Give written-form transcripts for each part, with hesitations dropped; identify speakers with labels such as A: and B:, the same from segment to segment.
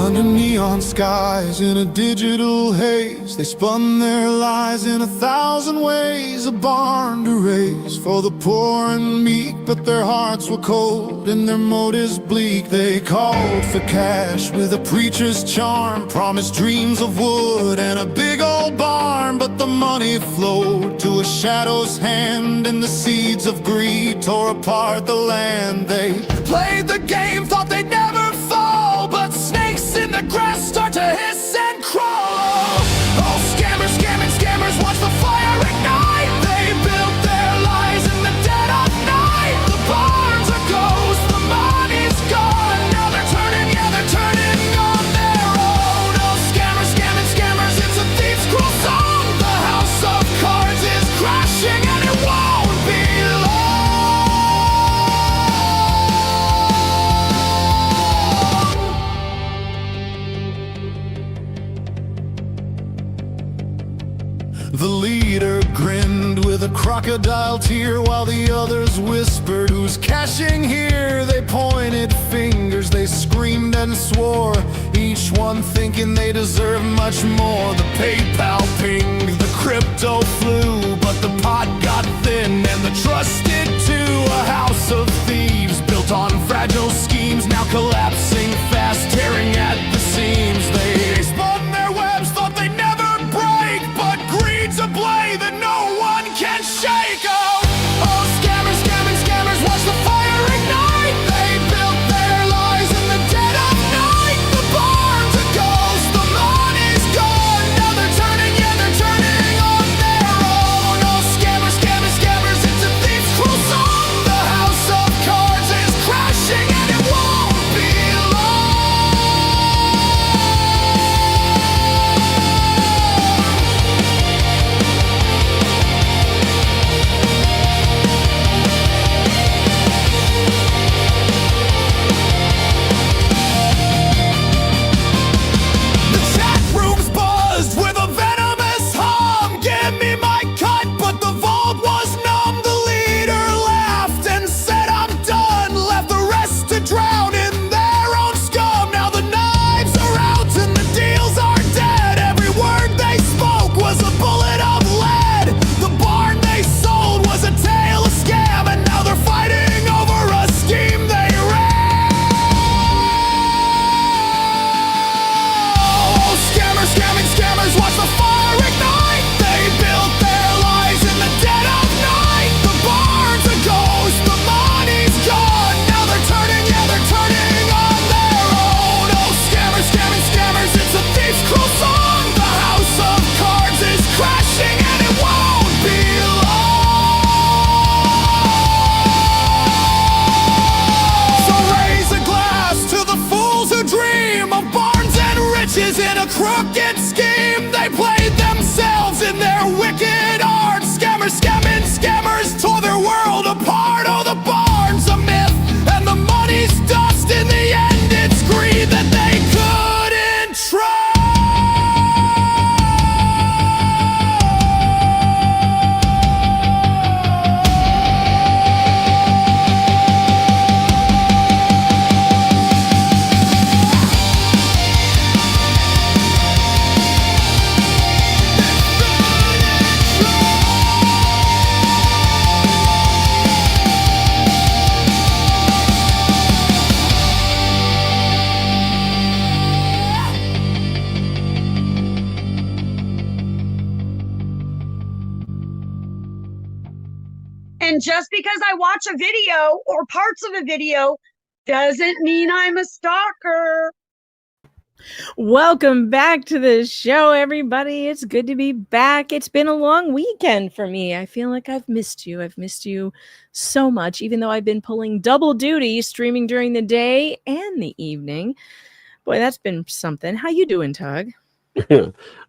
A: Under neon skies, in a digital haze, they spun their lies in 1,000 ways. A barn to raise for the poor and meek, but their hearts were cold and their motives bleak. They called for cash with a preacher's charm, promised dreams of wood and a big old barn. But the money flowed to a shadow's hand, and the seeds of greed tore apart the land. They played the game, thought they'd never fall, but snakes in the grass start to hiss and crawl. Oh, scammers, scamming scammers, watch the fire ignite. They built their lies in the dead of night. The barns are ghosts, the money's gone. Now they're turning, yeah, they're turning on their own. Oh, scammers, scamming scammers, it's a thief's cruel song. The house of cards is crashing and it won't be long. The leader grinned with a crocodile tear, while the others whispered, "Who's cashing here?" They pointed fingers, they screamed and swore, each one thinking they deserved much more. The PayPal pinged, the crypto flew, but the pot got thin and the trust did too. A house of thieves built on fragile schemes, now collapsing fast, tearing at the seams. They spun their webs, thought they'd never break, but greed's a blade that no one can shake. Oh, scammers, scamming scammers, watch the fire ignite. They built their lies in the dead of night. The barn's a ghost, the money's gone. Now they're turning, yeah, they're turning on their own. Oh, scammers, scamming scammers, it's a thief's cruel song. The house of cards is crashing and it won't be long. The chat room's buzzed with a venomous hum. Give me my cut, but the vault was numb. The leader laughed and said, "I'm done." Left the rest to drown in their own scum. Now the knives are out and the deals are dead. Every word they spoke was a bullet of lead. The barn they sold was a tale of scam, and now they're fighting over a scheme they ran. Oh, scammers, scamming scammers, watch the fire ignite. They built their lies in the dead of night. The barn's a ghost, the money's gone. Now they're turning, yeah, they're turning on their own. Oh, scammers, scamming scammers, it's a thief's cruel song. The house of cards is crashing and it won't be long. So raise a glass to the fools who dream of barns and riches in a crooked scheme. They played themselves in their wicked art. Scammers, scamming scammers tore their world apart. Oh, the barn's a myth and the money's dust. In the end, it's greed that they couldn't trust.
B: And just because I watch a video or parts of a video doesn't mean I'm a stalker.
C: Welcome back to the show, everybody. It's good to be back. It's been a long weekend for me. I feel like I've missed you. I've missed you so much, even though I've been pulling double duty, streaming during the day and the evening. Boy, that's been something. How you doing, Tug?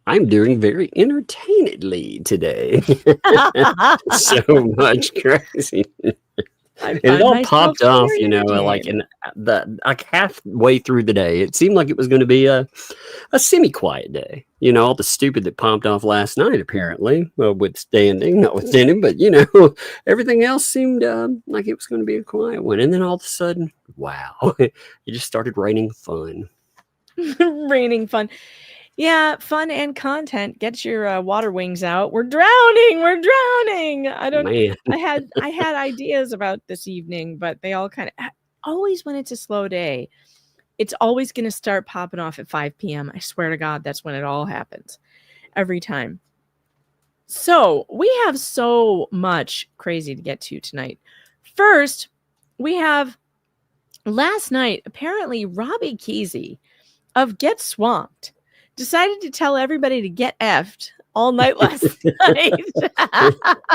D: I'm doing very entertainedly today. So much crazy. And it all popped off, you know, like halfway through the day. It seemed like it was going to be a semi-quiet day. You know, all the stupid that popped off last night, apparently, notwithstanding, but, you know, everything else seemed like it was going to be a quiet one. And then all of a sudden, wow, it just started raining fun.
C: Raining fun. Yeah, fun and content. Get your water wings out. We're drowning. We're drowning.
D: Man.
C: I had ideas about this evening, but they all kind of always when it's a slow day, it's always going to start popping off at 5 p.m. I swear to God, that's when it all happens. Every time. So we have so much crazy to get to tonight. First, we have last night, apparently Robbie Kesey of Get Swamped decided to tell everybody to get effed all night last night.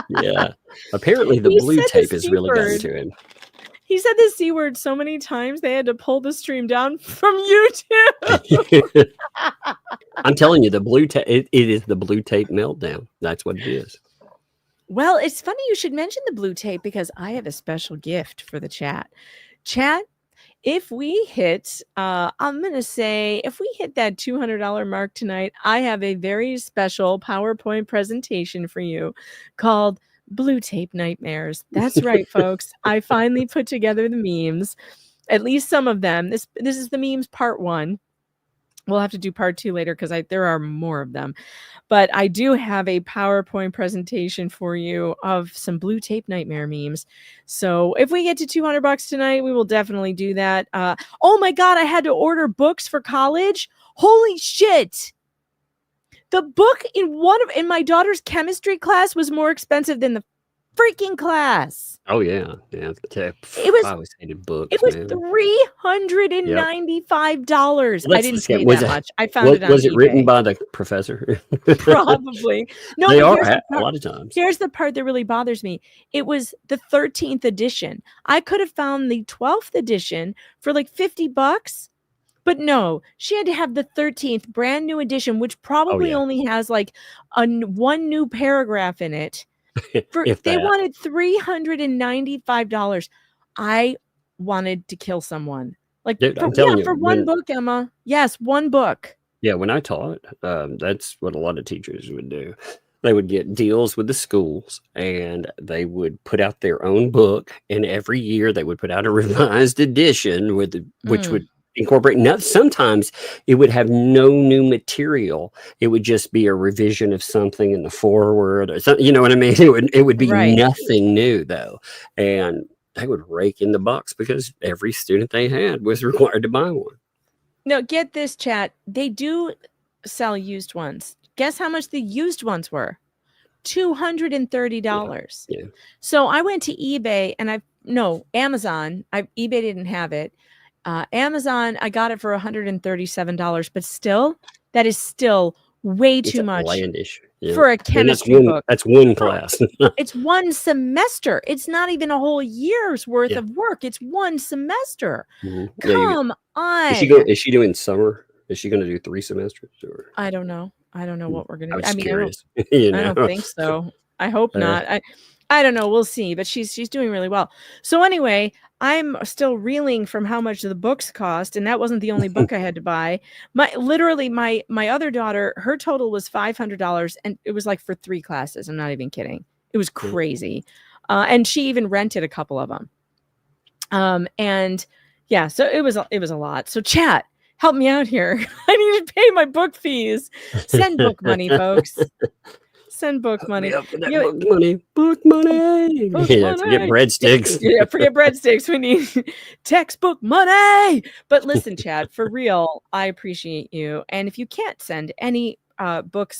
D: Yeah. Apparently the blue tape has really gotten to him.
C: He said the C word so many times they had to pull the stream down from YouTube.
D: I'm telling you, the blue tape, it is the blue tape meltdown. That's what it is.
C: Well, it's funny you should mention the blue tape because I have a special gift for the chat. Chat, if we hit, I'm going to say, if we hit that $200 mark tonight, I have a very special PowerPoint presentation for you called Blue Tape Nightmares. That's right, folks. I finally put together the memes, at least some of them. This is the memes part 1. We'll have to do part 2 later because there are more of them. But I do have a PowerPoint presentation for you of some blue tape nightmare memes. So if we get to $200 tonight, we will definitely do that. Oh my God, I had to order books for college. Holy shit. The book in my daughter's chemistry class was more expensive than the freaking class.
D: Oh yeah. I always hated books.
C: It was $395. I didn't pay that much. I found it on
D: Was it
C: eBay.
D: written by the professor?
C: Probably. No,
D: they are a lot of times.
C: Here's the part that really bothers me. It was the 13th edition. I could have found the 12th edition for like $50. But no, she had to have the 13th brand new edition, which probably only has like one new paragraph in it. They wanted $395. I wanted to kill someone. Like,
D: dude, I'm telling you,
C: for one book, Emma. Yes, one book.
D: Yeah, when I taught, that's what a lot of teachers would do. They would get deals with the schools and they would put out their own book. And every year they would put out a revised edition which would incorporate. Now, sometimes it would have no new material. It would just be a revision of something in the foreword or something. You know what I mean? It would be nothing new though. And they would rake in the bucks because every student they had was required to buy one.
C: No, get this, chat. They do sell used ones. Guess how much the used ones were? $230.
D: Yeah.
C: So I went to eBay and Amazon. eBay didn't have it. Amazon, I got it for $137, but still, that is still way too much for a chemistry book.
D: That's one class.
C: It's one semester. It's not even a whole year's worth of work. It's one semester.
D: Mm-hmm.
C: Come on.
D: Is she doing summer? Is she going to do 3 semesters? Or?
C: I don't know. I don't know what we're going to do.
D: I mean,
C: curious. I don't think so. I hope not. I don't know. We'll see. But she's doing really well. So anyway, I'm still reeling from how much the books cost, and that wasn't the only book I had to buy. My other daughter, her total was $500, and it was like for 3 classes. I'm not even kidding. It was crazy, and she even rented a couple of them. And yeah, so it was a lot. So chat, help me out here. I need to pay my book fees. Send book money, folks. Send book money.
D: Book money. Book money. Forget breadsticks.
C: Yeah, forget breadsticks. We need textbook money. But listen, Chad, for real, I appreciate you. And if you can't send any book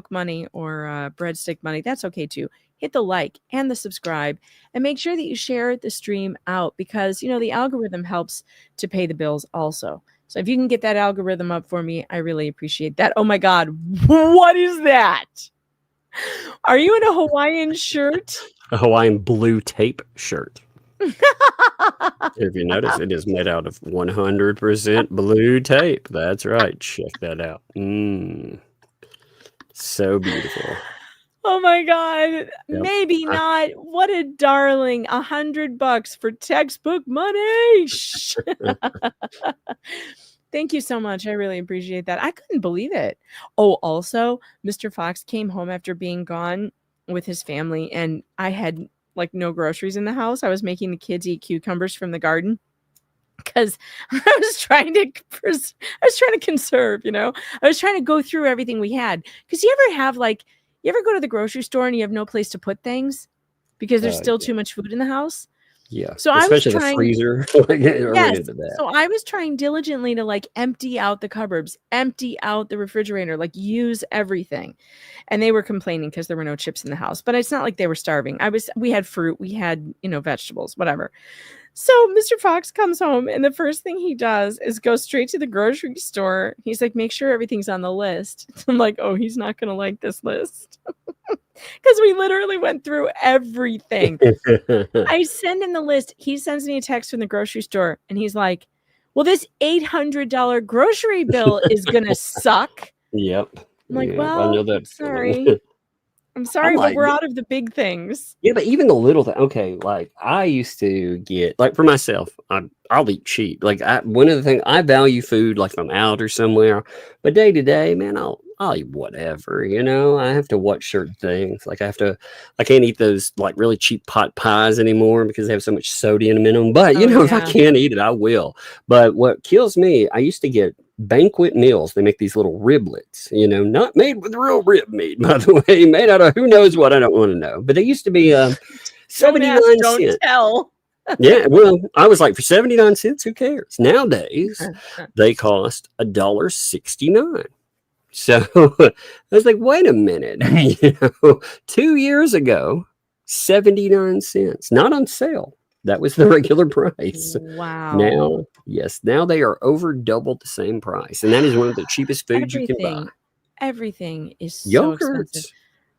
C: money or breadstick money, that's okay too. Hit the like and the subscribe and make sure that you share the stream out because, the algorithm helps to pay the bills also. So if you can get that algorithm up for me, I really appreciate that. Oh my God. What is that? Are you in a Hawaiian shirt?
D: A Hawaiian blue tape shirt. If you notice, it is made out of 100% blue tape. That's right. Check that out. So beautiful.
C: Oh my God. Yep. Maybe not. What a darling. $100 for textbook money. Thank you so much. I really appreciate that. I couldn't believe it. Oh, also, Mr. Fox came home after being gone with his family, and I had like no groceries in the house. I was making the kids eat cucumbers from the garden because I was trying to conserve, I was trying to go through everything we had. Because you ever go to the grocery store and you have no place to put things because there's still too much food in the house?
D: Yeah.
C: So
D: especially
C: I was trying,
D: the freezer.
C: yes. So I was trying diligently to like empty out the cupboards, empty out the refrigerator, like use everything. And they were complaining because there were no chips in the house, but it's not like they were starving. We had fruit, we had, vegetables, whatever. So Mr. Fox comes home and the first thing he does is go straight to the grocery store. He's like, make sure everything's on the list. I'm like, oh, he's not going to like this list. Because we literally went through everything. I send him the list. He sends me a text from the grocery store and he's like, well, this $800 grocery bill is going to suck.
D: Yep.
C: I'm like, well,
D: I know that
C: sorry. I'm sorry,
D: like,
C: but we're out of the big things.
D: Yeah, but even the little thing. Okay, like I used to get, like for myself, I'll eat cheap. Like one of the things I value food, like if I'm out or somewhere. But day to day, man, I'll eat whatever. I have to watch certain things. Like I can't eat those like really cheap pot pies anymore because they have so much sodium in them. But if I can't eat it, I will. But what kills me, I used to get banquet meals. They make these little riblets, not made with real rib meat, by the way, made out of who knows what. I don't want to know, but they used to be 79 cents.
C: Don't tell.
D: Yeah, well, I was like, for 79 cents, who cares? Nowadays they cost $1.69. So I was like, wait a minute, 2 years ago, 79 cents, not on sale. That was the regular price.
C: Wow.
D: Now they are over double the same price. And that is one of the cheapest foods you can buy.
C: Everything is so
D: Yogurt.
C: expensive.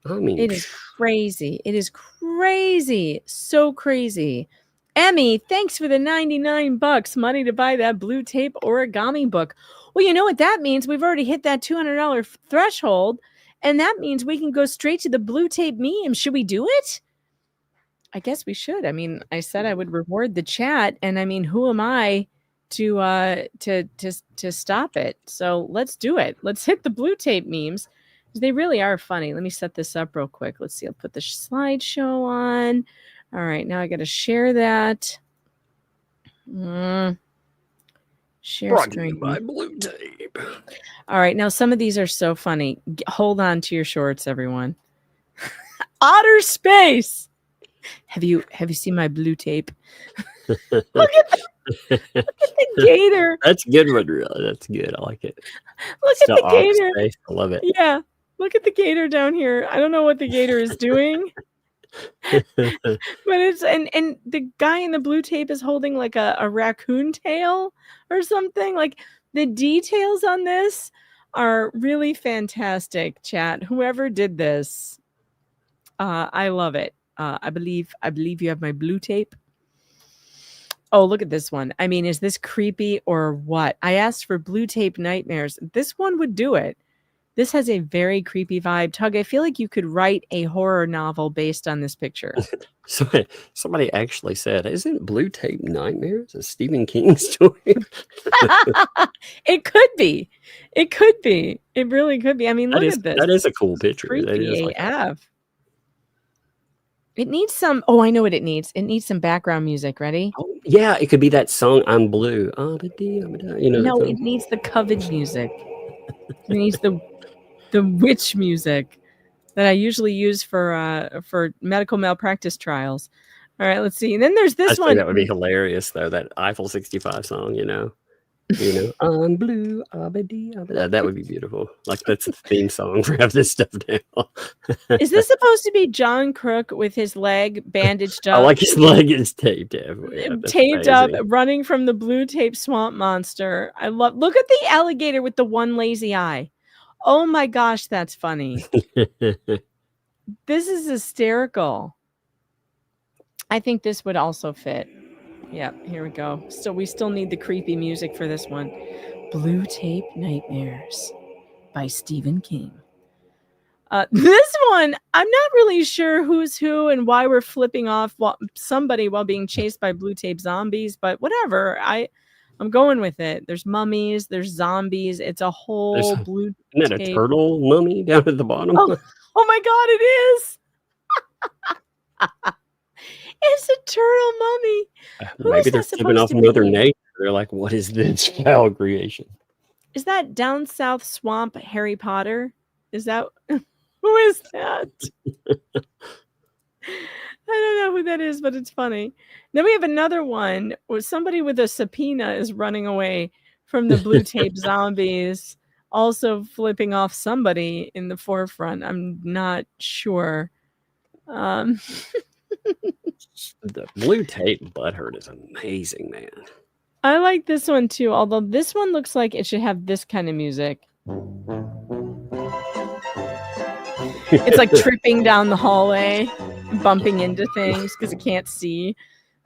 D: I mean,
C: it is crazy. It is crazy. So crazy. Emmy, thanks for the $99 money to buy that blue tape origami book. Well, you know what that means? We've already hit that $200 threshold. And that means we can go straight to the blue tape meme. Should we do it? I guess we should. I mean, I said I would reward the chat, and I mean, who am I to stop it? So let's do it. Let's hit the blue tape memes. They really are funny. Let me set this up real quick. Let's see. I'll put the slideshow on. All right, now I got to share that. Share screen.
D: By blue tape.
C: All right, now some of these are so funny. Hold on to your shorts, everyone. Otter space. Have you seen my blue tape? Look at the gator.
D: That's a good one, really. That's good. I like it.
C: Look at the gator.
D: Space. I love it.
C: Yeah. Look at the gator down here. I don't know what the gator is doing. But it's and the guy in the blue tape is holding like a raccoon tail or something. Like the details on this are really fantastic, chat. Whoever did this, I love it. I believe you have my blue tape. Oh, look at this one. I mean, is this creepy or what? I asked for blue tape nightmares. This one would do it. This has a very creepy vibe. Tug, I feel like you could write a horror novel based on this picture.
D: Somebody actually said, isn't blue tape nightmares a Stephen King story?
C: It could be. It could be. It really could be. I mean, look at this.
D: That is a cool picture.
C: Creepy AF. It needs some. Oh, I know what it needs. It needs some background music. Ready?
D: Oh, yeah, it could be that song "I'm Blue."
C: No, it needs the coven music. It needs the witch music that I usually use for medical malpractice trials. All right, let's see. And then there's this one.
D: That would be hilarious, though. That Eiffel 65 song, I'm blue, that would be beautiful. Like that's the theme song for have this stuff now.
C: Is this supposed to be John Crook with his leg bandaged up?
D: I like his leg is taped up.
C: Taped up, running from the blue tape swamp monster. Look at the alligator with the one lazy eye. Oh my gosh, that's funny. This is hysterical. I think this would also fit. Yeah, here we go. So we still need the creepy music for this one. Blue Tape Nightmares by Stephen King. This one, I'm not really sure who's who and why we're flipping off somebody while being chased by blue tape zombies, but whatever. I'm going with it. There's mummies, there's zombies. It's a whole blue tape.
D: Isn't that a turtle mummy down at the bottom?
C: Oh my God, it is. It's a turtle mummy.
D: Maybe they're flipping off Mother Nature. They're like, what is this foul creation?
C: Is that Down South Swamp Harry Potter? Is that who is that? I don't know who that is, but it's funny. Then we have another one where somebody with a subpoena is running away from the blue tape zombies, also flipping off somebody in the forefront. I'm not sure.
D: The blue tape butthurt is amazing, man.
C: I like this one too, although this one looks like it should have this kind of music. It's like tripping down the hallway, bumping into things because it can't see.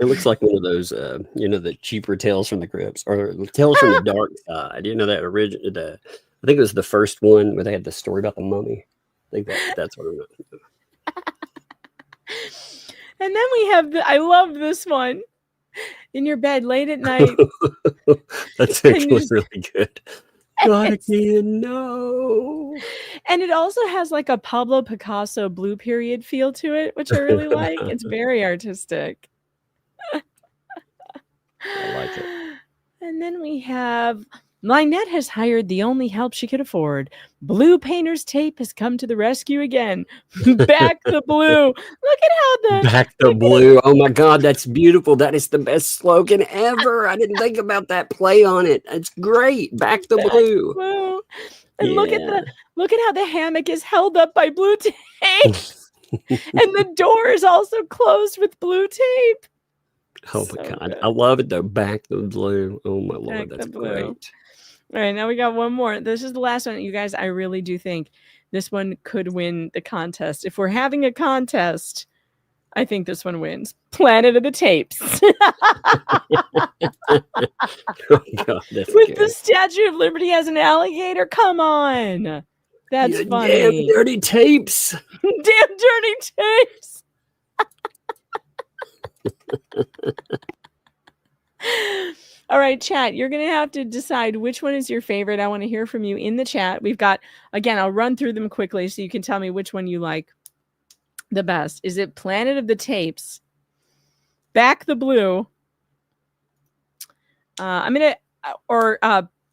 D: It looks like one of those, the cheaper Tales from the Crypts or Tales from the Dark Side. You know that original. I think it was the first one where they had the story about the mummy. I think that's what I'm talking about.
C: And then we have I love this one. In your bed late at night.
D: That's actually really good. God again, no.
C: And it also has like a Pablo Picasso blue period feel to it, which I really like. It's very artistic.
D: I like it.
C: And then we have Lynette has hired the only help she could afford. Blue Painter's Tape has come to the rescue again. Back the blue. Look at how
D: Back the blue. Oh my God, that's beautiful. That is the best slogan ever. I didn't think about that play on it. It's great. Back the blue.
C: And look at how the hammock is held up by blue tape. And the door is also closed with blue tape.
D: Oh my God. Good. I love it though. Back the blue. Oh my Lord. That's great.
C: All right, now we got one more. This is the last one. You guys, I really do think this one could win the contest. If we're having a contest, I think this one wins. Planet of the Tapes.
D: Oh God,
C: with the Statue of Liberty as an alligator? Come on. That's funny.
D: Damn dirty tapes.
C: Damn dirty tapes. All right, chat, you're going to have to decide which one is your favorite. I want to hear from you in the chat. We've got, again, I'll run through them quickly so you can tell me which one you like the best. Is it Planet of the Tapes, Back the Blue,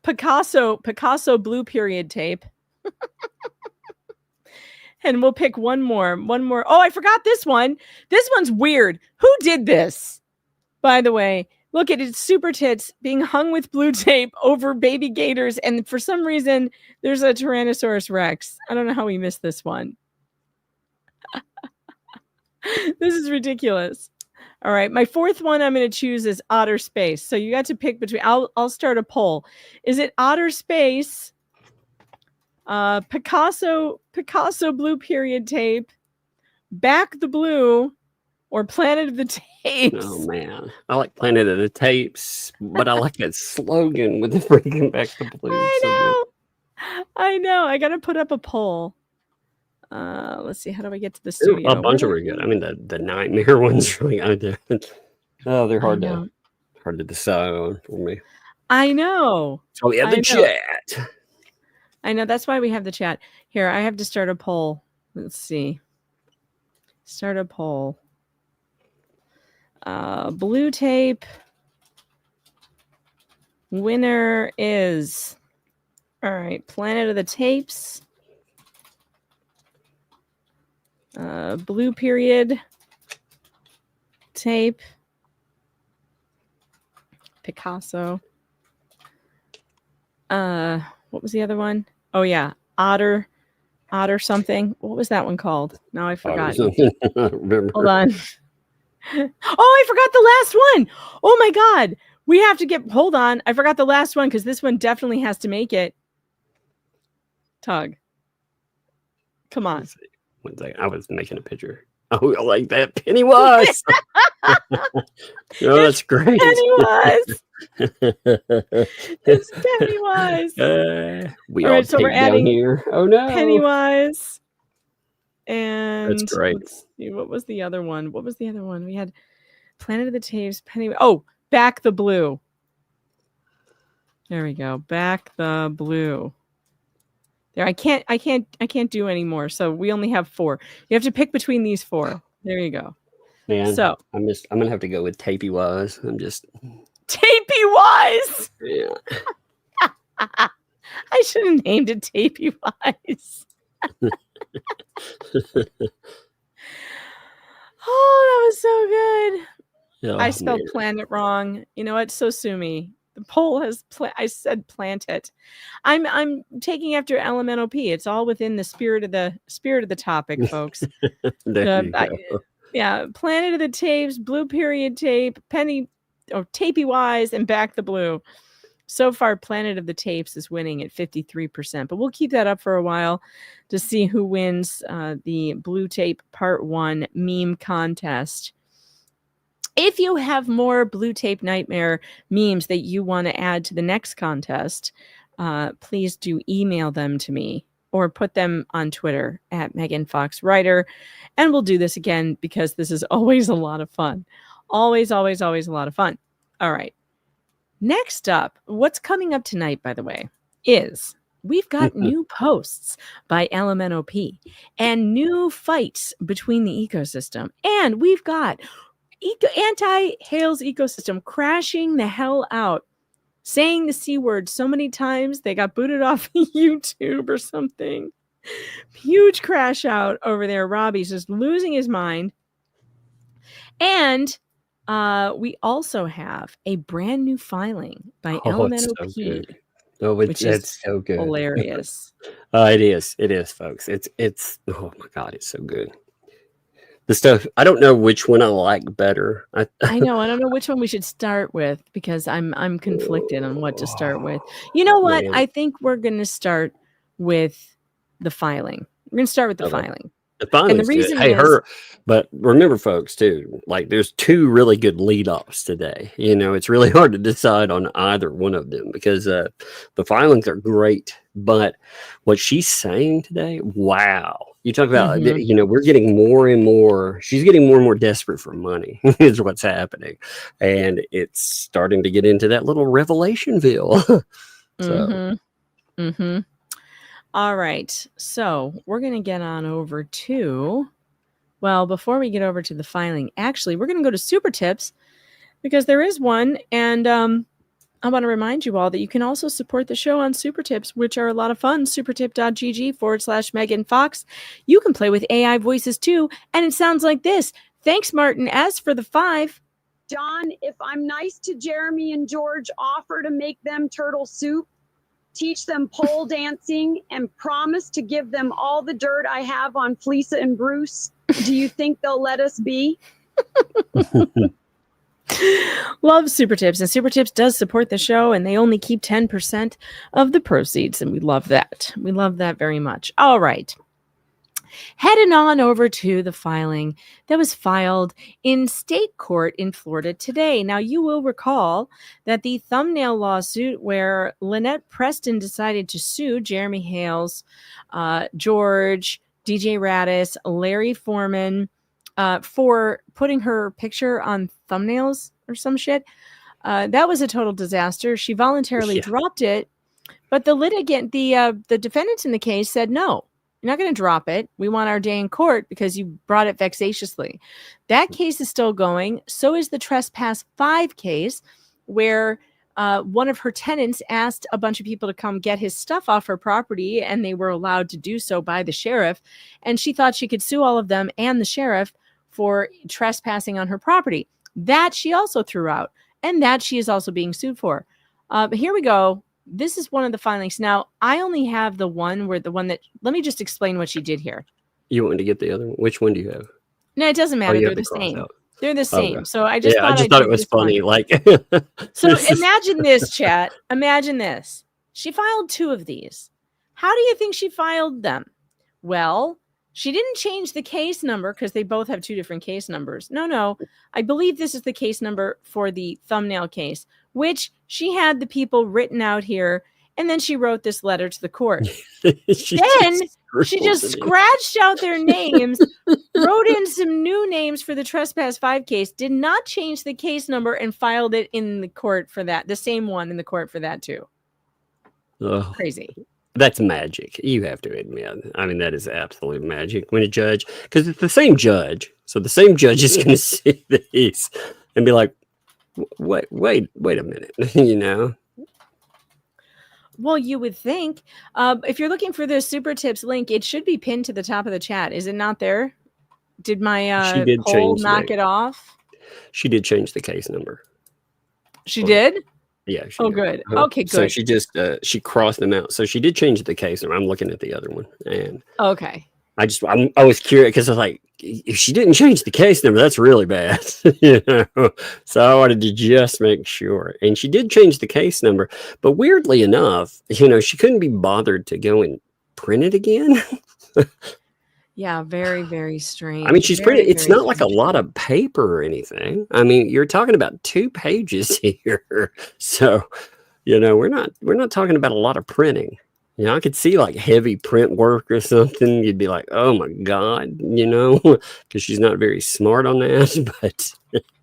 C: Picasso Blue Period Tape, and we'll pick one more. Oh, I forgot this one. This one's weird. Who did this? By the way, look at it, super tits being hung with blue tape over baby gators. And for some reason, there's a Tyrannosaurus Rex. I don't know how we missed this one. This is ridiculous. All right. My fourth one I'm going to choose is Otter Space. So you got to pick between, I'll start a poll. Is it Otter Space, Picasso Blue Period Tape, Back the Blue, or Planet of the Tapes?
D: Oh man, I like Planet of the Tapes, but I like that slogan with the freaking Back the Blue.
C: I know. I gotta put up a poll. Let's see. How do I get to the studio?
D: A bunch of them are good. I mean, the nightmare ones really out there. Oh, they're hard to decide on for me.
C: I know.
D: So we have the chat.
C: I know. That's why we have the chat here. I have to start a poll. Let's see. Start a poll. Blue tape winner is, all right, Planet of the Tapes, Blue Period Tape, Picasso, what was the other one? Oh yeah, Otter something. What was that one called? Now I forgot. Hold on. Oh, I forgot the last one. Oh my God. We have to hold on. I forgot the last one because this one definitely has to make it. Tug. Come on.
D: One second. I was making a picture. Oh, I like that. Pennywise. Oh, that's great.
C: Pennywise. It's Pennywise.
D: We all so we're adding here. Oh no.
C: Pennywise. And
D: that's great.
C: Let's see, what was the other one? We had Planet of the Tapes, Pennywise. Oh, Back the Blue. There we go. Back the Blue. There, I can't do any more. So we only have 4. You have to pick between these 4. There you go.
D: Man,
C: so
D: I'm gonna have to go with Tapey Wise. I'm just
C: Tapey Tapey-Wise.
D: Yeah.
C: I should have named it Tapey-Wise. Oh, that was so good.
D: Oh,
C: I spelled
D: man.
C: planet wrong. You know what? So sue me. The poll has I said plant it. I'm taking after LMNOP. It's all within the spirit of the topic, folks.
D: There you go.
C: Yeah, Planet of the Tapes, Blue Period Tape, Penny or Tapey-Wise, and Back the Blue. So far, Planet of the Tapes is winning at 53%, but we'll keep that up for a while to see who wins the Blue Tape Part 1 meme contest. If you have more Blue Tape Nightmare memes that you want to add to the next contest, please do email them to me or put them on Twitter at Megan Fox Writer. And we'll do this again because this is always a lot of fun. Always, always, always a lot of fun. All right. Next up, what's coming up tonight, by the way, is we've got new posts by LMNOP and new fights between the ecosystem. And we've got Anti-Hales ecosystem crashing the hell out, saying the C word so many times they got booted off YouTube or something. Huge crash out over there. Robbie's just losing his mind. And we also have a brand new filing by LMNOP,
D: which is so good.
C: Hilarious.
D: It is, folks. It's oh my God, it's so good. The stuff, I don't know which one I like better.
C: I know. I don't know which one we should start with because I'm conflicted on what to start with. You know what?
D: Man.
C: I think we're going to start with the filing. We're going to start with the filing.
D: The filing, and the reason is, but remember, folks, too, like there's two really good lead ups today. You know, it's really hard to decide on either one of them because the filings are great. But what she's saying today, wow. You talk about, you know, we're getting more and more, she's getting more and more desperate for money is what's happening. And it's starting to get into that little Revelationville. So.
C: All right. So we're going to get on over to, well, before we get over to the filing, actually, we're going to go to Super Tips because there is one. And I want to remind you all that you can also support the show on Super Tips, which are a lot of fun. Supertip.gg/Megan Fox. You can play with AI voices too. And it sounds like this. Thanks, Martin S. for the 5.
B: John, if I'm nice to Jeremy and George, offer to make them turtle soup, teach them pole dancing, and promise to give them all the dirt I have on Fleesa and Bruce, do you think they'll let us be?
C: Love Super Tips, and Super Tips does support the show, and they only keep 10% of the proceeds, and we love that. We love that very much. All right. Heading on over to the filing that was filed in state court in Florida today. Now, you will recall that the thumbnail lawsuit where Lynette Preston decided to sue Jeremy Hales, George, DJ Radis, Larry Foreman for putting her picture on thumbnails or some shit. That was a total disaster. She voluntarily dropped it, but the litigant, the defendants in the case said no. You're not going to drop it. We want our day in court because you brought it vexatiously. That case is still going. So is the Trespass 5 case where one of her tenants asked a bunch of people to come get his stuff off her property, and they were allowed to do so by the sheriff. And she thought she could sue all of them and the sheriff for trespassing on her property. That she also threw out, and that she is also being sued for. But here we go. This is one of the filings. Now, I only have the one where let me just explain what she did here.
D: You want to get the other one? Which one do you have?
C: No, it doesn't matter. They're the same. Out. They're the same. Okay. So I just thought
D: it was funny. Like,
C: so imagine this, chat. Imagine this. She filed 2 of these. How do you think she filed them? Well, she didn't change the case number because they both have 2 different case numbers. No. I believe this is the case number for the thumbnail case, which she had the people written out here, and then she wrote this letter to the court. she just scratched out their names, wrote in some new names for the Trespass 5 case, did not change the case number, and filed it in the court for that, the same one in the court for that too.
D: Oh,
C: crazy.
D: That's magic. You have to admit. I mean, that is absolute magic when a judge, because it's the same judge. So the same judge is going to see these and be like, wait a minute. You know.
C: Well, you would think if you're looking for the super tips link, it should be pinned to the top of the chat. Is it not there? Did my poll knock it off?
D: She did change the case number.
C: She did?
D: Yeah.
C: Oh,
D: did.
C: good. Okay, good.
D: So she just she crossed them out. So she did change the case number. I'm looking at the other one, and
C: okay.
D: I was curious because I was like, if she didn't change the case number, that's really bad. You know? So I wanted to just make sure. And she did change the case number, but weirdly enough, you know, she couldn't be bothered to go and print it again.
C: Yeah, very, very strange.
D: I mean, she's pretty. It's not like a lot of paper or anything. I mean, you're talking about 2 pages here, so you know we're not talking about a lot of printing. You know, I could see like heavy print work or something. You'd be like, oh my god, you know, because she's not very smart on that. But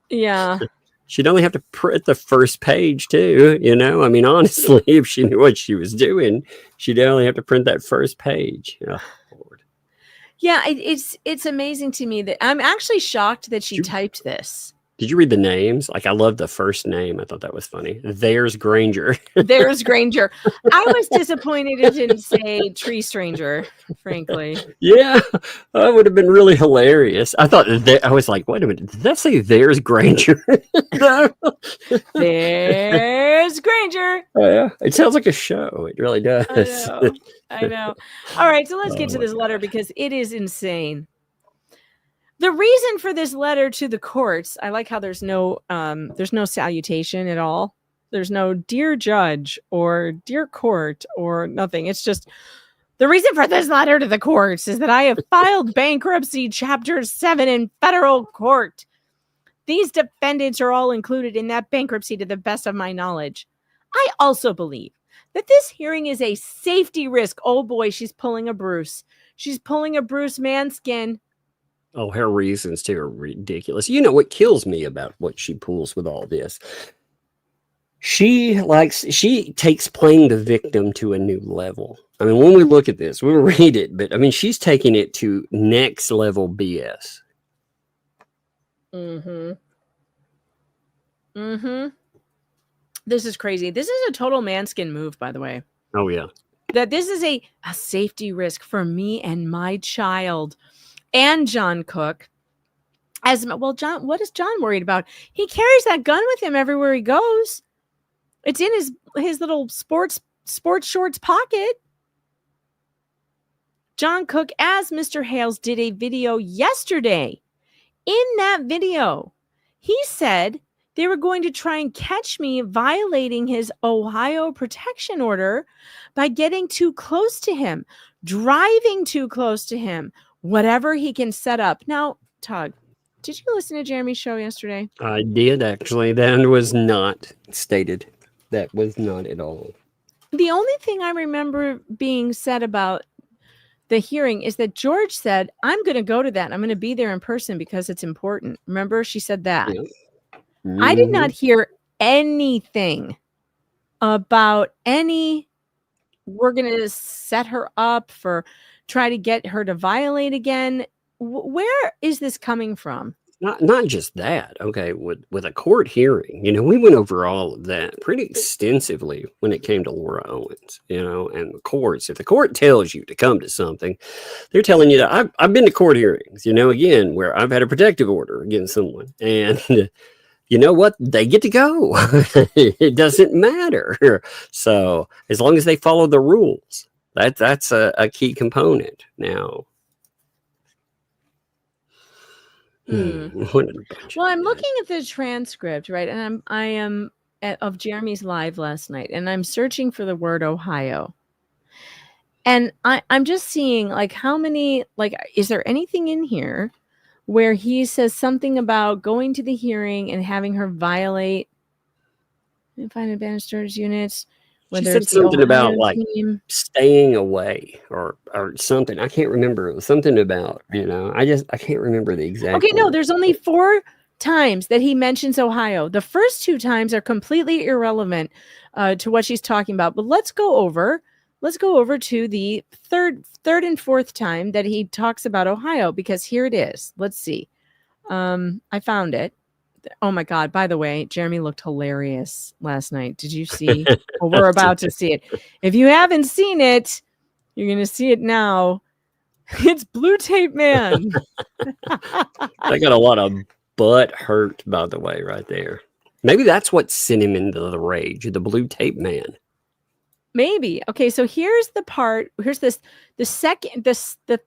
C: yeah,
D: she'd only have to print the first page too. You know, I mean, honestly, if she knew what she was doing, she'd only have to print that first page. Oh, Lord.
C: Yeah, it's amazing to me that I'm actually shocked that she typed this.
D: Did you read the names? Like, I love the first name. I thought that was funny. There's Granger.
C: There's Granger. I was disappointed it didn't say Tree Stranger, frankly.
D: Yeah, that would have been really hilarious. I thought I was like, wait a minute, did that say there's Granger? No.
C: There's Granger.
D: Oh, yeah, it sounds like a show. It really does.
C: I know. All right, so let's get to this letter because it is insane. The reason for this letter to the courts, I like how there's no salutation at all. There's no dear judge or dear court or nothing. It's just the reason for this letter to the courts is that I have filed bankruptcy chapter 7 in federal court. These defendants are all included in that bankruptcy to the best of my knowledge. I also believe that this hearing is a safety risk. Oh boy, she's pulling a Bruce. She's pulling a Bruce Manskin.
D: Oh, her reasons too are ridiculous. You know what kills me about what she pulls with all this? She takes playing the victim to a new level. I mean, when we look at this, we'll read it, but I mean, she's taking it to next level BS.
C: This is crazy. This is a total Manskin move, by the way.
D: Oh, yeah.
C: That this is a safety risk for me and my child. And John Cook, John, what is John worried about? He carries that gun with him everywhere he goes. It's in his little sports shorts pocket. John Cook, as Mr. Hales, did a video yesterday. In that video, he said they were going to try and catch me violating his Ohio protection order by getting too close to him, driving too close to him. Whatever he can set up. Now, Todd, did you listen to Jeremy's show yesterday?
D: I did, actually. That was not stated. That was not at all.
C: The only thing I remember being said about the hearing is that George said, I'm going to go to that. I'm going to be there in person because it's important. Remember, she said that. Yeah. Mm-hmm. I did not hear anything about we're going to set her up for try to get her to violate again. Where is this coming from?
D: Not just that. Okay, with a court hearing, you know, we went over all of that pretty extensively when it came to Laura Owens, you know, and the courts. If the court tells you to come to something, they're telling you that I've been to court hearings, you know, again, where I've had a protective order against someone, and you know what? They get to go. It doesn't matter. So as long as they follow the rules. That's a key component now.
C: Well, I'm looking at the transcript, right? And I am of Jeremy's live last night, and I'm searching for the word Ohio. And I'm just seeing like how many, like, is there anything in here where he says something about going to the hearing and having her violate and find advantage storage units?
D: She said something about like staying away or something. I can't remember. It was something about, you know, I can't remember the exact.
C: Okay, no, there's only 4 times that he mentions Ohio. The first 2 times are completely irrelevant to what she's talking about. But let's go over to the third and fourth time that he talks about Ohio, because here it is. Let's see. I found it. Oh my God. By the way, Jeremy looked hilarious last night. Did you see? Well, we're about to see it. If you haven't seen it, you're going to see it now. It's Blue Tape Man.
D: I got a lot of butt hurt, by the way, right there. Maybe that's what sent him into the rage, the Blue Tape Man.
C: Maybe. Okay, so here's the part. Here's the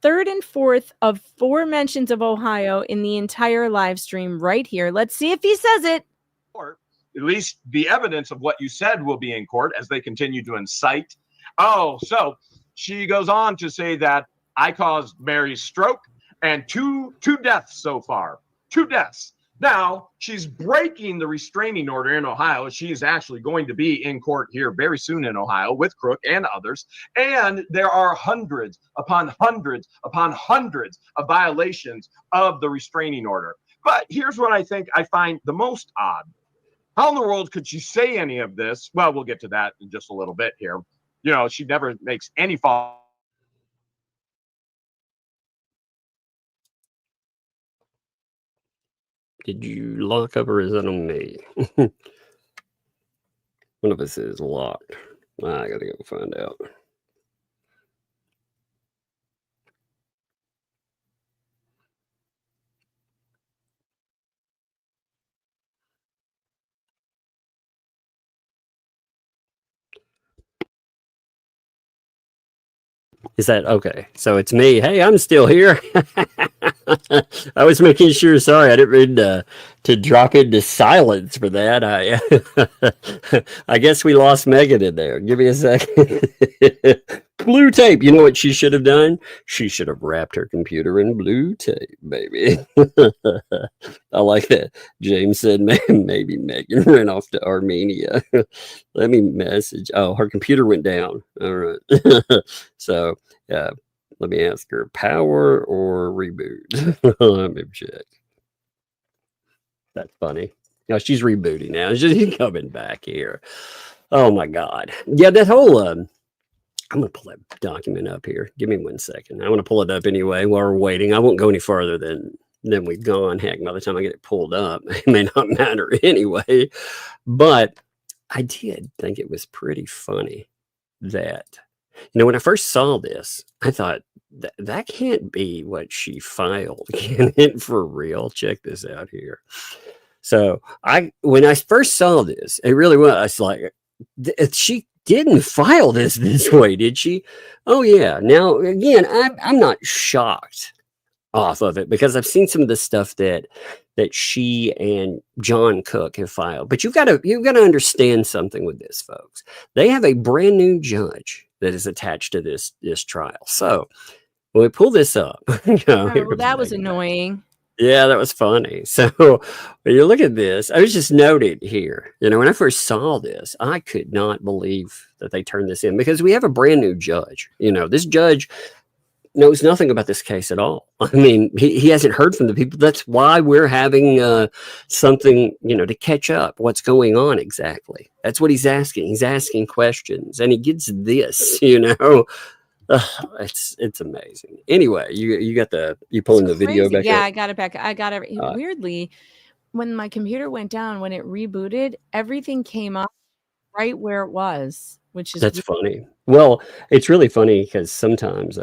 C: third and fourth of 4 mentions of Ohio in the entire live stream right here. Let's see if he says it.
E: Or at least the evidence of what you said will be in court as they continue to incite. Oh, so she goes on to say that I caused Mary's stroke and two deaths so far. 2 deaths. Now, she's breaking the restraining order in Ohio. She is actually going to be in court here very soon in Ohio with Crook and others. And there are hundreds upon hundreds upon hundreds of violations of the restraining order. But here's what I think I find the most odd. How in the world could she say any of this? Well, we'll get to that in just a little bit here. You know, she never makes any fault.
D: Did you lock up or is it on me? One of us is locked. I gotta go find out. Is that okay? So it's me. Hey, I'm still here. I was making sure. Sorry, I didn't mean to drop into silence for that. I guess we lost Megan in there. Give me a second. Blue tape. You know what she should have done? She should have wrapped her computer in blue tape, baby. I like that. James said maybe Megan ran off to Armenia. Let me message. Oh, her computer went down. All right. So, let me ask her, power or reboot? Let me check. That's funny. No, she's rebooting now. She's coming back here. Oh my God. Yeah, that whole I'm gonna pull that document up here. Give me 1 second. I want to pull it up anyway while we're waiting. I won't go any further than we've gone. Heck, by the time I get it pulled up, it may not matter anyway. But I did think it was pretty funny that, when I first saw this, I thought that can't be what she filed. Can it for real? Check this out here. So when I first saw this, it really was like, she didn't file this way, did she? Oh yeah. Now again, I'm not shocked off of it because I've seen some of the stuff that she and John Cook have filed. But you've got to understand something with this, folks. They have a brand new judge that is attached to this trial. So when we pull this up,
C: well, that was annoying.
D: Yeah, that was funny. So when you look at this, I was just noted here, when I first saw this, I could not believe that they turned this in because we have a brand new judge. This judge knows nothing about this case at all. I mean, he hasn't heard from the people. That's why we're having something, to catch up. What's going on exactly? That's what he's asking. He's asking questions, and he gets this. It's amazing. Anyway, you pulling the video back?
C: Yeah,
D: up?
C: I got it back. I got it. Weirdly, when my computer went down, when it rebooted, everything came up right where it was, which is
D: that's funny. Well, it's really funny because sometimes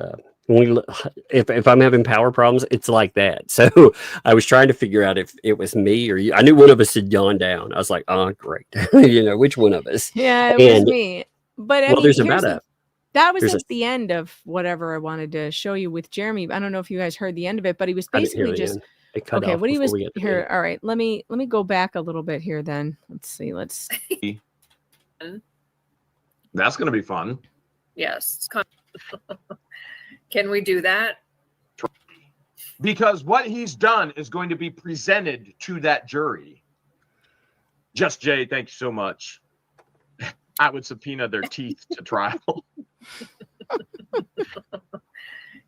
D: if I'm having power problems, it's like that. So I was trying to figure out if it was me or you. I knew one of us had gone down. I was like, oh, great. Which one of us?
C: Yeah, it was me. But I mean,
D: there's about
C: that was at the end of whatever I wanted to show you with Jeremy. I don't know if you guys heard the end of it, but he was basically just okay. What he was here. All right, let me go back a little bit here. Then let's see.
E: That's going to be fun.
F: Yes. Can we do that?
E: Because what he's done is going to be presented to that jury. Just Jay, thank you so much. I would subpoena their teeth to trial.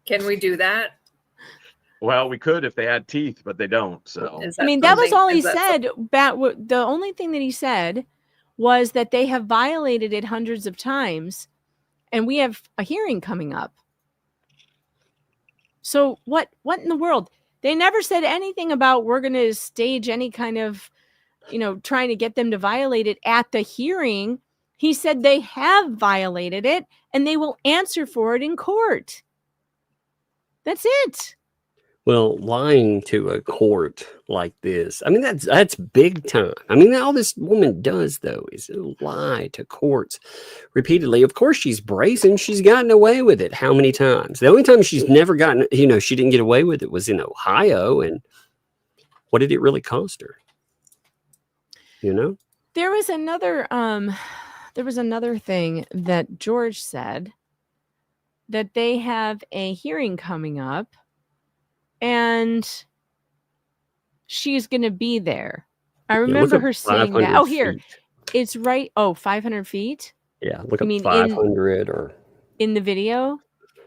F: Can we do that?
E: Well, we could if they had teeth, but they don't. So
C: I mean, that was all he said. The only thing that he said was that they have violated it hundreds of times, and we have a hearing coming up. So what in the world? They never said anything about we're going to stage any kind of, trying to get them to violate it at the hearing. He said they have violated it and they will answer for it in court. That's it.
D: Well, lying to a court like this, I mean, that's big time. I mean, all this woman does, though, is lie to courts repeatedly. Of course, she's brazen. She's gotten away with it. How many times? The only time she's never gotten, she didn't get away with it was in Ohio. And what did it really cost her?
C: There was another thing that George said, that they have a hearing coming up and she's going to be there. I remember her saying that. Oh, here. It's right. Oh, 500 feet?
D: Yeah, look up 500 or... In
C: the video?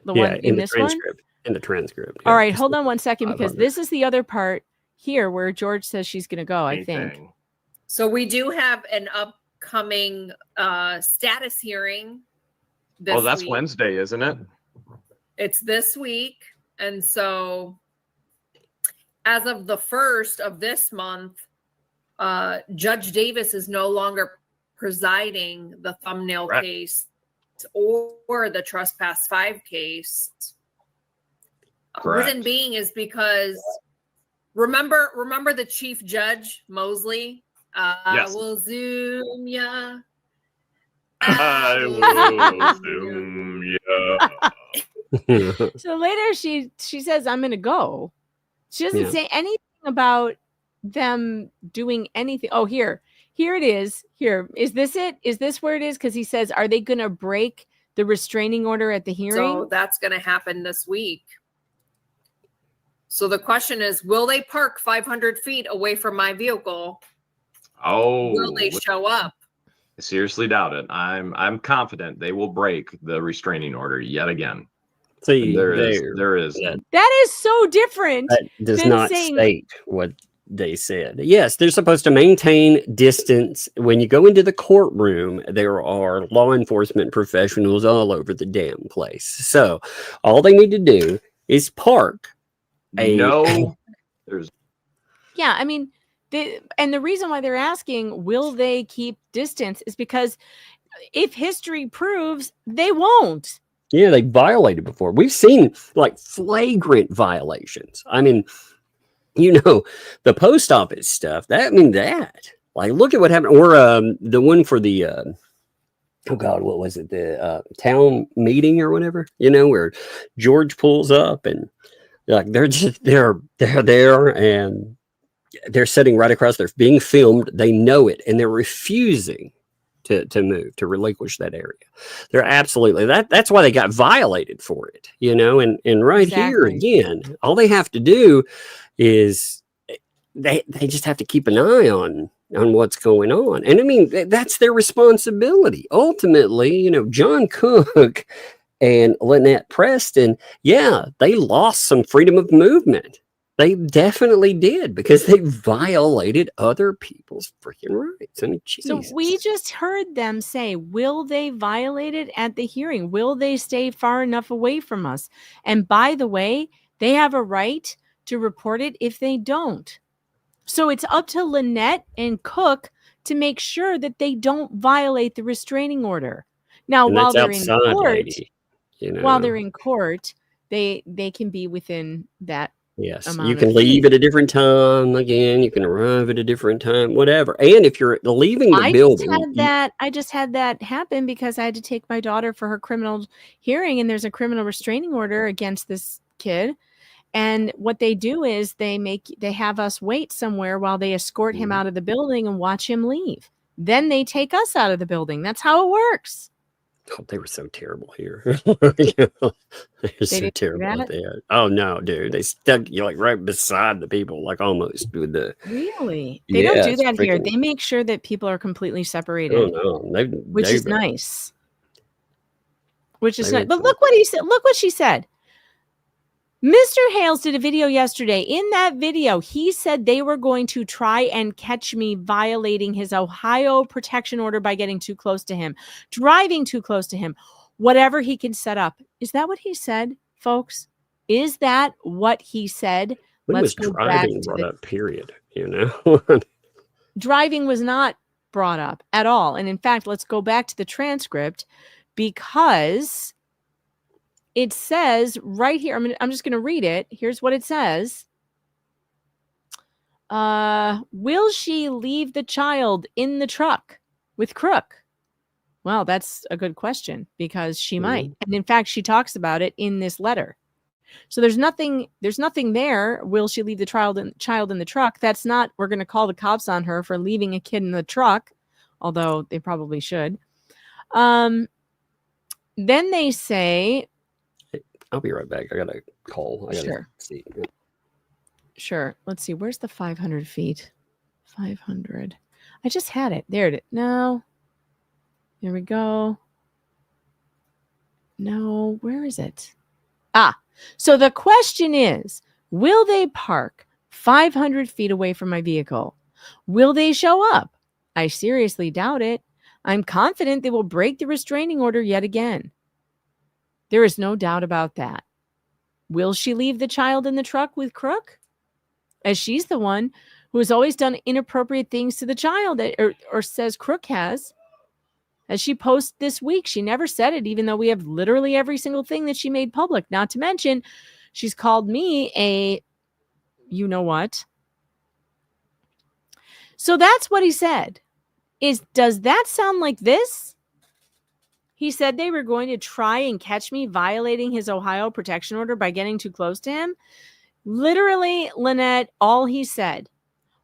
C: The one in this
D: transcript, one? In the transcript.
C: Yeah. All right, hold on one second, because this is the other part here where George says she's going to go, I think.
F: So we do have an upcoming status hearing this
E: that's
F: week.
E: Wednesday, isn't it?
F: It's this week. And so as of the 1st of this month, Judge Davis is no longer presiding the thumbnail case or the Trespass 5 case. Reason being is because remember the Chief Judge Mosley?
E: Yes.
F: I will zoom ya.
E: I will zoom ya.
C: So later she says, I'm going to go. She doesn't say anything about them doing anything. Oh, here it is. Here, is this it? Is this where it is? Because he says, are they going to break the restraining order at the hearing?
F: So that's going to happen this week. So the question is, will they park 500 feet away from my vehicle?
E: Oh,
F: will they show up?
E: I seriously doubt it. I'm confident they will break the restraining order yet again.
D: See,
E: there is
C: that is so different.
D: That does not state what they said. Yes, they're supposed to maintain distance. When you go into the courtroom, there are law enforcement professionals all over the damn place. So all they need to do is park.
C: Yeah, I mean, and the reason why they're asking, will they keep distance, is because if history proves, they won't.
D: Yeah, they violated before. We've seen like flagrant violations. I mean, the post office stuff. Like, look at what happened. Or the one for the oh God, what was it? The town meeting or whatever. Where George pulls up and like they're there and they're sitting right across. They're being filmed. They know it, and they're refusing to move, to relinquish that area. They're absolutely that's why they got violated for it, and right here again, all they have to do is they just have to keep an eye on what's going on. And I mean, that's their responsibility. Ultimately, John Cook and Lynette Preston, they lost some freedom of movement. They definitely did, because they violated other people's freaking rights. I mean, Jesus.
C: So we just heard them say, will they violate it at the hearing? Will they stay far enough away from us? And by the way, they have a right to report it if they don't. So it's up to Lynette and Cook to make sure that they don't violate the restraining order. Now, while they're in court, while they're in court, they can be within that.
D: Yes, you can leave at a different time. Again, you can arrive at a different time, whatever. And if you're leaving the building,
C: I just had that happen because I had to take my daughter for her criminal hearing, and there's a criminal restraining order against this kid. And what they do is they have us wait somewhere while they escort him out of the building and watch him leave. Then they take us out of the building. That's how it works.
D: Oh, they were so terrible here. They're so terrible there. Oh no, dude! They stuck you like right beside the people, like almost with the.
C: Really? They don't do that here. They make sure that people are completely separated.
D: Oh no,
C: which is nice. Which is nice. But look what he said. Look what she said. Mr. Hales did a video yesterday. In that video, he said they were going to try and catch me violating his Ohio protection order by getting too close to him, driving too close to him, whatever he can set up. Is that what he said, folks? Is that what he said?
D: When
C: Let's
D: was
C: go back
D: driving
C: to
D: brought
C: the
D: up, period? You know?
C: driving was not brought up at all. And in fact, let's go back to the transcript because it says right here, I'm just going to read it. Here's what it says. Will she leave the child in the truck with Crook? Well, that's a good question because she might. And in fact, she talks about it in this letter. So there's nothing there. Will she leave the child in the truck? That's not, we're going to call the cops on her for leaving a kid in the truck, although they probably should. Then they say,
D: I'll be right back. I got a call. I gotta see.
C: Sure. Let's see. Where's the 500 feet? 500. I just had it. There it is. No. There we go. No. Where is it? So the question is, will they park 500 feet away from my vehicle? Will they show up? I seriously doubt it. I'm confident they will break the restraining order yet again. There is no doubt about that. Will she leave the child in the truck with Crook? As she's the one who has always done inappropriate things to the child, or says Crook has. As she posted this week, she never said it, even though we have literally every single thing that she made public. Not to mention, she's called me a you know what. So that's what he said. Does that sound like this? He said they were going to try and catch me violating his Ohio protection order by getting too close to him. Literally, Lynette, all he said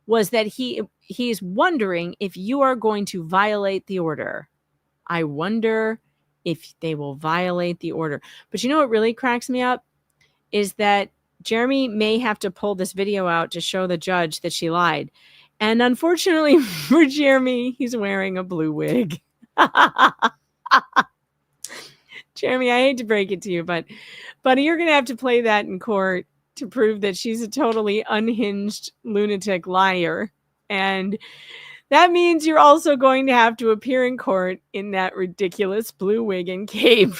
C: was that he's wondering if you are going to violate the order. I wonder if they will violate the order. But you know what really cracks me up is that Jeremy may have to pull this video out to show the judge that she lied. And unfortunately for Jeremy, he's wearing a blue wig. Jeremy, I hate to break it to you, but you're going to have to play that in court to prove that she's a totally unhinged lunatic liar. And that means you're also going to have to appear in court in that ridiculous blue wig and cape.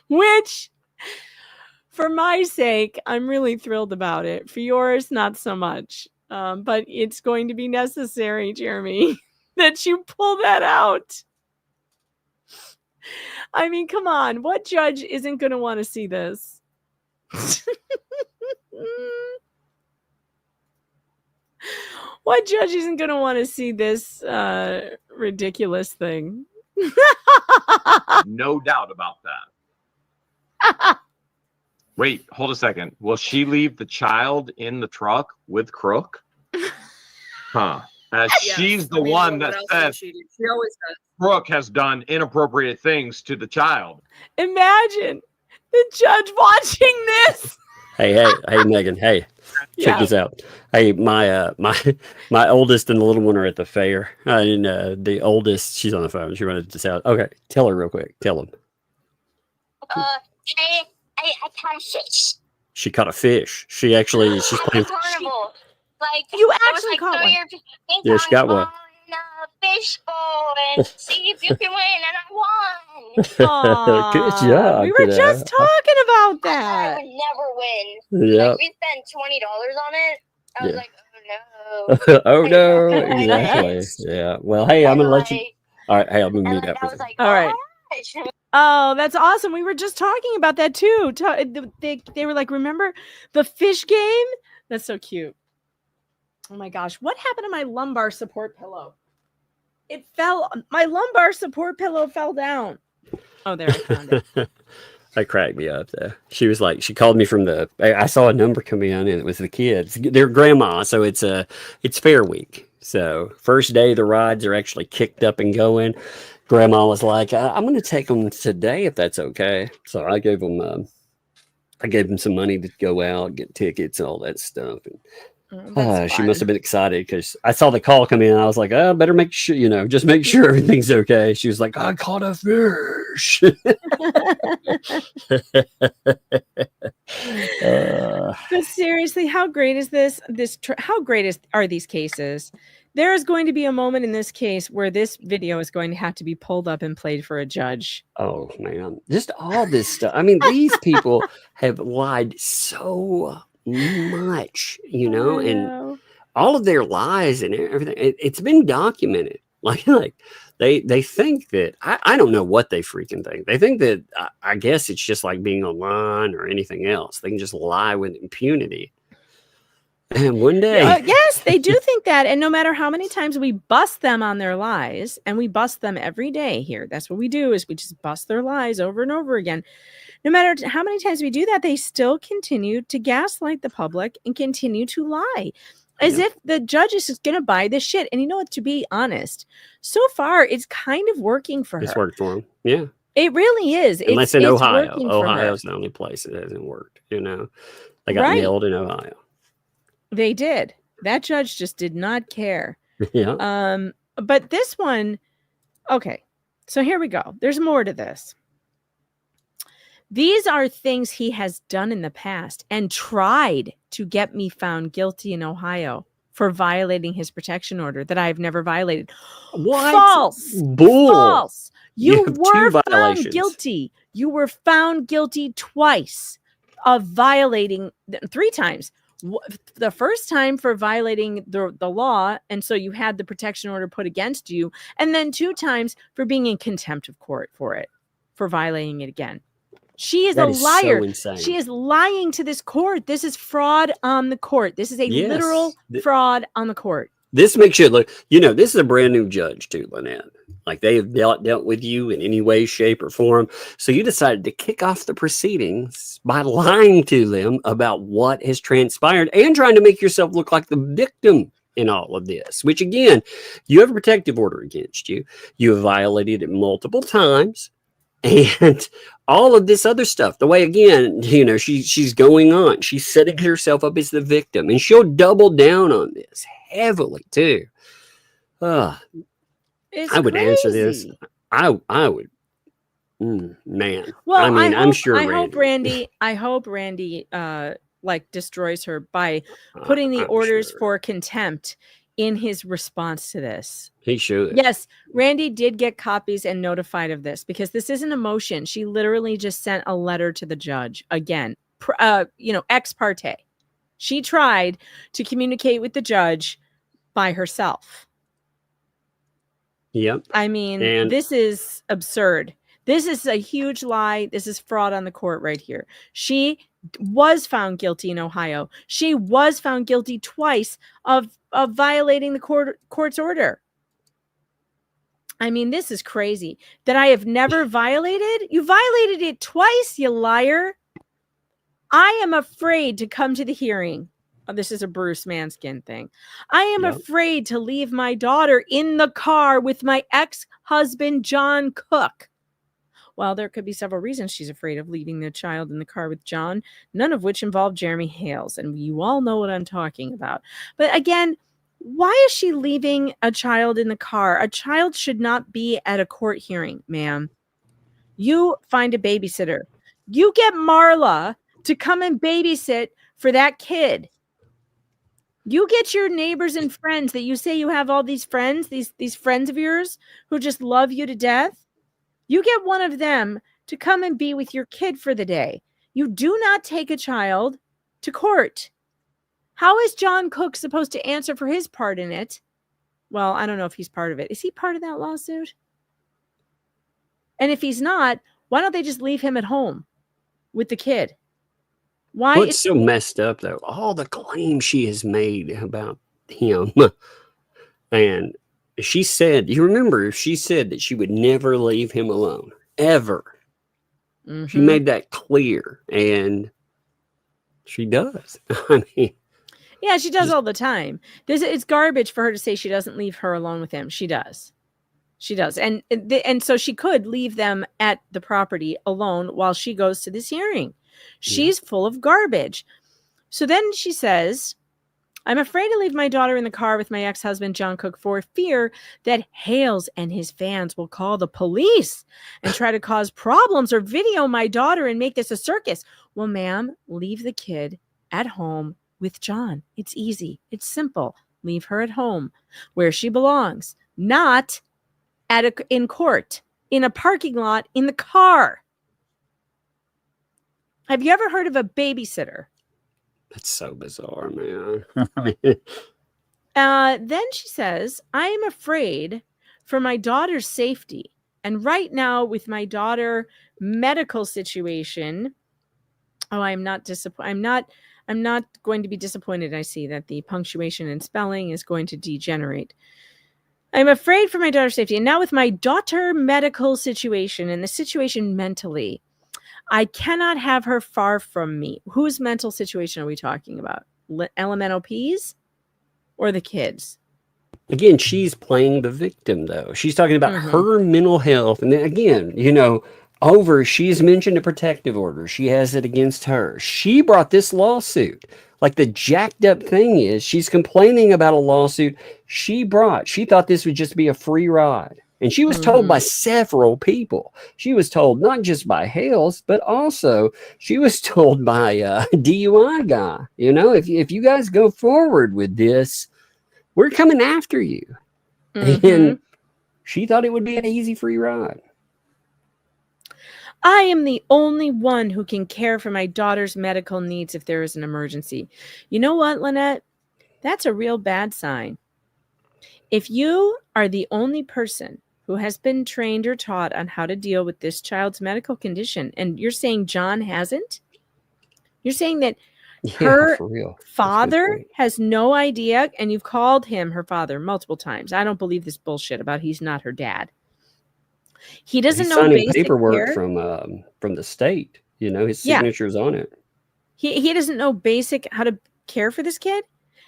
C: Which, for my sake, I'm really thrilled about it. For yours, not so much. But it's going to be necessary, Jeremy, that you pull that out. I mean, come on. What judge isn't going to want to see this? What judge isn't going to want to see this ridiculous thing?
E: No doubt about that. Wait, hold a second. Will she leave the child in the truck with Crook? Huh. She's the one that says
F: she always does.
E: Crook has done inappropriate things to the child.
C: Imagine the judge watching this.
D: Hey, Megan. Hey, check this out. Hey, my oldest and the little one are at the fair. And the oldest, she's on the phone. She wanted to out. Okay, tell her real quick. Tell them.
G: I caught a fish.
D: She caught a fish. She's playing.
G: Carnival. Like
C: you actually caught one.
D: Yeah, she got one.
G: Fishbowl and see if you can win, and I won.
D: Good job.
C: We were just talking about that.
G: I would never win.
D: Yeah.
G: Like, we spent $20 on it. I was like,
D: Oh
G: oh no.
D: no. Exactly. Yeah. Well, hey, I'm gonna let you. All right. Hey, I'm gonna meet up with you.
C: All right. Oh, that's awesome. We were just talking about that too. They were like, remember the fish game? That's so cute. Oh my gosh. What happened to my lumbar support pillow? It fell. My lumbar support pillow fell down. Oh, there, I found it.
D: That cracked me up though. She was like, she called me from I saw a number come in and it was the kids. Their grandma. So it's fair week. So first day the rides are actually kicked up and going. Grandma was like, I'm going to take them today if that's okay. So I gave them some money to go out, get tickets and all that stuff. And she must have been excited because I saw the call come in. And I was like, better make sure, just make sure everything's okay. She was like, I caught a fish.
C: But seriously, how great is this? How great are these cases? There is going to be a moment in this case where this video is going to have to be pulled up and played for a judge.
D: Oh man, just all this stuff. I mean, these people have lied so much, and all of their lies and everything. It's been documented. Like they think that I don't know what they freaking think. They think that I guess it's just like being online or anything else. They can just lie with impunity. And one day,
C: yes, they do think that. And no matter how many times we bust them on their lies, and we bust them every day here, that's what we do, is we just bust their lies over and over again. No matter how many times we do that, they still continue to gaslight the public and continue to lie as if the judge is going to buy this shit. And you know what, to be honest, so far it's kind of working for her.
D: It's worked for him. Yeah.
C: It really is.
D: Unless in Ohio. Ohio's the only place it hasn't worked, They got nailed in Ohio.
C: They did. That judge just did not care.
D: Yeah.
C: But this one, okay. So here we go. There's more to this. These are things he has done in the past and tried to get me found guilty in Ohio for violating his protection order that I've never violated.
D: What?
C: False.
D: Bull.
C: False. You were
D: found
C: guilty. You were found guilty twice of violating 3 times. The first time for violating the law, and so you had the protection order put against you, and then 2 times for being in contempt of court for violating it again. She is a liar.
D: So
C: she is lying to this court. This is fraud on the court. This is a literal fraud on the court.
D: This makes you look, this is a brand new judge too, Lynette. Like they have dealt with you in any way, shape, or form. So you decided to kick off the proceedings by lying to them about what has transpired and trying to make yourself look like the victim in all of this, which again, you have a protective order against you. You have violated it multiple times. And all of this other stuff, the way, again, she's going on. She's setting herself up as the victim. And she'll double down on this heavily, too. I would answer this. I would. Man.
C: Well,
D: I mean, I'm sure
C: I hope Randy destroys her by putting the orders for contempt in his response to this.
D: He should.
C: Yes, Randy did get copies and notified of this because this isn't a motion. She literally just sent a letter to the judge again, ex parte. She tried to communicate with the judge by herself.
D: Yep.
C: I mean, this is absurd. This is a huge lie. This is fraud on the court right here. She was found guilty in Ohio. She was found guilty twice of violating the court's order. I mean, this is crazy that I have never violated. You violated it twice, you liar. I am afraid to come to the hearing. Oh, this is a Bruce Manskin thing. I am afraid to leave my daughter in the car with my ex-husband, John Cook. Well, there could be several reasons she's afraid of leaving the child in the car with John, none of which involve Jeremy Hales. And you all know what I'm talking about. But again, why is she leaving a child in the car? A child should not be at a court hearing, ma'am. You find a babysitter. You get Marla to come and babysit for that kid. You get your neighbors and friends that you say you have all these friends, these friends of yours who just love you to death. You get one of them to come and be with your kid for the day. You do not take a child to court. How is John Cook supposed to answer for his part in it? Well, I don't know if he's part of it. Is he part of that lawsuit? And if he's not, why don't they just leave him at home with the kid? Why?
D: What's so messed up, though? All the claims she has made about him. And she said, you remember, she said that she would never leave him alone, ever. Mm-hmm. She made that clear, and she does. I mean,
C: yeah, she does all the time. It's garbage for her to say she doesn't leave her alone with him. She does. She does. And so she could leave them at the property alone while she goes to this hearing. She's full of garbage. So then she says, I'm afraid to leave my daughter in the car with my ex-husband, John Cook, for fear that Hales and his fans will call the police and try to cause problems or video my daughter and make this a circus. Well, ma'am, leave the kid at home with John. It's easy. It's simple. Leave her at home where she belongs, not in court, in a parking lot, in the car. Have you ever heard of a babysitter?
D: That's so bizarre, man.
C: Then she says, I am afraid for my daughter's safety. And right now, with my daughter medical situation, I'm not going to be disappointed. I see that the punctuation and spelling is going to degenerate. I'm afraid for my daughter's safety. And now with my daughter medical situation and the situation mentally, I cannot have her far from me. Whose mental situation are we talking about? LMNOPs or the kids?
D: Again, she's playing the victim, though. She's talking about her mental health. And then again, she's mentioned a protective order. She has it against her. She brought this lawsuit. Like, the jacked up thing is she's complaining about a lawsuit she brought. She thought this would just be a free ride. And she was told by several people. She was told not just by Hales, but also she was told by a DUI guy. If you guys go forward with this, we're coming after you. And she thought it would be an easy free ride.
C: I am the only one who can care for my daughter's medical needs if there is an emergency. You know what, Lynette? That's a real bad sign. If you are the only person who has been trained or taught on how to deal with this child's medical condition, and you're saying John hasn't? You're saying that her father has no idea, and you've called him her father multiple times. I don't believe this bullshit about he's not her dad. He doesn't know basic
D: paperwork
C: care.
D: from the state. His signature's on it.
C: He doesn't know basic how to care for this kid.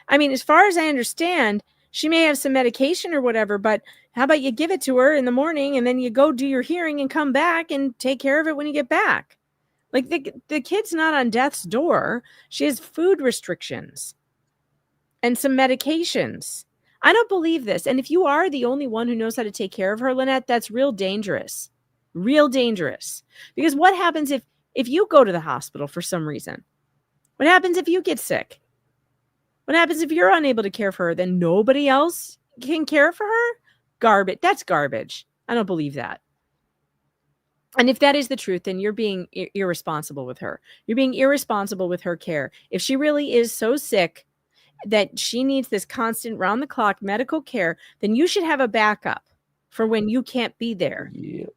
C: I mean, as far as I understand, she may have some medication or whatever, but how about you give it to her in the morning and then you go do your hearing and come back and take care of it when you get back? Like, the kid's not on death's door. She has food restrictions and some medications. I don't believe this. And if you are the only one who knows how to take care of her, Lynette, that's real dangerous. Real dangerous. Because what happens if you go to the hospital for some reason? What happens if you get sick? What happens if you're unable to care for her? Then nobody else can care for her? Garbage. That's garbage. I don't believe that. And if that is the truth, then you're being irresponsible with her. You're being irresponsible with her care. If she really is so sick that she needs this constant round-the-clock medical care, then you should have a backup for when you can't be there.
D: Yep.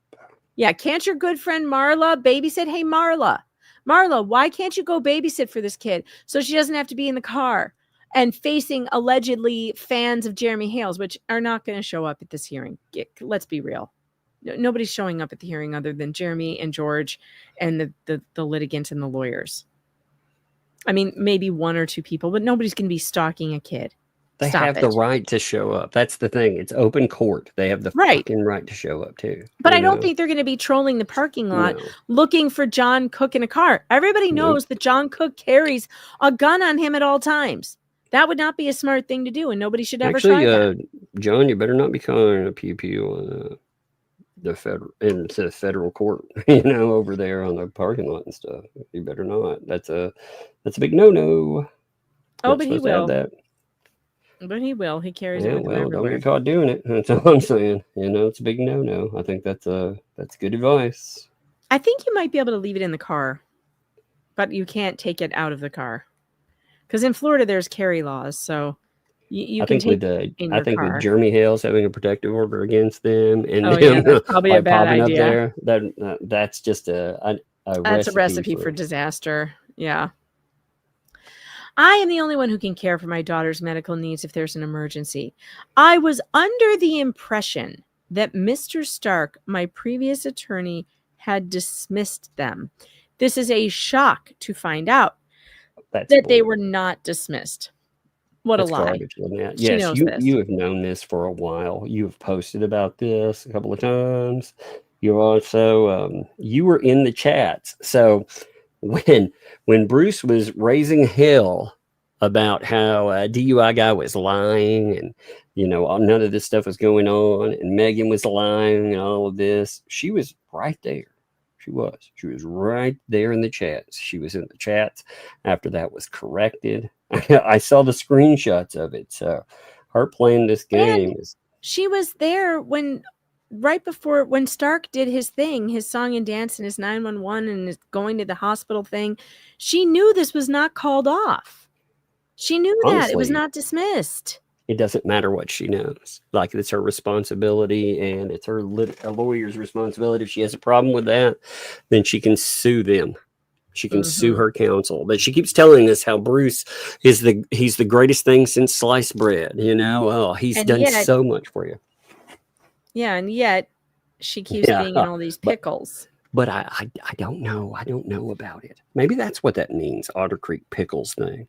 C: Yeah, can't your good friend Marla babysit? Hey, Marla, why can't you go babysit for this kid so she doesn't have to be in the car and facing allegedly fans of Jeremy Hales, which are not going to show up at this hearing? Let's be real. Nobody's showing up at the hearing other than Jeremy and George and the litigants and the lawyers. I mean, maybe one or two people, but nobody's going to be stalking a kid.
D: They have the right to show up. That's the thing. It's open court. They have the fucking right to show up too.
C: But I don't think they're going to be trolling the parking lot looking for John Cook in a car. Everybody knows that John Cook carries a gun on him at all times. That would not be a smart thing to do, and nobody should ever try that.
D: John, you better not be calling a pew on the federal court, over there on the parking lot and stuff. You better not. That's a big no.
C: Oh, but he will. But he will. He carries it with him everywhere.
D: Don't get caught doing it. That's all I'm saying. It's a big no. I think that's good advice.
C: I think you might be able to leave it in the car, but you can't take it out of the car. Because in Florida, there's carry laws, so you can take it in your car.
D: With Jeremy Hales having a protective order against them, and
C: that's probably a bad idea.
D: That's just a
C: recipe for disaster. Yeah. I am the only one who can care for my daughter's medical needs if there's an emergency. I was under the impression that Mr. Stark, my previous attorney, had dismissed them. This is a shock to find out that they were not dismissed. What a lie.
D: Yes, you have known this for a while. You have posted about this a couple of times. You also you were in the chats. So when Bruce was raising hell about how a DUI guy was lying and none of this stuff was going on and Megan was lying and all of this, she was right there. She was. She was right there in the chats. She was in the chats after that was corrected. I saw the screenshots of it. So her playing this game is.
C: She was there right before when Stark did his thing, his song and dance and his 911 and his going to the hospital thing. She knew this was not called off. She knew that it was not dismissed.
D: It doesn't matter what she knows. Like, it's her responsibility, and it's a lawyer's responsibility. If she has a problem with that, then she can sue them. She can sue her counsel. But she keeps telling us how Bruce he's the greatest thing since sliced bread. You know, oh, he's done so much for you. Yeah,
C: and yet she keeps being in all these pickles.
D: But I don't know. I don't know about it. Maybe that's what that means, Otter Creek Pickles thing.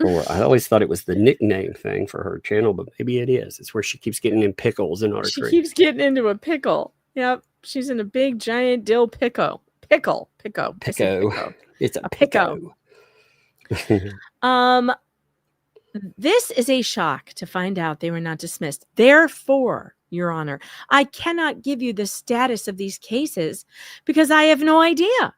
D: Or I always thought it was the nickname thing for her channel, but maybe it is. It's where she keeps getting in pickles in Otter Creek.
C: She keeps getting into a pickle. Yep. She's in a big, giant dill pickle. Pickle.
D: It's a pickle.
C: This is a shock to find out they were not dismissed. Therefore, Your Honor, I cannot give you the status of these cases because I have no idea.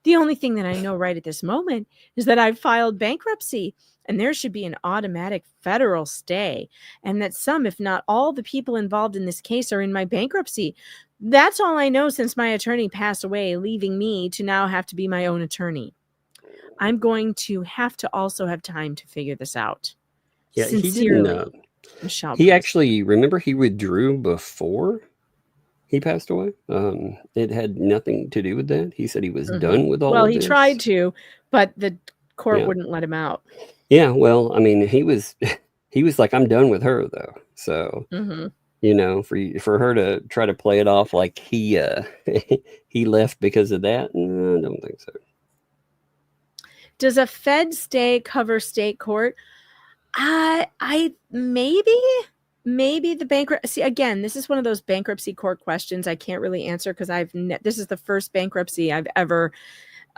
C: The only thing that I know right at this moment is that I've filed bankruptcy and there should be an automatic federal stay, and that some, if not all, the people involved in this case are in my bankruptcy. That's all I know since my attorney passed away, leaving me to now have to be my own attorney. I'm going to have to also have time to figure this out.
D: Yeah,
C: Sincerely,
D: he didn't.
C: Michelle.
D: He actually, remember, he withdrew before he passed away. It had nothing to do with that. He said he was done with all.
C: Well,
D: of
C: he
D: this.
C: tried to, but the court wouldn't let him out.
D: Yeah, well, I mean, he was like, I'm done with her though. So you know, for her to try to play it off like he he left because of that, no, I don't think so.
C: Does a Fed stay cover state court? I maybe the bankruptcy. Again, this is one of those bankruptcy court questions I can't really answer because this is the first bankruptcy I've ever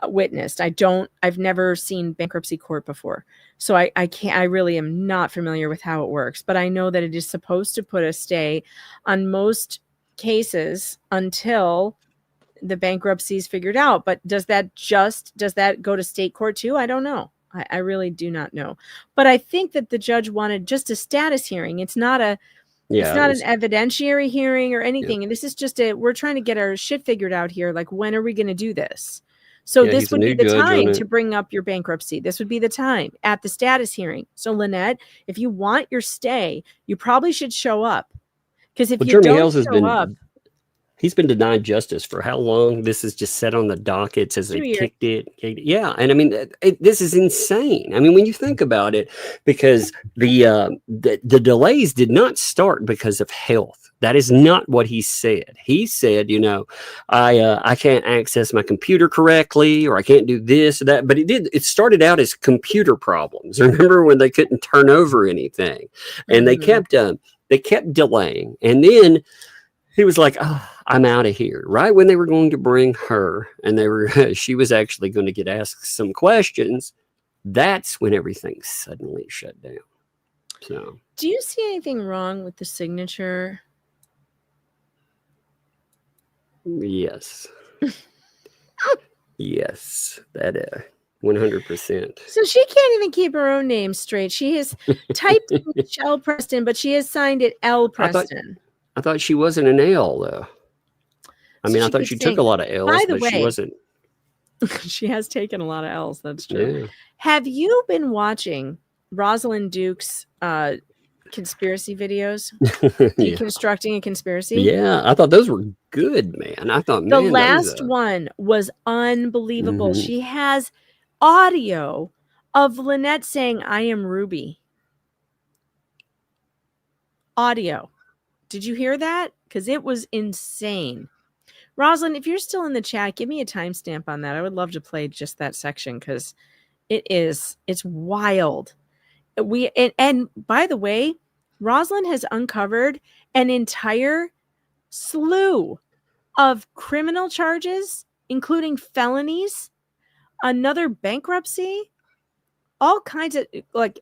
C: witnessed. I've never seen bankruptcy court before, so I really am not familiar with how it works. But I know that it is supposed to put a stay on most cases until the bankruptcy is figured out. But does that go to state court too? I don't know. I really do not know. But I think that the judge wanted just a status hearing. It's not an evidentiary hearing or anything. And this is just we're trying to get our shit figured out here. Like, when are we going to do this? So this would be the time to bring up your bankruptcy. This would be the time at the status hearing. So Lynette, if you want your stay, you probably should show up. Because if you don't show up,
D: he's been denied justice for how long? This is just set on the dockets as they kicked it. Yeah. And I mean, this is insane. I mean, when you think about it, because the delays did not start because of health. That is not what he said. He said, you know, I can't access my computer correctly, or I can't do this or that. But it started out as computer problems. Remember when they couldn't turn over anything, and they kept delaying. And then he was like, oh, I'm out of here. Right when they were going to bring her, and she was actually going to get asked some questions. That's when everything suddenly shut down. So,
C: do you see anything wrong with the signature?
D: Yes. Yes, that 100%.
C: So she can't even keep her own name straight. She has typed Michelle Preston, but she has signed it L Preston.
D: I thought she wasn't an L though. I mean, I thought she took a lot of L's, but she wasn't.
C: She has taken a lot of L's. That's true.
D: Yeah.
C: Have you been watching Rosalind Duke's conspiracy videos? Deconstructing a conspiracy?
D: Yeah, I thought those were good, man. I thought,
C: the last one was unbelievable. She has audio of Lynette saying, I am Ruby. Audio. Did you hear that? Because it was insane. Rosalind, if you're still in the chat, give me a timestamp on that. I would love to play just that section because it's wild. And by the way, Rosalind has uncovered an entire slew of criminal charges, including felonies, another bankruptcy, all kinds of like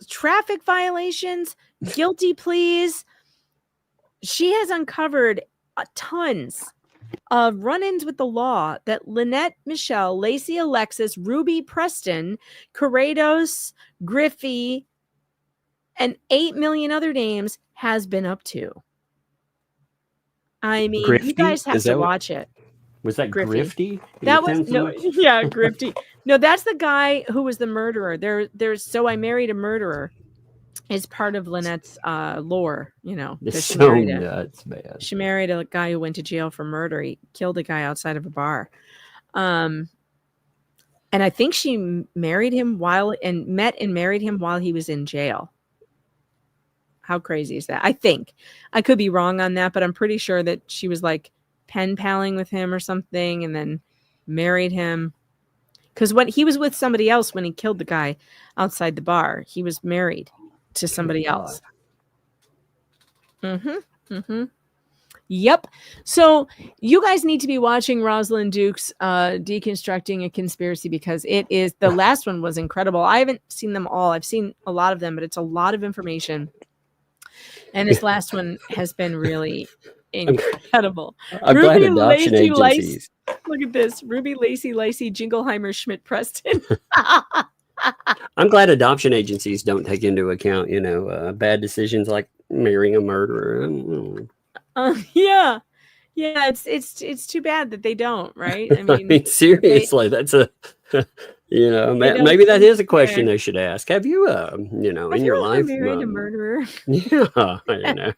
C: traffic violations, guilty pleas. She has uncovered tons run-ins with the law that Lynette Michelle, Lacey Alexis, Ruby Preston, Corrados, Griffey, and 8 million other names has been up to. I mean, you guys have to watch it.
D: Was that Grifty?
C: That was yeah, Grifty. No, that's the guy who was the murderer. There's So I Married a Murderer is part of Lynette's lore, you know.
D: It's so nuts, man.
C: She married a guy who went to jail for murder. He killed a guy outside of a bar. And I think she married him met and married him while he was in jail. How crazy is that? I think. I could be wrong on that, but I'm pretty sure that she was like pen paling with him or something and then married him. Because when he was with somebody else when he killed the guy outside the bar, he was married to somebody else. Yep. So you guys need to be watching Rosalind Duke's Deconstructing a Conspiracy, because it is, the last one was incredible. I haven't seen them all. I've seen a lot of them, but it's a lot of information. And this last one has been really incredible.
D: I'm glad adoption agencies.
C: Look at this. Ruby, Lacey, Jingleheimer, Schmidt, Preston.
D: I'm glad adoption agencies don't take into account, you know, bad decisions like marrying a murderer.
C: Yeah. It's too bad that they don't, right? I mean
D: seriously, that's a, you know, maybe that is a question they should ask. Have you, you know, in your life
C: married a murderer?
D: Yeah, you know.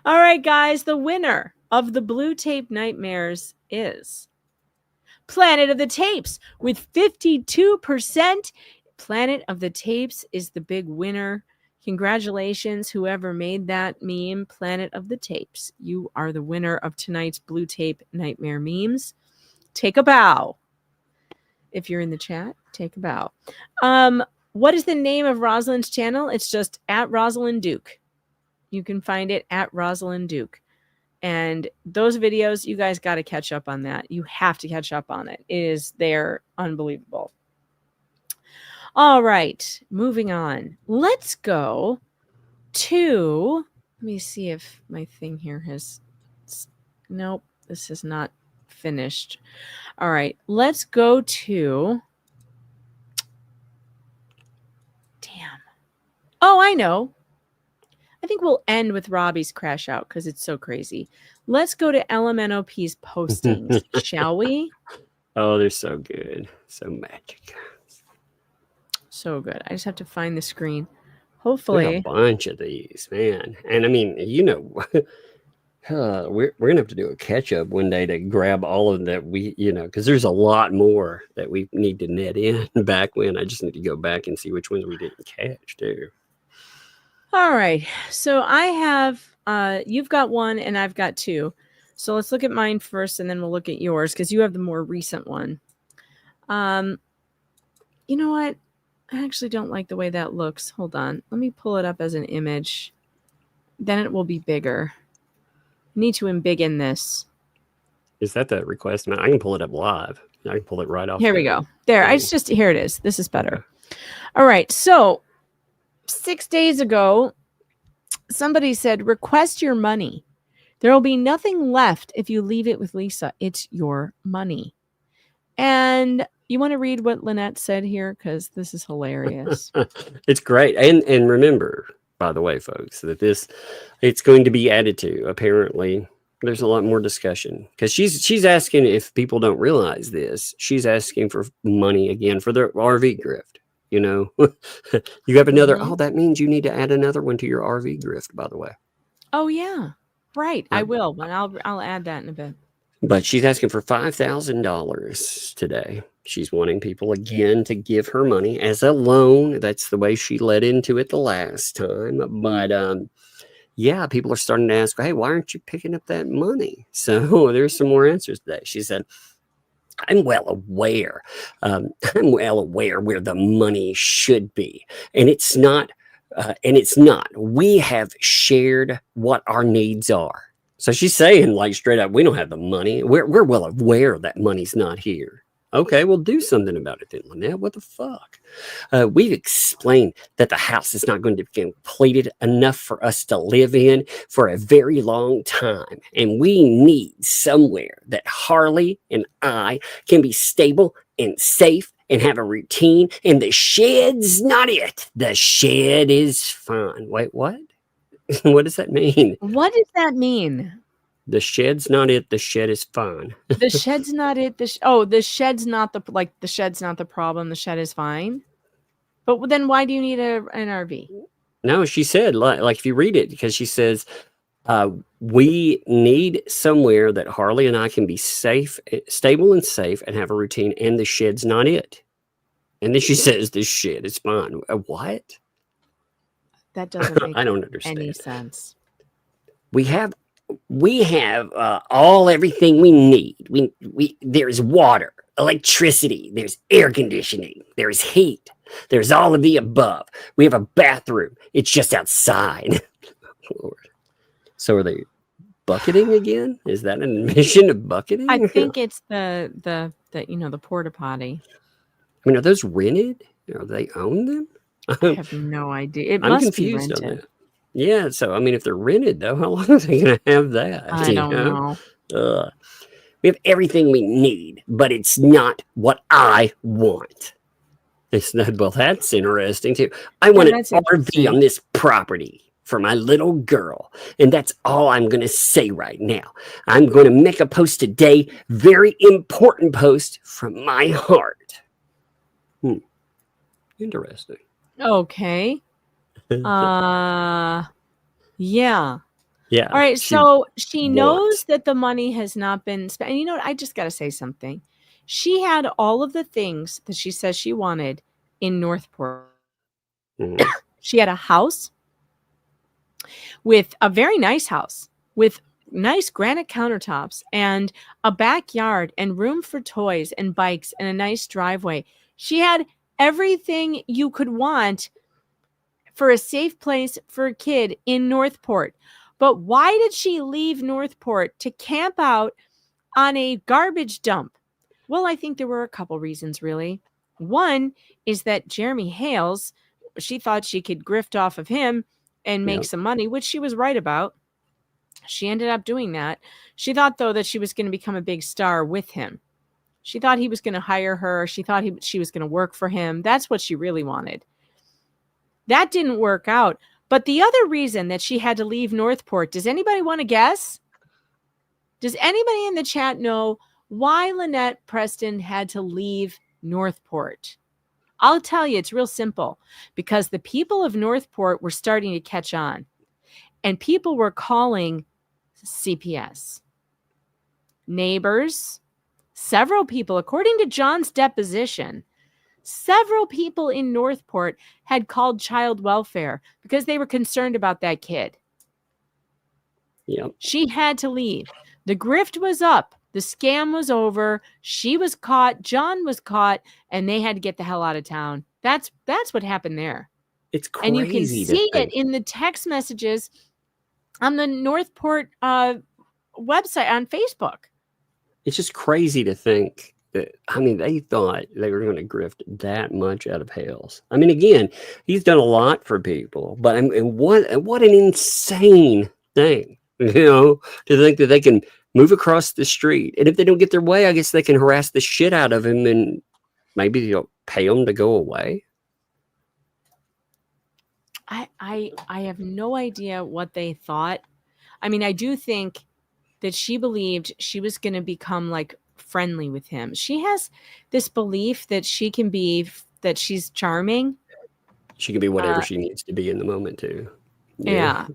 C: All right, guys, the winner of the Blue Tape Nightmares is Planet of the Tapes with 52%. Planet of the Tapes is the big winner. Congratulations, whoever made that meme, Planet of the Tapes. You are the winner of tonight's Blue Tape Nightmare memes. Take a bow. If you're in the chat, take a bow. What is the name of Rosalind's channel? It's just at Rosalind Duke. You can find it at Rosalind Duke. And those videos, you guys got to catch up on that. You have to catch up on it. They're unbelievable. All right, moving on. Let's go to, let me see if my thing here has, nope, this is not finished. All right, let's go to, damn. Oh, I know. I think we'll end with Robbie's crash out because it's so crazy. Let's go to LMNOP's postings, shall we?
D: Oh, they're so good. So magic.
C: So good. I just have to find the screen. Hopefully.
D: A bunch of these, man. And I mean, you know, we're going to have to do a catch up one day to grab all of that you know, because there's a lot more that we need to net in back when. I just need to go back and see which ones we didn't catch, too.
C: All right. So I have, you've got one and I've got two. So let's look at mine first and then we'll look at yours because you have the more recent one. You know what? I actually don't like the way that looks. Hold on. Let me pull it up as an image. Then it will be bigger. I need to embiggen this.
D: Is that the request? I can pull it up live. I can pull it right off.
C: Here we go. There. Here it is. This is better. All right. So 6 days ago, somebody said, request your money. There will be nothing left if you leave it with Lisa. It's your money. And you want to read what Lynette said here? Because this is hilarious.
D: It's great. And remember, by the way, folks, that it's going to be added to. Apparently, there's a lot more discussion. Because she's asking, if people don't realize this, she's asking for money again for their RV grift. You know, you have another. Oh, that means you need to add another one to your RV grift, by the way.
C: Oh, yeah. Right. I will. But I'll add that in a bit.
D: But she's asking for $5,000 today. She's wanting people again to give her money as a loan. That's the way she led into it the last time. But yeah, people are starting to ask, hey, why aren't you picking up that money? So there's some more answers today. She said, I'm well aware where the money should be. And it's not. We have shared what our needs are. So she's saying, like, straight up, we don't have the money. We're well aware that money's not here. Okay, well, do something about it then, Lynette. What the fuck? We've explained that the house is not going to be completed enough for us to live in for a very long time. And we need somewhere that Harley and I can be stable and safe and have a routine. And the shed's not it. The shed is fine. Wait, what? What does that mean?
C: What does that mean?
D: The shed's not it. The shed is fine.
C: The shed's not it. The shed's not the the shed's not the problem. The shed is fine. But then why do you need an RV?
D: No, she said like if you read it, because she says we need somewhere that Harley and I can be safe, stable and safe, and have a routine. And the shed's not it. And then she says the shed is fine. What?
C: That doesn't make
D: I don't understand
C: any sense.
D: We have everything we need. We there's water, electricity, there's air conditioning, there's heat, there's all of the above. We have a bathroom. It's just outside. Lord. So are they bucketing again? Is that an admission of bucketing?
C: I think it's the porta potty.
D: I mean, are those rented? Or do they own them?
C: I have no idea. It
D: I'm
C: must
D: confused
C: be
D: on
C: rented.
D: that. Yeah, so I mean, if they're rented though, how long are they going to have that?
C: I don't know.
D: We have everything we need, but it's not what I want. It's not. Well, that's interesting too. I want an RV on this property for my little girl, and that's all I'm going to say right now. I'm going to make a post today, very important post from my heart. Interesting.
C: Okay. Yeah.
D: Yeah.
C: All right. So she knows that the money has not been spent. And you know what? I just got to say something. She had all of the things that she says she wanted in Northport. She had a house with a very nice house with nice granite countertops and a backyard and room for toys and bikes and a nice driveway. She had everything you could want for a safe place for a kid in Northport. But why did she leave Northport to camp out on a garbage dump? Well, I think there were a couple reasons, really. One is that Jeremy Hales, she thought she could grift off of him and make some money, which she was right about. She ended up doing that. She thought, though, that she was going to become a big star with him. She thought he was going to hire her. She thought she was going to work for him. That's what she really wanted. That didn't work out. But the other reason that she had to leave Northport, does anybody want to guess? Does anybody in the chat know why Lynette Preston had to leave Northport? I'll tell you, it's real simple. Because the people of Northport were starting to catch on. And people were calling CPS. Neighbors, several people, according to John's deposition, several people in Northport had called child welfare because they were concerned about that kid.
D: Yep.
C: She had to leave. The grift was up. The scam was over. She was caught. John was caught, and they had to get the hell out of town. That's what happened there.
D: It's crazy.
C: And you can see it in the text messages on the Northport website on Facebook.
D: It's just crazy to think that, I mean, they thought they were going to grift that much out of Hales. I mean, again, he's done a lot for people, but what an insane thing, to think that they can move across the street. And if they don't get their way, I guess they can harass the shit out of him and maybe they'll pay him to go away.
C: I have no idea what they thought. I mean, I do think that she believed she was going to become like friendly with him. She has this belief that she can be, that she's charming.
D: She can be whatever she needs to be in the moment too.
C: Yeah.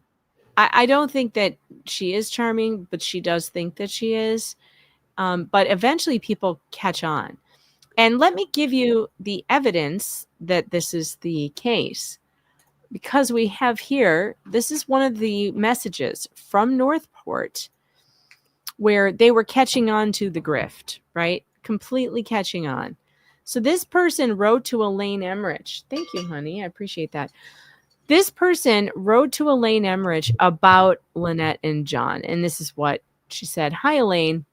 C: I don't think that she is charming, but she does think that she is. But eventually people catch on. And let me give you the evidence that this is the case. Because we have here, this is one of the messages from Northport where they were catching on to the grift, right? Completely catching on. So this person wrote to Elaine Emmerich. Thank you, honey. I appreciate that. This person wrote to Elaine Emmerich about Lynette and John. And this is what she said. Hi, Elaine.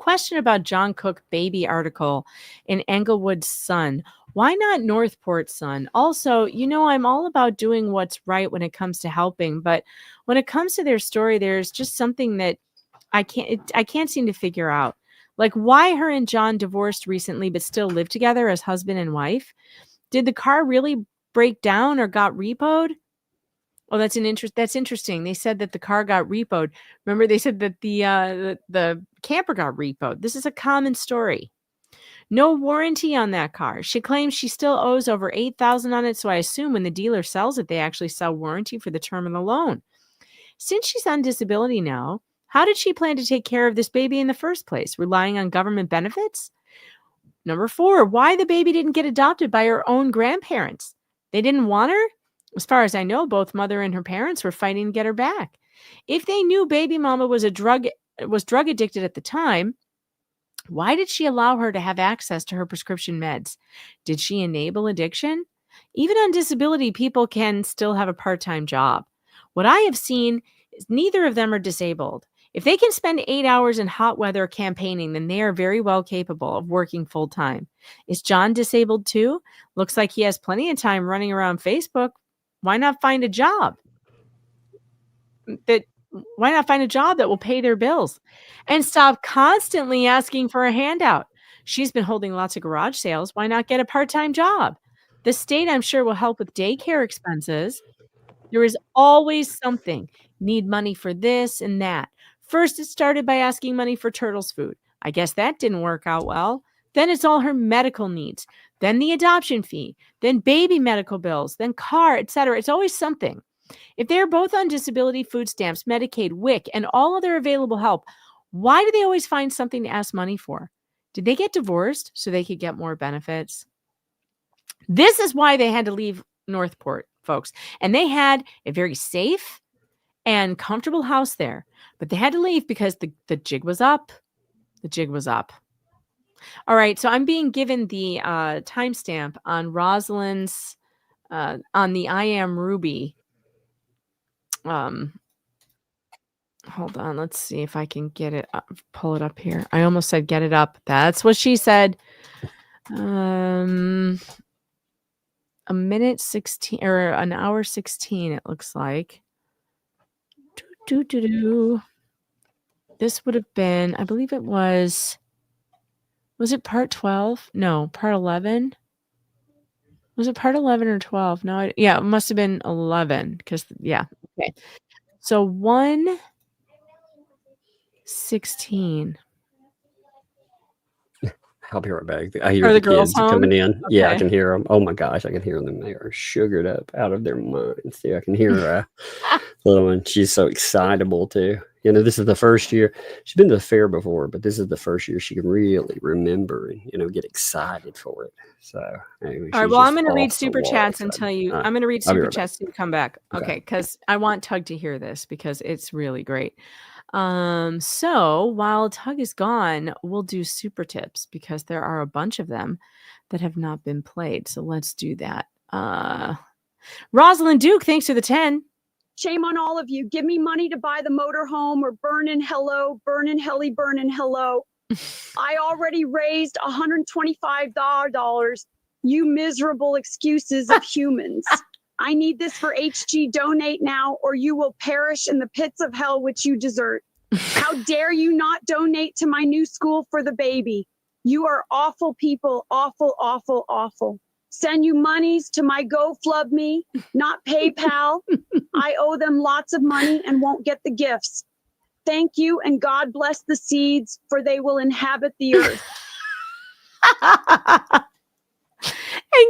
C: question about John Cook baby article in Englewood Sun. Why not Northport Sun? Also, I'm all about doing what's right when it comes to helping, but when it comes to their story, there's just something that I can't seem to figure out. Like why her and John divorced recently but still live together as husband and wife. Did the car really break down or got repoed? Oh, that's interesting. They said that the car got repoed. Remember, they said that the camper got repoed. This is a common story. No warranty on that car. She claims she still owes over $8,000 on it, so I assume when the dealer sells it, they actually sell warranty for the term of the loan. Since she's on disability now, how did she plan to take care of this baby in the first place? Relying on government benefits? Number 4, why the baby didn't get adopted by her own grandparents. They didn't want her? As far as I know, both mother and her parents were fighting to get her back. If they knew baby mama was drug addicted at the time, why did she allow her to have access to her prescription meds? Did she enable addiction? Even on disability, people can still have a part-time job. What I have seen is neither of them are disabled. If they can spend 8 hours in hot weather campaigning, then they are very well capable of working full-time. Is John disabled too? Looks like he has plenty of time running around Facebook. Why not find a job? Why not find a job that will pay their bills? And stop constantly asking for a handout. She's been holding lots of garage sales. Why not get a part-time job? The state, I'm sure, will help with daycare expenses. There is always something. Need money for this and that. First, it started by asking money for Turtle's food. I guess that didn't work out well. Then it's all her medical needs. Then the adoption fee. Then baby medical bills. Then car, etc. It's always something. If they're both on disability, food stamps, Medicaid, WIC, and all other available help, why do they always find something to ask money for? Did they get divorced so they could get more benefits? This is why they had to leave Northport, folks. And they had a very safe and comfortable house there. But they had to leave because the jig was up. The jig was up. All right, so I'm being given the timestamp on Rosalind's, on the I Am Ruby. Hold on, let's see if I can get it up, pull it up here. I almost said get it up. That's what she said. A minute 16 or an hour 16, it looks like. This would have been, I believe it was it part 12? No, part 11. Was it part 11 or 12? No, yeah, it must have been 11 because, yeah. Okay. So 1:16.
D: I'll be right back. I hear the kids coming in. Okay. Yeah, I can hear them. Oh my gosh, I can hear them. They are sugared up out of their minds. Yeah, I can hear the little one. She's so excitable too. This is the first year. She's been to the fair before, but this is the first year she can really remember and, get excited for it. So, anyway,
C: all right. Well, I'm going to read super chats and tell you. I'm going to read super chats to come back. Okay, because I want Tug to hear this because it's really great. So while Tug is gone, we'll do super tips because there are a bunch of them that have not been played. So let's do that. Rosalind Duke, thanks for the 10.
B: Shame on all of you. Give me money to buy the motorhome or burn in hello, burn in helly, burn in hello. I already raised $125. You miserable excuses of humans. I need this for HG. Donate now, or you will perish in the pits of hell which you desert. How dare you not donate to my new school for the baby? You are awful people. Awful, awful, awful. Send you monies to my GoFundMe, not PayPal. I owe them lots of money and won't get the gifts. Thank you, and God bless the seeds, for they will inhabit the earth.
C: And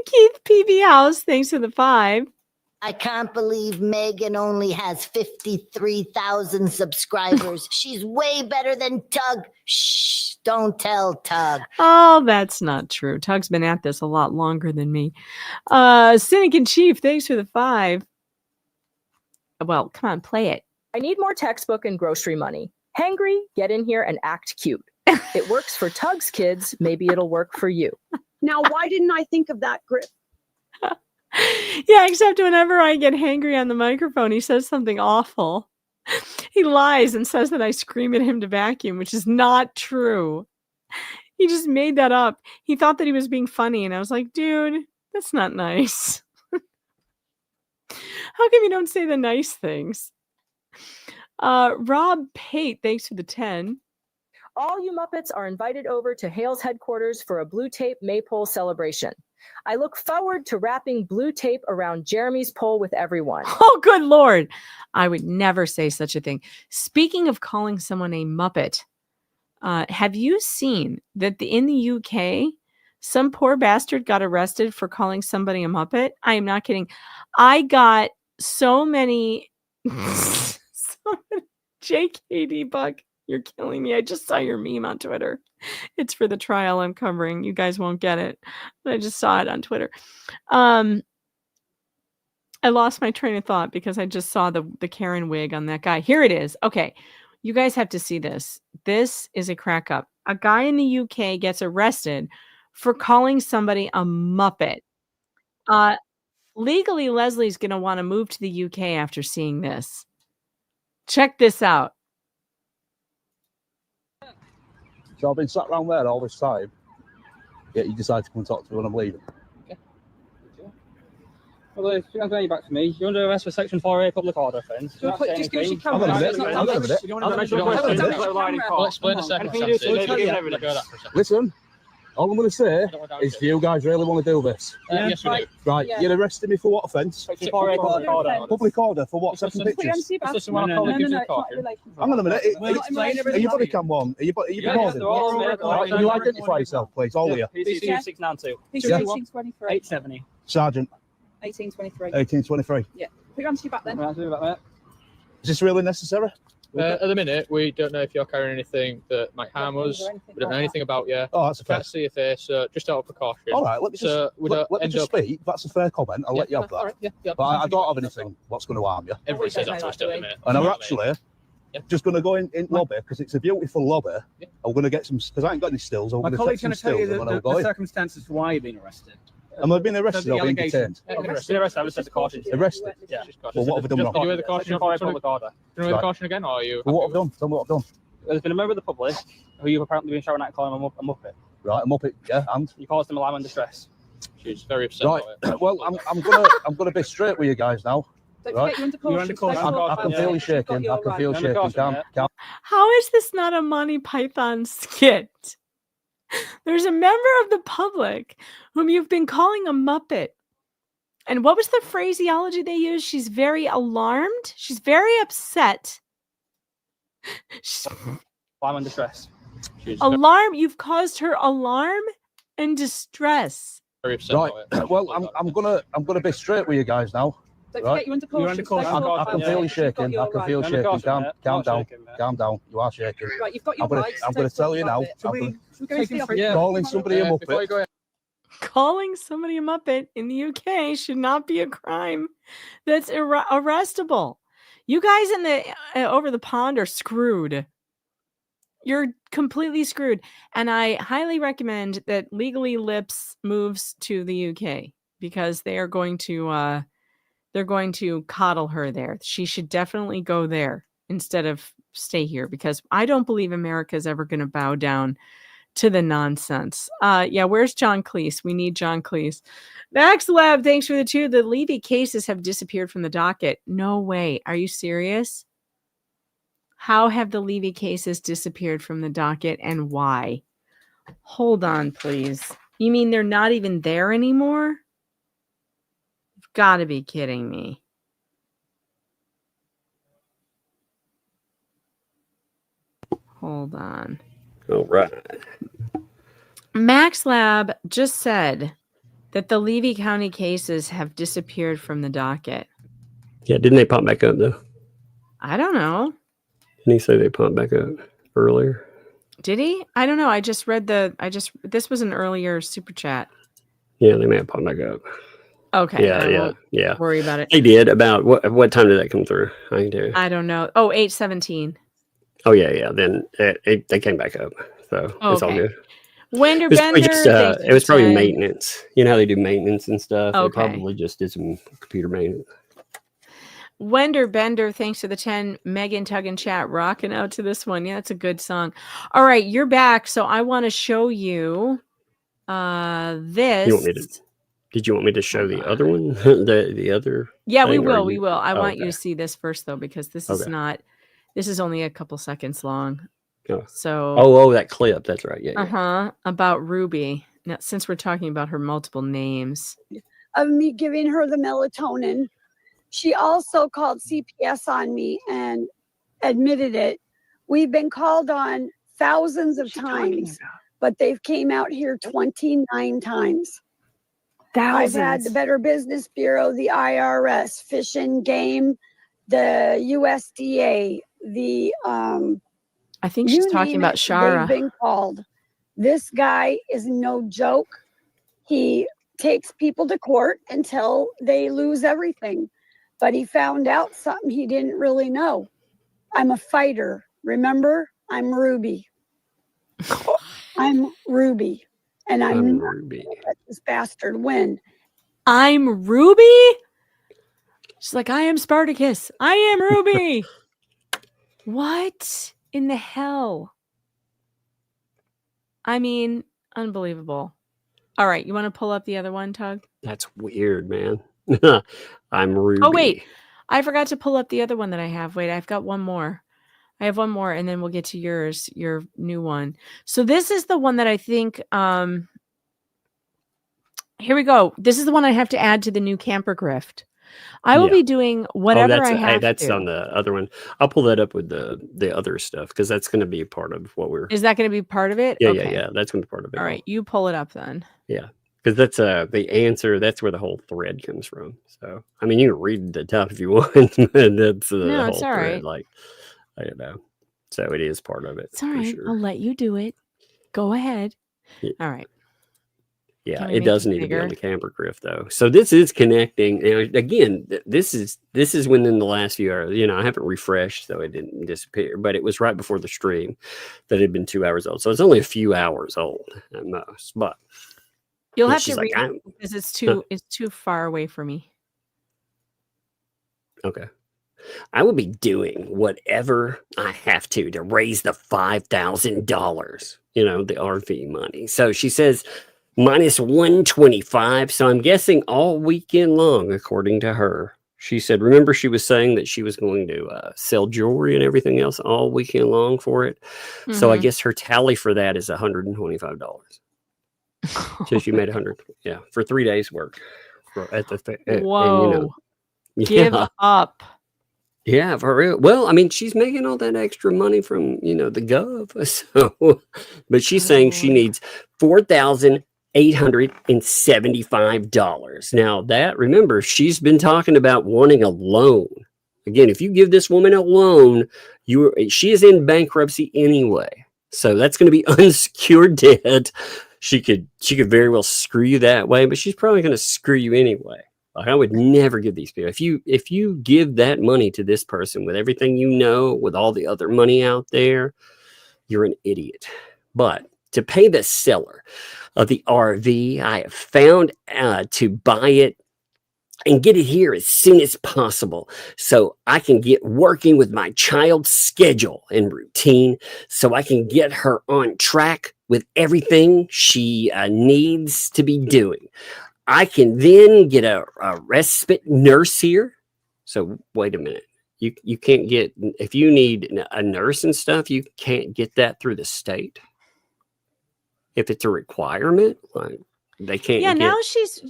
C: Keith PB House, thanks for the 5.
H: I can't believe Megan only has 53,000 subscribers. She's way better than Tug. Shh, don't tell Tug.
C: Oh, that's not true. Tug's been at this a lot longer than me. Cynic in Chief, thanks for the 5. Well, come on, play it.
I: I need more textbook and grocery money. Hangry, get in here and act cute. It works for Tug's kids. Maybe it'll work for you.
B: Now, why didn't I think of that, Griff?
C: Yeah, except whenever I get hangry on the microphone, he says something awful. He lies and says that I scream at him to vacuum, which is not true. He just made that up. He thought that he was being funny, and I was like, dude, that's not nice. How come you don't say the nice things? Rob Pate, thanks for the 10.
I: All you Muppets are invited over to Hale's headquarters for a blue tape maypole celebration. I look forward to wrapping blue tape around Jeremy's pole with everyone.
C: Oh, good Lord. I would never say such a thing. Speaking of calling someone a Muppet, have you seen that in the UK, some poor bastard got arrested for calling somebody a Muppet? I am not kidding. I got so many... JKD Buck, you're killing me. I just saw your meme on Twitter. It's for the trial I'm covering. You guys won't get it. But I just saw it on Twitter. I lost my train of thought because I just saw the Karen wig on that guy. Here it is. Okay. You guys have to see this. This is a crack up. A guy in the UK gets arrested for calling somebody a Muppet. Legally, Leslie's going to want to move to the UK after seeing this. Check this out.
J: So I've been sat around there all this time, yet you decide to come and talk to me when I'm leaving.
K: Okay. Well, if you don't go back to me, you're under arrest for Section 4A public order offence.
J: Just give us your camera. I'll
K: explain a second.
J: Listen, all I'm going to say is if you guys really want to do this.
K: Yes, we do.
J: Right, you're arresting me for what offence?
K: Section 4A public order.
J: Public order for what? Seven pictures? Hang on a minute. Are you body cam one? Are you recording? Right, can you identify yourself, please? All of you.
K: PC 692.
L: PC 1823.
K: 870.
J: Sergeant.
L: 1823.
J: 1823.
L: Yeah. Put your hands to your back then.
J: Is this really necessary?
K: At the minute, we don't know if you're carrying anything that might harm us. We don't know anything about you.
J: Oh, that's a fair.
K: Can't see your face, so just out of precaution.
J: All right, let me just speak. That's a fair comment. I'll let you have that.
K: Right, yeah,
J: but I don't have anything what's going to harm you.
K: Everybody says that to us, don't they?
J: And I'm actually just going to go in lobby because it's a beautiful lobby. I'm going to get some, because I ain't got any stills. I'm
M: My colleague's going to tell you the circumstances for why you've been arrested.
J: Am I being arrested or being detained?
K: Arrested. I was said caution.
J: Arrested?
K: Yeah.
J: Well, what have I done wrong?
K: You the caution for public order. Do you know the caution again, or are you?
J: Well, what have I done? Tell me what I've done.
K: There's been a member of the public who you've apparently been shouting at calling a Muppet.
J: Right, a Muppet, yeah, and?
K: You caused him alarm and distress. She's very upset
J: right.
K: about it.
J: Well, I'm gonna be straight with you guys now. Right? You're under caution. I can feel you shaking. I can feel you shaking.
C: How is this not a Monty Python skit? There's a member of the public whom you've been calling a Muppet. And what was the phraseology they used? She's very alarmed. She's very upset.
K: Alarm and distress.
C: Alarm. You've caused her alarm and distress.
K: Very upset
J: right. Well, I'm gonna be straight with you guys now. Right.
L: You're under caution.
J: I can feel you shaking. I can feel you shaking. Calm down. Calm down. You are shaking.
L: Right, you've got your rights.
J: I'm going to tell you now. Calling somebody a Muppet.
C: Calling somebody a Muppet in the UK should not be a crime that's arrestable. You guys in the over the pond are screwed. You're completely screwed. And I highly recommend that Legally Lips moves to the UK because they are going to they're going to coddle her there. She should definitely go there instead of stay here because I don't believe America is ever going to bow down to the nonsense. Yeah, where's John Cleese? We need John Cleese. Max Lab, thanks for the 2. The Levy cases have disappeared from the docket. No way. Are you serious? How have the Levy cases disappeared from the docket and why? Hold on, please. You mean they're not even there anymore? You've got to be kidding me. Hold on.
D: All right.
C: Max Lab just said that the Levy County cases have disappeared from the docket.
D: Yeah, didn't they pop back up though?
C: I don't know.
D: Didn't he say they popped back up earlier?
C: Did he? I don't know. This was an earlier super chat.
D: Yeah, they may have popped back up.
C: Okay.
D: Yeah.
C: Worry about it.
D: They did. About what time did that come through?
C: I don't know. Oh, 8:17.
D: Oh yeah. Then they came back up, so it's all good.
C: Wender Bender.
D: It was probably maintenance. You know how they do maintenance and stuff.
C: Okay.
D: They probably just did some computer maintenance.
C: Wender Bender, thanks for the 10. Megan Tug and Chat rocking out to this one. Yeah, it's a good song. All right, you're back. So I want to show you this.
D: You want me to? Did you want me to show the other one? the other?
C: Yeah, we
D: thing, or
C: will. We
D: you-
C: will. I
D: Oh,
C: want you
D: okay.
C: to see this first though, because this is
D: Okay.
C: not. This is only a couple seconds long.
D: Oh.
C: So.
D: Oh, that clip. That's right. Yeah.
C: About Ruby. Now, since we're talking about her multiple names.
B: Of me giving her the melatonin. She also called CPS on me and admitted it. We've been called on thousands of times, but they've came out here 29 times. I've had the Better Business Bureau, the IRS, Fish and Game, the USDA, the
C: I think she's talking about Shara.
B: They've been called. This guy is no joke. He takes people to court until they lose everything. But he found out something he didn't really know. I'm a fighter. Remember? I'm Ruby. I'm Ruby. And I'm not
D: Ruby.
B: gonna let this bastard win.
C: I'm Ruby? She's like, I am Spartacus. I am Ruby. What in the hell? I mean, unbelievable. All right, you want to pull up the other one, Tug?
D: That's weird, man. I'm Ruby.
C: Oh, wait. I forgot to pull up the other one that I have. Wait, I've got one more. I have one more, and then we'll get to yours, your new one. So this is the one that I think... here we go. This is the one I have to add to the new camper grift. I will be doing whatever I have
D: that's
C: to.
D: on the other one. I'll pull that up with the other stuff because that's going to be part of what we're.
C: Is that going to be part of it?
D: Yeah,
C: Okay.
D: yeah. That's going to be part of it.
C: All right, you pull it up then.
D: Yeah, because that's the answer. That's where the whole thread comes from. So I mean, you can read the top if you want. That's the
C: No,
D: whole
C: it's all
D: thread.
C: right.
D: Like I don't know. So it is part of it.
C: It's all
D: for
C: right.
D: sure.
C: I'll let you do it. Go ahead.
D: Yeah.
C: All right.
D: Yeah,
C: Can we
D: it
C: make
D: does
C: it
D: need to be on
C: bigger?
D: the camper grift though. So this is connecting. Now, again, this is within the last few hours. You know, I haven't refreshed, so it didn't disappear. But it was right before the stream that had been 2 hours old. So it's only a few hours old at most. But
C: You'll
D: and
C: have
D: she's
C: to
D: like,
C: read it because it's too far away for me.
D: okay. I will be doing whatever I have to raise the $5,000, you know, the RV money. So she says minus 125. So I'm guessing all weekend long, according to her. She said, remember, she was saying that she was going to sell jewelry and everything else all weekend long for it. So I
C: Mhm.
D: guess her tally for that is $125. So she made 100, yeah, for 3 days work at the
C: Whoa.
D: and, you know,
C: Give
D: yeah.
C: up.
D: Yeah, for real. Well, I mean, she's making all that extra money from, you know, the gov. So, but she's saying she needs $4,875. Now that, remember, she's been talking about wanting a loan. Again, if you give this woman a loan, she is in bankruptcy anyway. So that's going to be unsecured debt. She could very well screw you that way, but she's probably going to screw you anyway. Like, I would never give these people. If you give that money to this person with everything you know, with all the other money out there, you're an idiot. But to pay the seller of the RV, I have found to buy it and get it here as soon as possible so I can get working with my child's schedule and routine so I can get her on track with everything she needs to be doing. I can then get a respite nurse here. So wait a minute. You can't get, if you need a nurse and stuff, you can't get that through the state. If it's a requirement, like they can't.
C: Yeah,
D: get,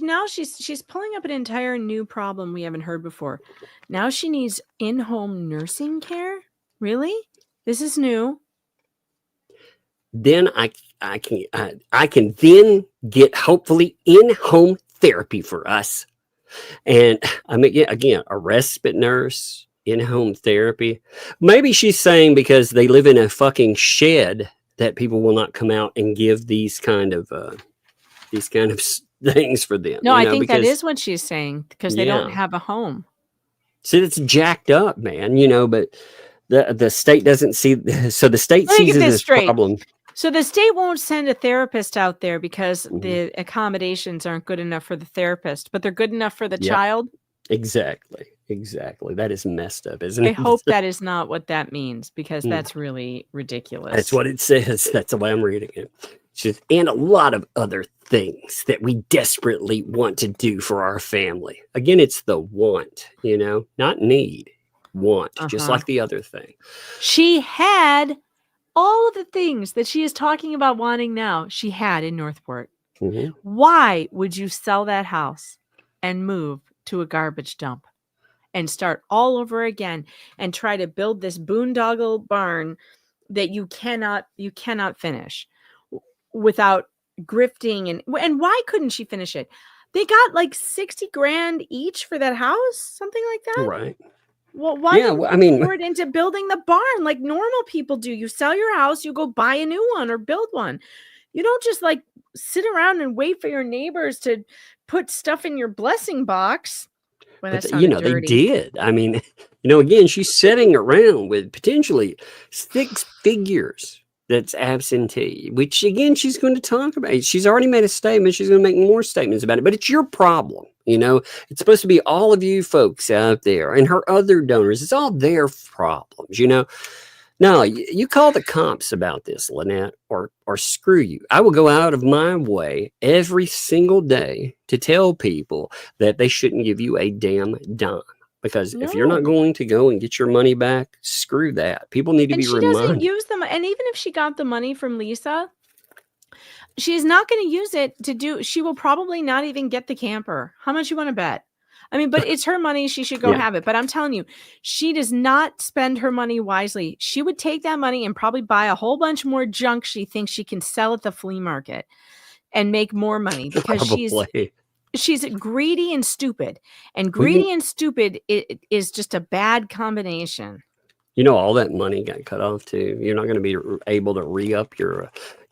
C: now she's pulling up an entire new problem we haven't heard before. Now she needs in-home nursing care. Really? This is new.
D: Then I can then get hopefully in-home therapy for us. And I mean, yeah, again, a respite nurse, in-home therapy. Maybe she's saying because they live in a fucking shed that people will not come out and give these kind of things for them.
C: No,
D: you
C: I
D: know,
C: think that
D: because-
C: is what she's saying because they don't have a home.
D: See, it's jacked up, man. You know, but the state doesn't see. So the state
C: Let me
D: sees
C: get
D: it
C: this
D: as
C: straight.
D: problem.
C: So the state won't send a therapist out there because
D: Mm-hmm.
C: the accommodations aren't good enough for the therapist, but they're good enough for the
D: Yep.
C: child.
D: Exactly. Exactly. That is messed up, isn't
C: I
D: it?
C: hope that is not what that means, because
D: No.
C: that's really ridiculous.
D: That's what it says. That's the way I'm reading it. And a lot of other things that we desperately want to do for our family. Again, it's the want, not need. Want, just like the other thing.
C: She had all of the things that she is talking about wanting now, she had in Northport.
D: Mm-hmm.
C: Why would you sell that house and move to a garbage dump and start all over again and try to build this boondoggle barn that you cannot finish without grifting? And why couldn't she finish it? They got like 60 grand each for that house, something like that.
D: Right.
C: Well, why didn't you pour it into building the barn like normal people do? You sell your house, you go buy a new one or build one. You don't just like sit around and wait for your neighbors to put stuff in your blessing box. Well, that sounded dirty.
D: They did. I mean, again, she's sitting around with potentially 6 figures that's absentee, which again, she's going to talk about. She's already made a statement. She's going to make more statements about it, but it's your problem. It's supposed to be all of you folks out there and her other donors. It's all their problems, No, you call the cops about this, Lynette, or screw you. I will go out of my way every single day to tell people that they shouldn't give you a damn dime. Because if you're not going to go and get your money back, screw that. People need to be reminded.
C: She doesn't use them. And even if she got the money from Lisa, she's not going to use it to do. She will probably not even get the camper. How much you want to bet? I mean, but it's her money. She should go have it. But I'm telling you, she does not spend her money wisely. She would take that money and probably buy a whole bunch more junk she thinks she can sell at the flea market and make more money, because she's greedy and stupid. And greedy and stupid is just a bad combination.
D: All that money got cut off too. You're not going to be able to re-up your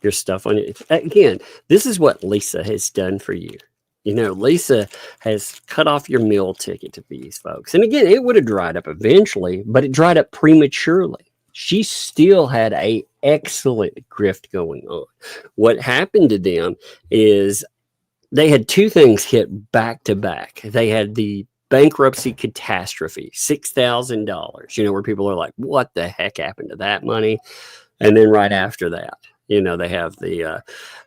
D: stuff on it. Again, this is what Lisa has done for you. Lisa has cut off your meal ticket to these folks. And again, it would have dried up eventually, but it dried up prematurely. She still had a excellent grift going on. What happened to them is they had 2 things hit back to back. They had the bankruptcy catastrophe, $6,000, where people are like, what the heck happened to that money? And then right after that, they have the,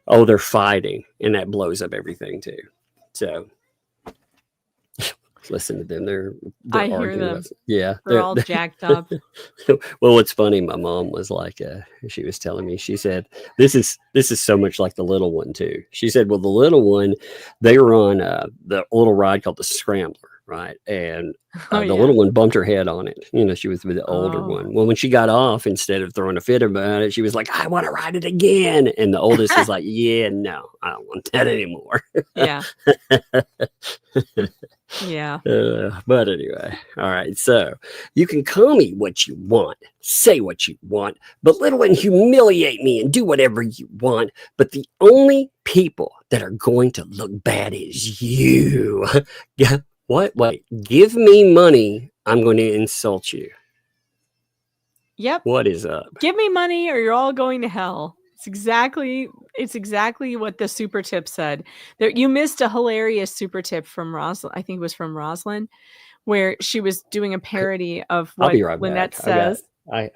D: they're fighting, and that blows up everything too. So listen to them. They're
C: I hear
D: arguing
C: them.
D: Yeah.
C: They're all jacked up.
D: Well, what's funny, my mom was like, she was telling me, she said, this is so much like the little one too. She said, well, the little one, they were on the little ride called the Scrambler, right? And the little one bumped her head on it. She was with the older one. Well, when she got off, instead of throwing a fit about it, she was like, I want to ride it again. And the oldest is like, yeah, no, I don't want that anymore.
C: Yeah. Yeah.
D: But anyway, all right. So you can call me what you want, say what you want, belittle and humiliate me and do whatever you want. But the only people that are going to look bad is you. Yeah. What? Wait, give me money. I'm going to insult you.
C: Yep.
D: What is up?
C: Give me money or you're all going to hell. It's exactly what the super tip said. There, you missed a hilarious super tip from Rosalind. I think it was from Rosalind, where she was doing a parody of what Lynette says.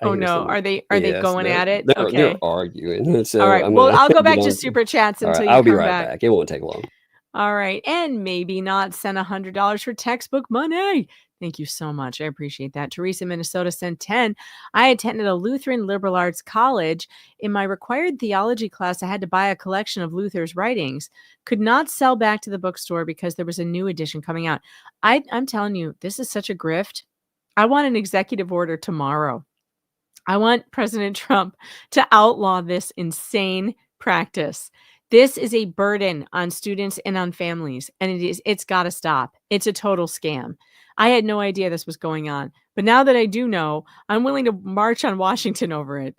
C: Oh no, are they going at it?
D: They're arguing. So
C: all right. Well, I'll go back to super chats until
D: I'll be
C: come
D: right
C: back.
D: It won't take long.
C: All right. And maybe not send $100 for textbook money. Thank you so much. I appreciate that. Teresa, Minnesota sent 10. I attended a Lutheran liberal arts college. In my required theology class, I had to buy a collection of Luther's writings. Could not sell back to the bookstore because there was a new edition coming out. I'm telling you, this is such a grift. I want an executive order tomorrow. I want President Trump to outlaw this insane practice. This is a burden on students and on families, and it's got to stop. It's a total scam. I had no idea this was going on, but now that I do know, I'm willing to march on Washington over it.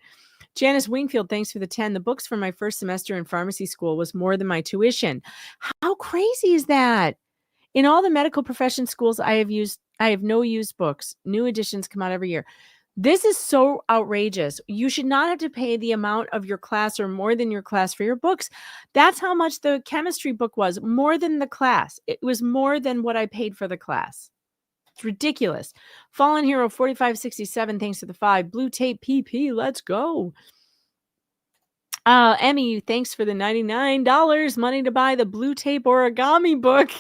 C: Janice Wingfield, thanks for the 10. The books for my first semester in pharmacy school was more than my tuition. How crazy is that? In all the medical profession schools I have no used books. New editions come out every year. This is so outrageous. You should not have to pay the amount of your class or more than your class for your books. That's how much the chemistry book was, more than the class. It was more than what I paid for the class. It's ridiculous. Fallen Hero 4567, thanks for the 5. Blue Tape PP, let's go. Emmy, thanks for the $99. Money to buy the Blue Tape origami book.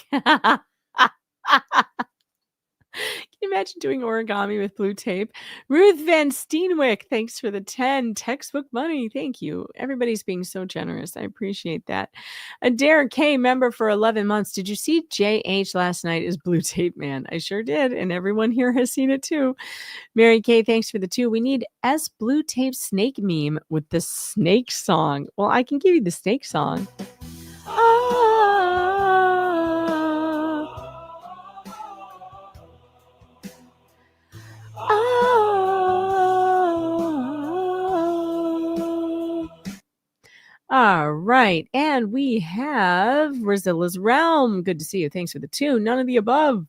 C: Can you imagine doing origami with blue tape? Ruth Van Steenwick, thanks for the 10. Textbook money. Thank you. Everybody's being so generous. I appreciate that. Derek K, member for 11 months. Did you see JH last night as Blue Tape Man? I sure did. And everyone here has seen it too. Mary K, thanks for the 2. We need S Blue Tape snake meme with the snake song. Well, I can give you the snake song. All right. And we have Rozilla's Realm. Good to see you. Thanks for the 2. None of the above.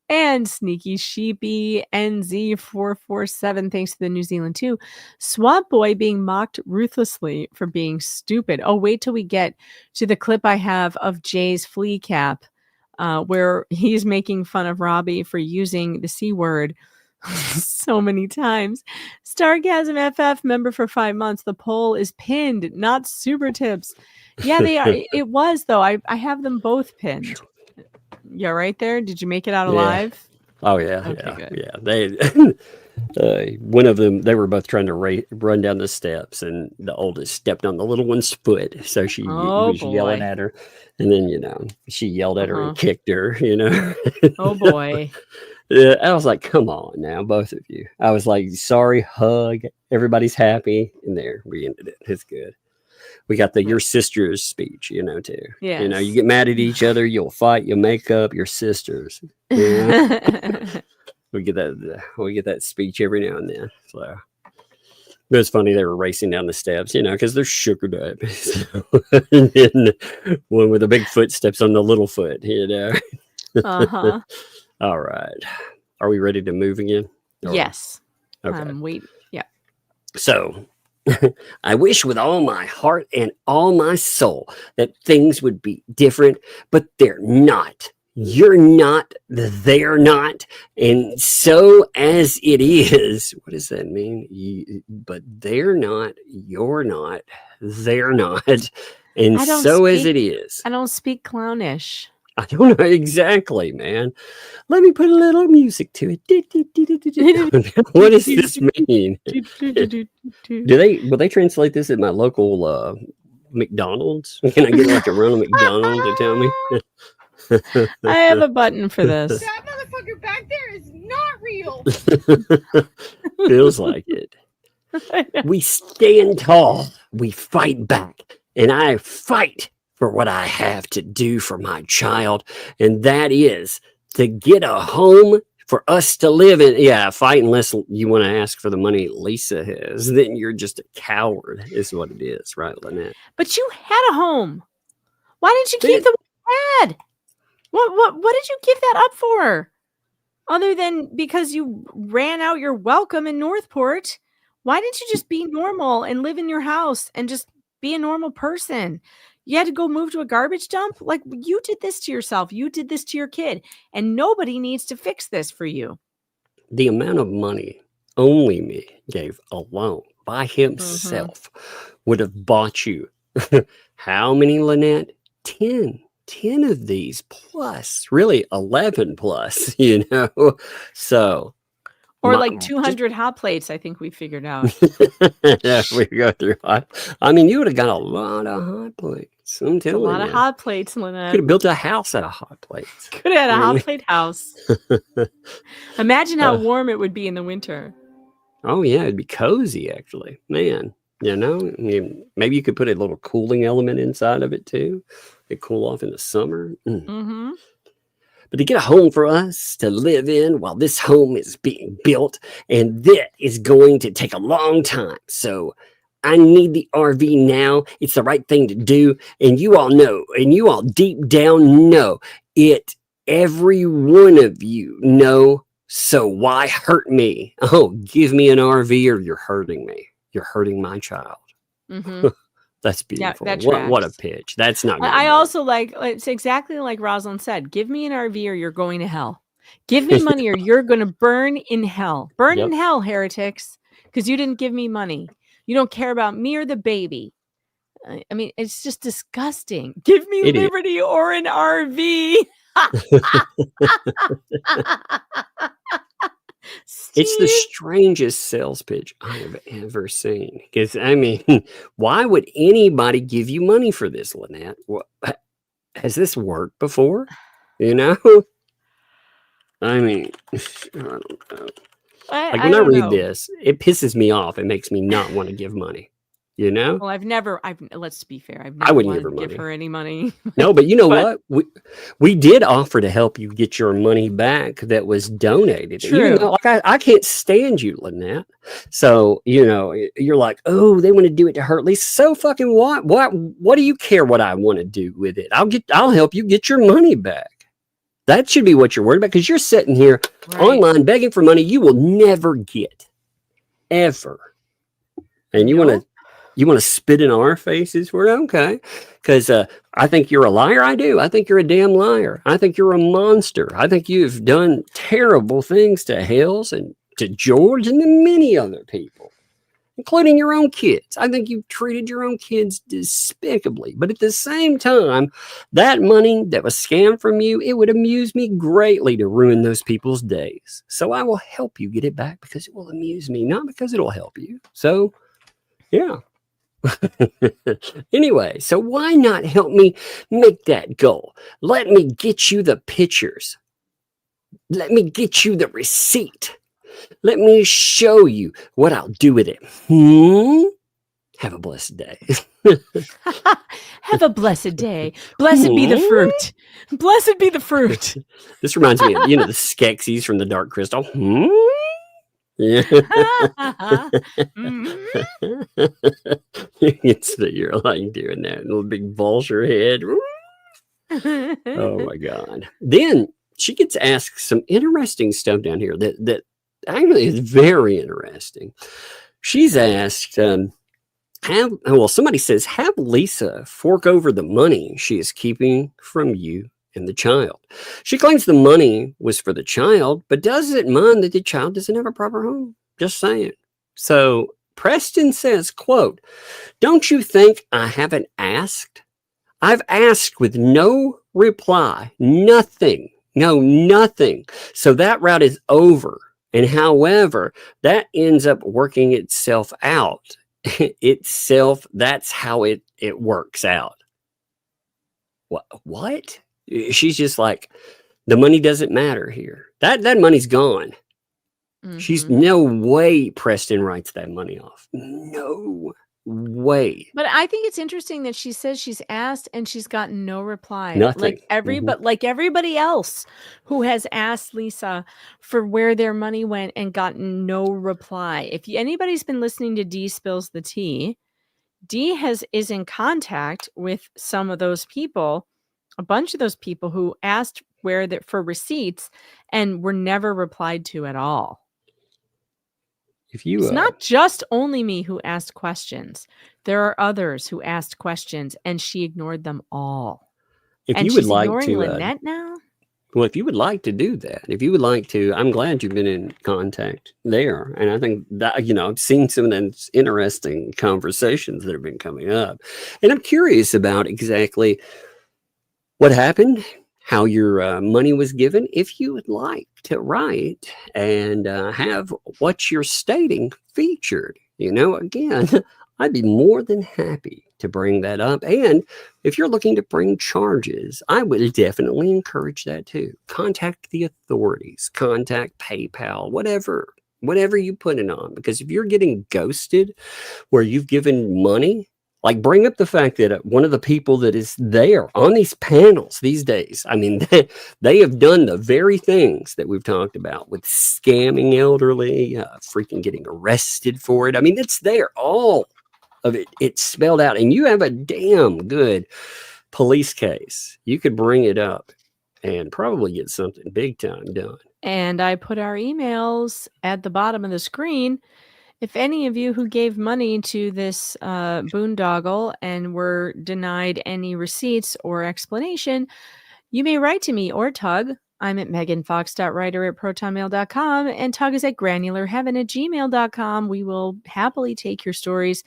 C: And Sneaky Sheepy NZ447. Thanks for the New Zealand 2. Swamp Boy being mocked ruthlessly for being stupid. Oh, wait till we get to the clip I have of Jay's flea cap, where he's making fun of Robbie for using the C word so many times. Stargasm FF, member for 5 months. The poll is pinned, not super tips. Yeah, they are. It was, though. I have them both pinned. Yeah, right there. Did you make it out alive?
D: Oh, yeah.
C: Okay,
D: Yeah. They one of them, they were both trying to run down the steps, and the oldest stepped on the little one's foot. So she was yelling at her. And then, she yelled at her and kicked her,
C: Oh, boy.
D: Yeah, I was like, come on now, both of you. I was like, sorry, hug. Everybody's happy. And there, we ended it. It's good. We got the your sister's speech, too.
C: Yes.
D: You get mad at each other, you'll fight, you'll make up, your sisters. We get that speech every now and then. So it was funny, they were racing down the steps, because they're sugar babies. And then one with a big foot steps on the little foot,
C: Uh-huh.
D: All right. Are we ready to move again?
C: Yes.
D: Okay.
C: Wait. Yeah.
D: So I wish with all my heart and all my soul that things would be different, but they're not. You're not, they're not. And so as it is, what does that mean? But they're not, you're not, they're not. And so as it is.
C: I don't speak clownish.
D: I don't know exactly, man. Let me put a little music to it. What does this mean? Will they translate this at my local McDonald's? Can I get like a run of McDonald's to tell me?
C: I have a button for this.
F: That motherfucker back there is not real.
D: Feels like it. We stand tall. We fight back. And I fight for what I have to do for my child, and that is to get a home for us to live in. Yeah, fight unless you want to ask for the money Lisa has. Then you're just a coward, is what it is, right, Lynette?
C: But you had a home. Why didn't you keep the one you had? What did you give that up for? Other than because you ran out your welcome in Northport, why didn't you just be normal and live in your house and just be a normal person? You had to go move to a garbage dump? Like, you did this to yourself. You did this to your kid. And nobody needs to fix this for you.
D: The amount of money only me gave alone by himself would have bought you. How many, Lynette? 10 of these plus, really 11 plus, So.
C: Or like 200 hot plates, I think we figured out.
D: Yeah, we go through hot. I mean, you would have got a lot of hot plates. I'm telling you.
C: A lot of hot plates, Lynette.
D: Could have built a house out of hot plates.
C: Could have had a hot plate house. Imagine how warm it would be in the winter.
D: Oh, yeah, it'd be cozy, actually. Man, maybe you could put a little cooling element inside of it, too. It'd cool off in the summer.
C: Mm-hmm.
D: But to get a home for us to live in while this home is being built, and that is going to take a long time. So I need the RV now. It's the right thing to do. And you all know, and you all deep down know it. Every one of you know. So why hurt me? Oh, give me an RV or you're hurting me. You're hurting my child.
C: Mm-hmm.
D: That's beautiful.
C: That
D: what a pitch. That's not good.
C: I also it's exactly like Rosalind said, give me an RV or you're going to hell. Give me money or you're going to burn in hell. Burn in hell, heretics, because you didn't give me money. You don't care about me or the baby. I mean, it's just disgusting. Give me liberty or an RV.
D: It's the strangest sales pitch I have ever seen. Because, I mean, why would anybody give you money for this, Lynette? Has this worked before? You know? I mean, I don't know. Like when I read this, it pisses me off. It makes me not want to give money. You know?
C: Well, let's be fair.
D: I wouldn't
C: give her any money.
D: No, but you know what? We did offer to help you get your money back that was donated.
C: True.
D: Even though, like, I can't stand you, Lynette. So, you know, you're like, oh, they want to do it to her. At least so fucking what? What do you care what I want to do with it? I'll help you get your money back. That should be what you're worried about, because you're sitting here online begging for money you will never get. Ever. And you want to spit in our faces? We're okay. Because I think you're a liar. I do. I think you're a damn liar. I think you're a monster. I think you've done terrible things to Hales and to George and to many other people, including your own kids. I think you've treated your own kids despicably. But at the same time, that money that was scammed from you, it would amuse me greatly to ruin those people's days. So I will help you get it back because it will amuse me, not because it'll help you. So, yeah. Anyway, so why not help me make that goal? Let me get you the pictures. Let me get you the receipt. Let me show you what I'll do with it. Have a blessed day.
C: Have a blessed day. Blessed be the fruit. Blessed be the fruit.
D: This reminds me of, the Skeksis from the Dark Crystal. Yeah. It's that you're like doing that little big vulture head. Oh my God. Then she gets asked some interesting stuff down here that actually is very interesting. She's asked, somebody says, have Lisa fork over the money she is keeping from you and the child. She claims the money was for the child, but doesn't mind that the child doesn't have a proper home. Just saying. So Preston says, quote, don't you think I haven't asked? I've asked with no reply. Nothing. No, nothing. So that route is over. And however, that ends up working itself out. That's how it works out. What? She's just like, the money doesn't matter here. That money's gone. Mm-hmm. She's no way Preston writes that money off. No way.
C: But I think it's interesting that she says she's asked and she's gotten no reply.
D: Nothing.
C: Like everybody else who has asked Lisa for where their money went and gotten no reply. If anybody's been listening to D Spills the Tea, D is in contact with some of those people. A bunch of those people who asked for receipts and were never replied to at all. It's not just only me who asked questions. There are others who asked questions and she ignored them all.
D: If you would like to,
C: Lynette now?
D: Well, if you would like to do that, I'm glad you've been in contact there. And I think that, I've seen some of those interesting conversations that have been coming up. And I'm curious about exactly what happened, how your money was given. If you would like to write and have what you're stating featured, again, I'd be more than happy to bring that up. And if you're looking to bring charges, I would definitely encourage that too. Contact the authorities, contact PayPal, whatever you put it on. Because if you're getting ghosted where you've given money, like, bring up the fact that one of the people that is there on these panels these days, I mean, they have done the very things that we've talked about with scamming elderly, freaking getting arrested for it. I mean, it's there, all of it. It's spelled out, and you have a damn good police case. You could bring it up and probably get something big time done.
C: And I put our emails at the bottom of the screen. If any of you who gave money to this boondoggle and were denied any receipts or explanation, you may write to me or Tug I'm at meganfox.writer@protonmail.com, and Tug is at granularheaven@gmail.com. We will happily take your stories.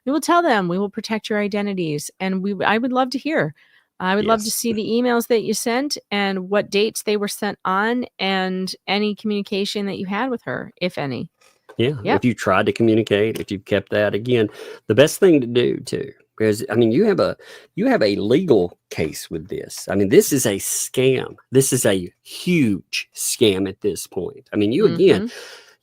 C: We will tell them. We will protect your identities. And I would love to hear. I would love to see the emails that you sent and what dates they were sent on and any communication that you had with her, if any.
D: Yeah. If you tried to communicate, if you kept that, again, the best thing to do too, because I mean, you have a legal case with this. I mean, this is a scam. This is a huge scam at this point. I mean, again,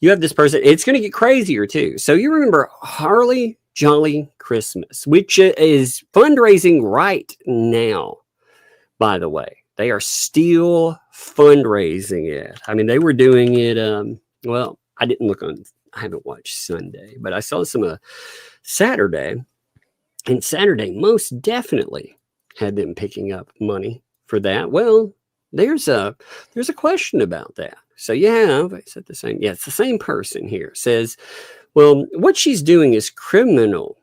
D: you have this person, it's going to get crazier too. So you remember Harley Jolly Christmas, which is fundraising right now, by the way. They are still fundraising it. I mean, they were doing it, well, I haven't watched Sunday, but I saw some Saturday, and Saturday most definitely had them picking up money for that. Well, there's a question about that. So is it the same? Yeah, it's the same person here. Says, well, what she's doing is criminal.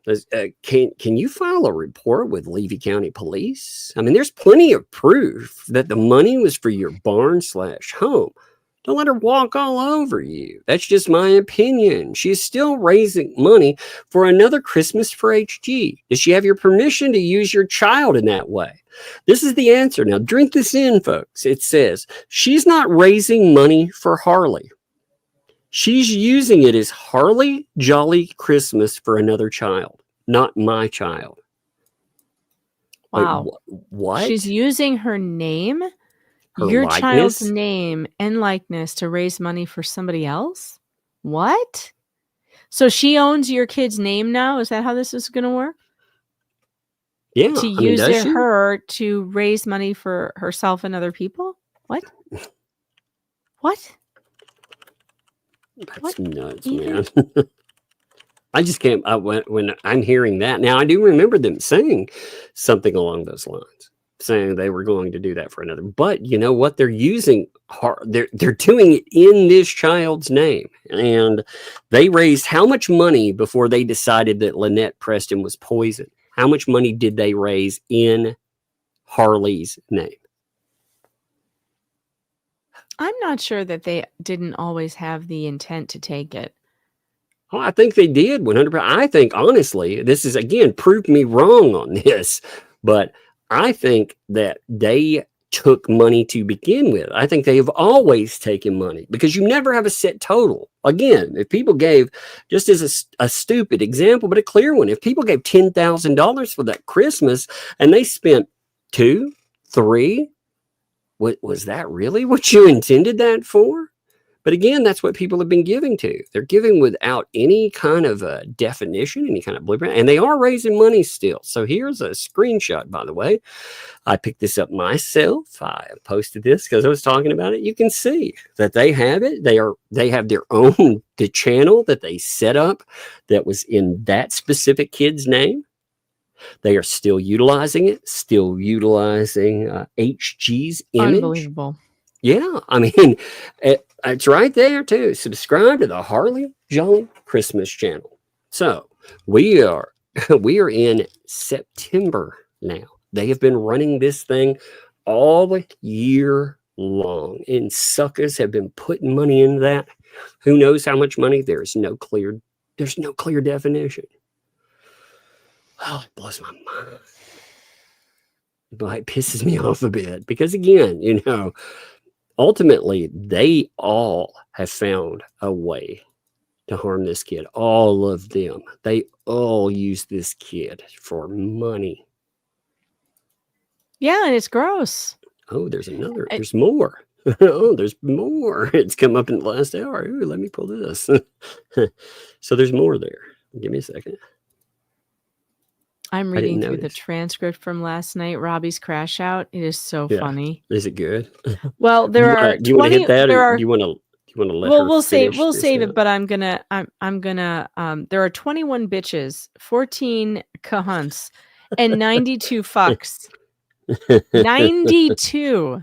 D: Can you file a report with Levy County Police? I mean, there's plenty of proof that the money was for your barn/home. Don't let her walk all over you. That's just my opinion. She's still raising money for another Christmas for HG. Does she have your permission to use your child in that way? This is the answer. Now, drink this in, folks. It says, she's not raising money for Harley. She's using it as Harley Jolly Christmas for another child, not my child.
C: Wow.
D: Wait, what?
C: She's using her name, your child's name and likeness to raise money for somebody else? What? So she owns your kid's name now? Is that how this is going to work?
D: Yeah.
C: To use her to raise money for herself and other people? What? What?
D: That's nuts, man. I just can't. When I'm hearing that now, I do remember them saying something along those lines, saying they were going to do that for another. But you know what? They're using they're doing it in this child's name, and they raised how much money before they decided that Lynette Preston was poisoned? How much money did they raise in Harley's name?
C: I'm not sure that they didn't always have the intent to take it.
D: Oh, I think they did 100%. I think, honestly, this is, again, prove me wrong on this, but I think that they took money to begin with. I think they have always taken money because you never have a set total. Again, if people gave, just as a stupid example, but a clear one, if people gave $10,000 for that Christmas and they spent 2, 3, was that really what you intended that for? But again, that's what people have been giving to. They're giving without any kind of definition, any kind of blueprint, and they are raising money still. So here's a screenshot, by the way. I picked this up myself. I posted this because I was talking about it. You can see that they have it. They have their own the channel that they set up that was in that specific kid's name. They are still utilizing it, still utilizing HG's image.
C: Unbelievable.
D: Yeah, I mean, it's right there too. Subscribe to the Harley Jolly Christmas channel. So we are in September now. They have been running this thing all year long, and suckers have been putting money into that. Who knows how much money? There's no clear definition. Oh, it blows my mind. But it pisses me off a bit because, again, ultimately, they all have found a way to harm this kid. All of them. They all use this kid for money.
C: Yeah, and it's gross.
D: Oh, there's another. There's more. Oh, there's more. It's come up in the last hour. Ooh, let me pull this. So there's more there. Give me a second.
C: I'm reading through the transcript from last night, Robbie's crash out. It is so funny.
D: Is it good?
C: Well, do
D: you want to hit that, or do you want to let her
C: we'll save
D: it,
C: but I'm gonna there are 21 bitches, 14 cahunts, and 92 fucks. 92.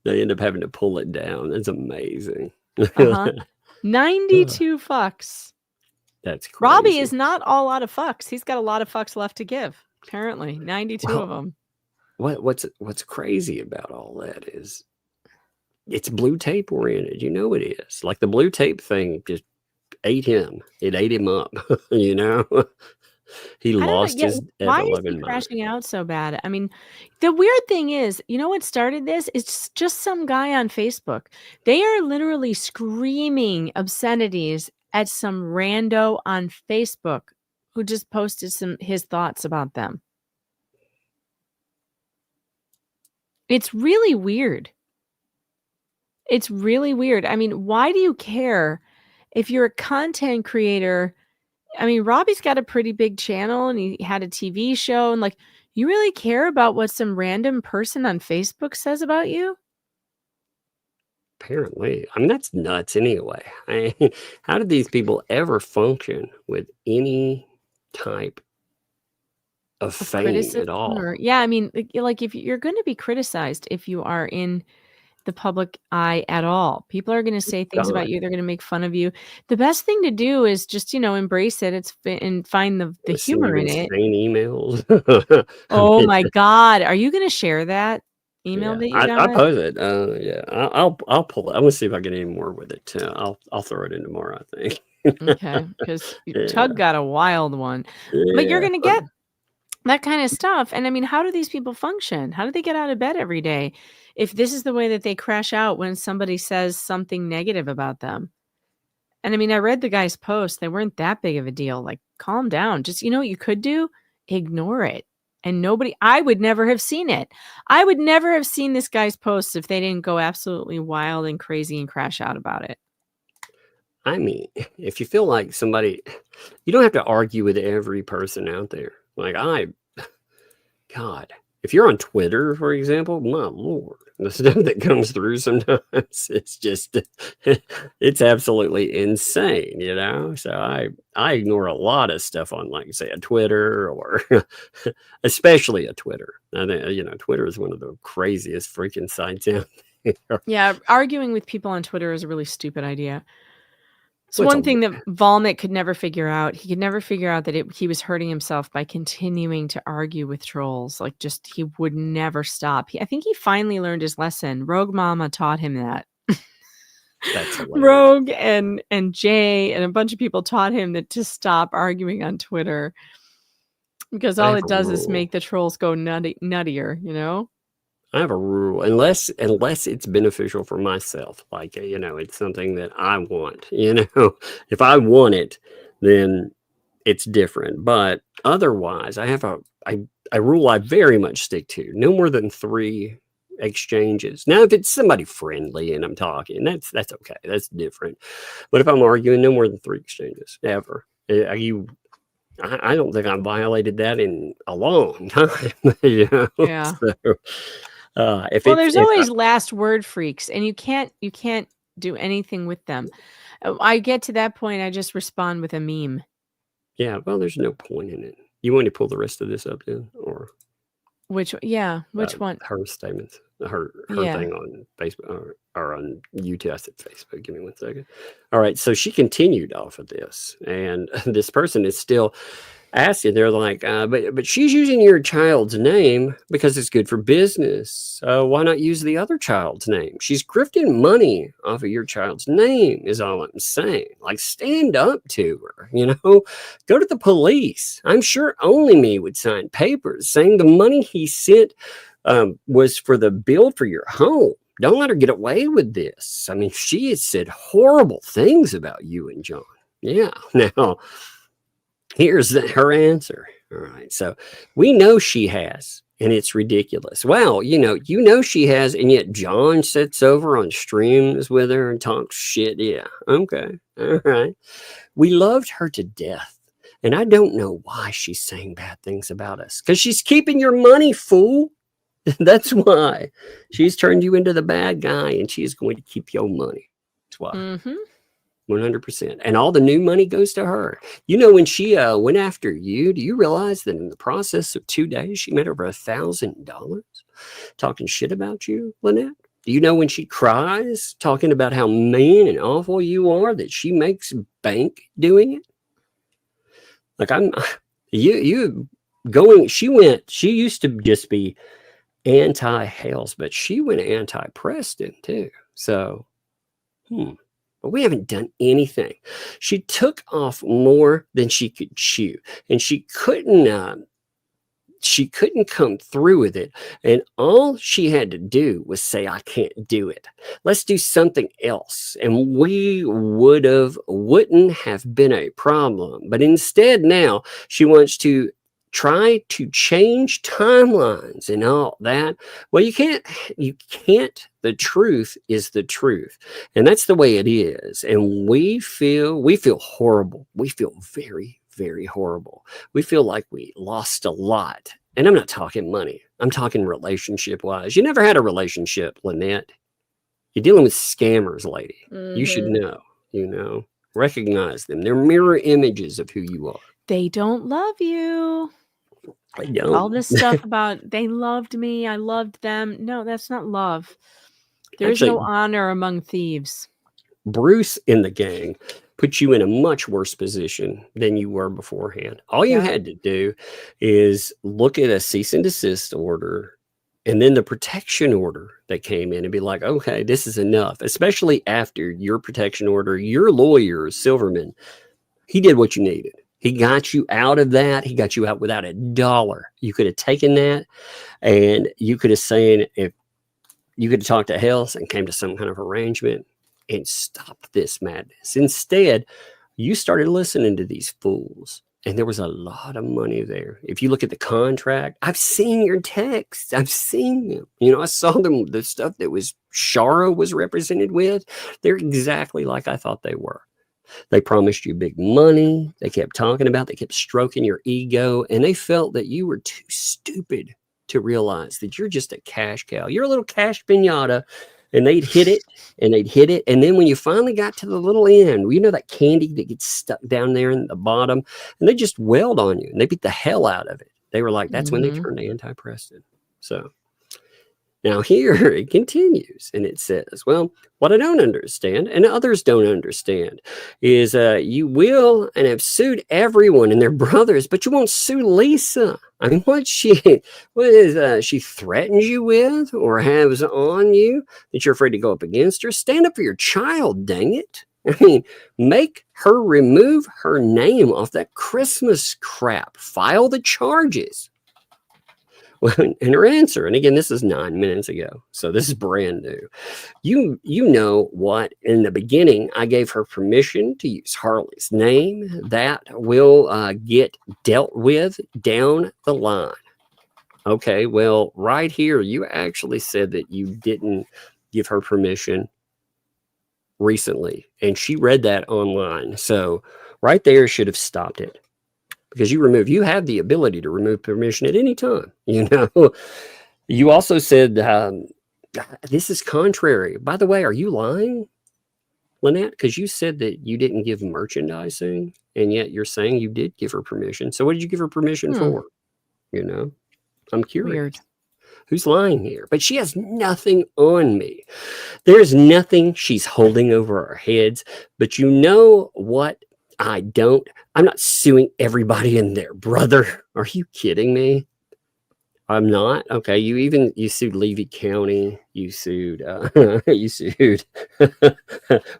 D: They end up having to pull it down. It's amazing.
C: 92 fucks.
D: That's crazy.
C: Robbie is not all out of fucks. He's got a lot of fucks left to give. Apparently, 92 of them.
D: What's crazy about all that is it's blue tape oriented. You know it is. Like the blue tape thing just ate him. It ate him up. You know, he lost his
C: why is
D: ever-loving
C: he
D: mind.
C: crashing out so bad? I mean, the weird thing is, you know what started this? It's just some guy on Facebook. They are literally screaming obscenities at some rando on Facebook who just posted his thoughts about them. It's really weird. It's really weird. I mean, why do you care if you're a content creator? I mean, Robbie's got a pretty big channel and he had a TV show, and like, you really care about what some random person on Facebook says about you?
D: Apparently. I mean, that's nuts anyway. How did these people ever function with any type of fame at all?
C: Yeah, I mean, like if you're going to be criticized if you are in the public eye at all, people are going to say things about you. They're going to make fun of you. The best thing to do is just, embrace it. And find the humor in it.
D: Emails.
C: Oh my God. Are you going to share that email that you got?
D: I post it. Yeah, I'll pull it. I'm gonna see if I get any more with it. I'll throw it in tomorrow, I think.
C: Okay, because Tug got a wild one. But you're gonna get that kind of stuff. And I mean, how do these people function? How do they get out of bed every day if this is the way that they crash out when somebody says something negative about them? And I mean, I read the guy's post. They weren't that big of a deal. Like, calm down. Just, what you could do? Ignore it. And I would never have seen it. I would never have seen this guy's posts if they didn't go absolutely wild and crazy and crash out about it.
D: I mean, if you feel like somebody, you don't have to argue with every person out there. Like God, if you're on Twitter, for example, my Lord, the stuff that comes through sometimes, it's just, it's absolutely insane, So I ignore a lot of stuff on, like, say, a Twitter or especially a Twitter. I think, Twitter is one of the craziest freaking sites out there.
C: Yeah, arguing with people on Twitter is a really stupid idea. It's one thing that Volnick could never figure out. He could never figure out that he was hurting himself by continuing to argue with trolls. Like, he would never stop. I think he finally learned his lesson. Rogue Mama taught him that.
D: That's hilarious.
C: Rogue and Jay and a bunch of people taught him that to stop arguing on Twitter, because all it does is make the trolls go nuttier,
D: I have a rule, unless it's beneficial for myself, like, it's something that I want, if I want it, then it's different. But otherwise, I have a rule I very much stick to: no more than 3 exchanges. Now, if it's somebody friendly and I'm talking, that's okay. That's different. But if I'm arguing, no more than 3 exchanges ever. I don't think I violated that in a long time.
C: Yeah.
D: So,
C: there's always last word freaks, and you can't do anything with them. I get to that point, I just respond with a meme.
D: Yeah, well, there's no point in it. You want to pull the rest of this up then, or
C: which one?
D: Her statements, her thing on Facebook or on YouTube. I said Facebook. Give me 1 second. All right, so she continued off of this, and this person is still asking. They're like, but she's using your child's name because it's good for business. Why not use the other child's name? She's grifting money off of your child's name is all I'm saying. Like, stand up to her, go to the police. I'm sure Only Me would sign papers saying the money he sent was for the bill for your home. Don't let her get away with this. I mean, she has said horrible things about you and John. Yeah. Now, here's her answer. All right. So we know she has, and it's ridiculous. Well, she has, and yet John sits over on streams with her and talks shit. Yeah. Okay. All right. We loved her to death. And I don't know why she's saying bad things about us. Because she's keeping your money, fool. That's why. She's turned you into the bad guy, and she is going to keep your money. That's why. Mm-hmm. 100%. And all the new money goes to her. When she went after you, do you realize that in the process of 2 days, she made over $1,000 talking shit about you, Lynette? Do you know when she cries talking about how mean and awful you are, that she makes bank doing it? Like, she used to just be anti-Hales, but she went anti-Preston too. So, but we haven't done anything. She took off more than she could chew, and she couldn't come through with it. And all she had to do was say, I can't do it. Let's do something else. And we wouldn't have been a problem. But instead now she wants to try to change timelines and all that. Well, you can't, the truth is the truth. And that's the way it is. And we feel horrible. We feel very, very horrible. We feel like we lost a lot. And I'm not talking money. I'm talking relationship wise. You never had a relationship, Lynette. You're dealing with scammers, lady. You should know, recognize them. They're mirror images of who you are.
C: They don't love you.
D: I don't.
C: All this stuff about they loved me, I loved them. No, that's not love. There's no honor among thieves.
D: Bruce and the gang put you in a much worse position than you were beforehand. All you had to do is look at a cease and desist order and then the protection order that came in and be like, okay, this is enough. Especially after your protection order, your lawyer, Silverman, he did what you needed. He got you out of that. He got you out without $1. You could have taken that and you could have said, if you could have talked to Hales and came to some kind of arrangement and stopped this madness. Instead, you started listening to these fools and there was a lot of money there. If you look at the contract, I've seen your texts. I've seen them. You know, I saw them, the stuff that was Shara was represented with. They're exactly like I thought they were. They promised you big money. They kept talking about, they kept stroking your ego, and they felt that you were too stupid to realize that you're just a cash cow. You're a little cash piñata, and they'd hit it, and they'd hit it. And then when you finally got to the little end, you know that candy that gets stuck down there in the bottom, and they just wailed on you, and they beat the hell out of it. They were like, that's when they turned anti-Preston. So now here it continues and it says, well, what I don't understand and others don't understand is you will and have sued everyone and their brothers, but you won't sue Lisa. I mean, what she threatens you with or has on you that you're afraid to go up against her? Stand up for your child, dang it. I mean, make her remove her name off that Christmas crap. File the charges. Well, and her answer, and again, this is 9 minutes ago, so this is brand new. You know what? In the beginning, I gave her permission to use Harley's name. That will get dealt with down the line. Okay, well, right here, you actually said that you didn't give her permission recently, and she read that online. So right there should have stopped it. Because you have the ability to remove permission at any time. You know, you also said this is contrary. By the way, are you lying, Lynette? Because you said that you didn't give merchandising, and yet you're saying you did give her permission. So what did you give her permission for? You know, I'm curious.
C: Weird.
D: Who's lying here? But she has nothing on me. There's nothing she's holding over our heads. But you know what? I'm not suing everybody and their brother. Are you kidding me? I'm not. Okay. You sued Levy County. You sued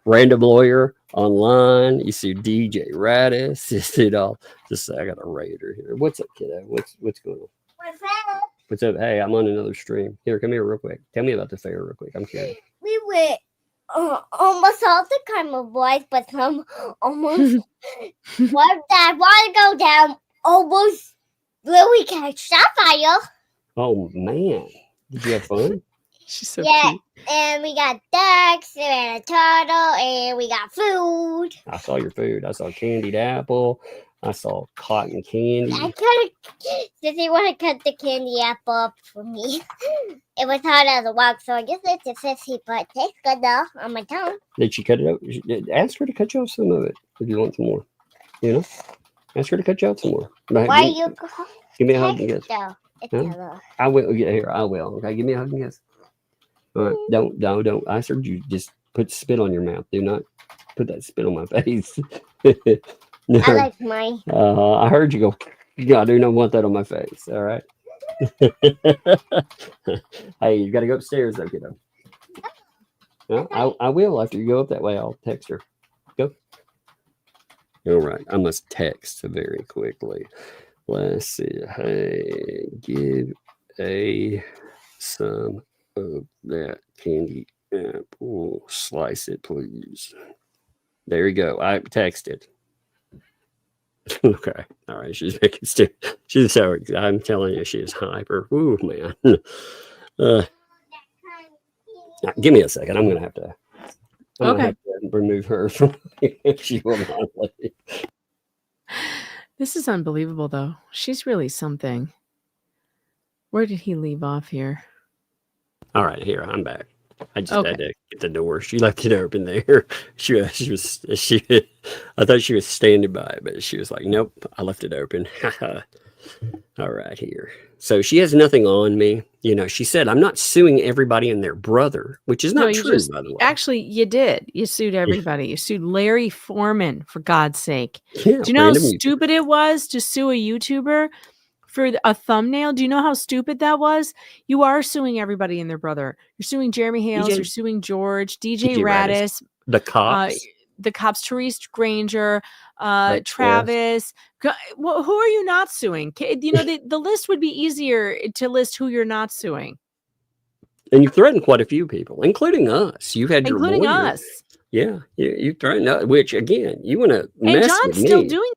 D: Random Lawyer Online. You sued DJ Radis. You sued all. Just I got a raider here. What's up, kiddo? What's going on?
G: What's up?
D: What's up? Hey, I'm on another stream. Here, come here real quick. Tell me about the fair real quick. I'm curious.
G: We went almost all the kind of boys, but some almost one that want to go down almost really catch that fire.
D: Oh man, did you have fun?
C: She's so
G: cute.
C: And
G: we got ducks and a turtle and we got food.
D: I saw your food. I saw candied apple. I saw cotton candy.
G: Does he want to cut the candy apple up for me? It was hard as a walk, so I guess it's a 50, but tastes good though on my tongue.
D: Did she cut it out? Ask her to cut you off some of it if you want some more. You know? Ask her to cut you out some more.
G: Why you
D: give me a hug and kiss.
G: Huh?
D: I will. Yeah, here, I will. Okay, give me a hug and kiss. All right, don't. I heard you just put spit on your mouth. Do not put that spit on my face.
G: I like mine.
D: I heard you go. Yeah, I do not want that on my face. All right. Hey, you got to go upstairs, though, kiddo. No, I will after you go up that way. I'll text her. Go. All right. I must text very quickly. Let's see. Hey, give some of that candy apple. Slice it, please. There you go. I texted. Okay. All right. She's making she's so I'm telling you, she is hyper. Ooh, man. Give me a second. I'm gonna have to remove her from she will not leave.
C: This is unbelievable, though. She's really something. Where did he leave off here?
D: All right, here I'm back. I just had to get the door. She left it open there. She I thought she was standing by, but she was like, "Nope, I left it open." All right, here. So she has nothing on me. You know, she said, "I'm not suing everybody and their brother," which is not true, by the way.
C: Actually, you did. You sued everybody. You sued Larry Foreman, for God's sake.
D: Yeah,
C: do you know how stupid it was to sue a YouTuber for a thumbnail? Do you know how stupid that was? You are suing everybody and their brother. You're suing Jeremy Hales. You're suing George, DJ Radis,
D: the cops.
C: Therese Granger, Travis. Well, who are you not suing? You know, the list would be easier to list who you're not suing.
D: And you threatened quite a few people, including us. You had
C: including
D: your lawyer.
C: Us.
D: Yeah, you threatened us, which again, you want to mess
C: John's
D: with
C: still
D: me.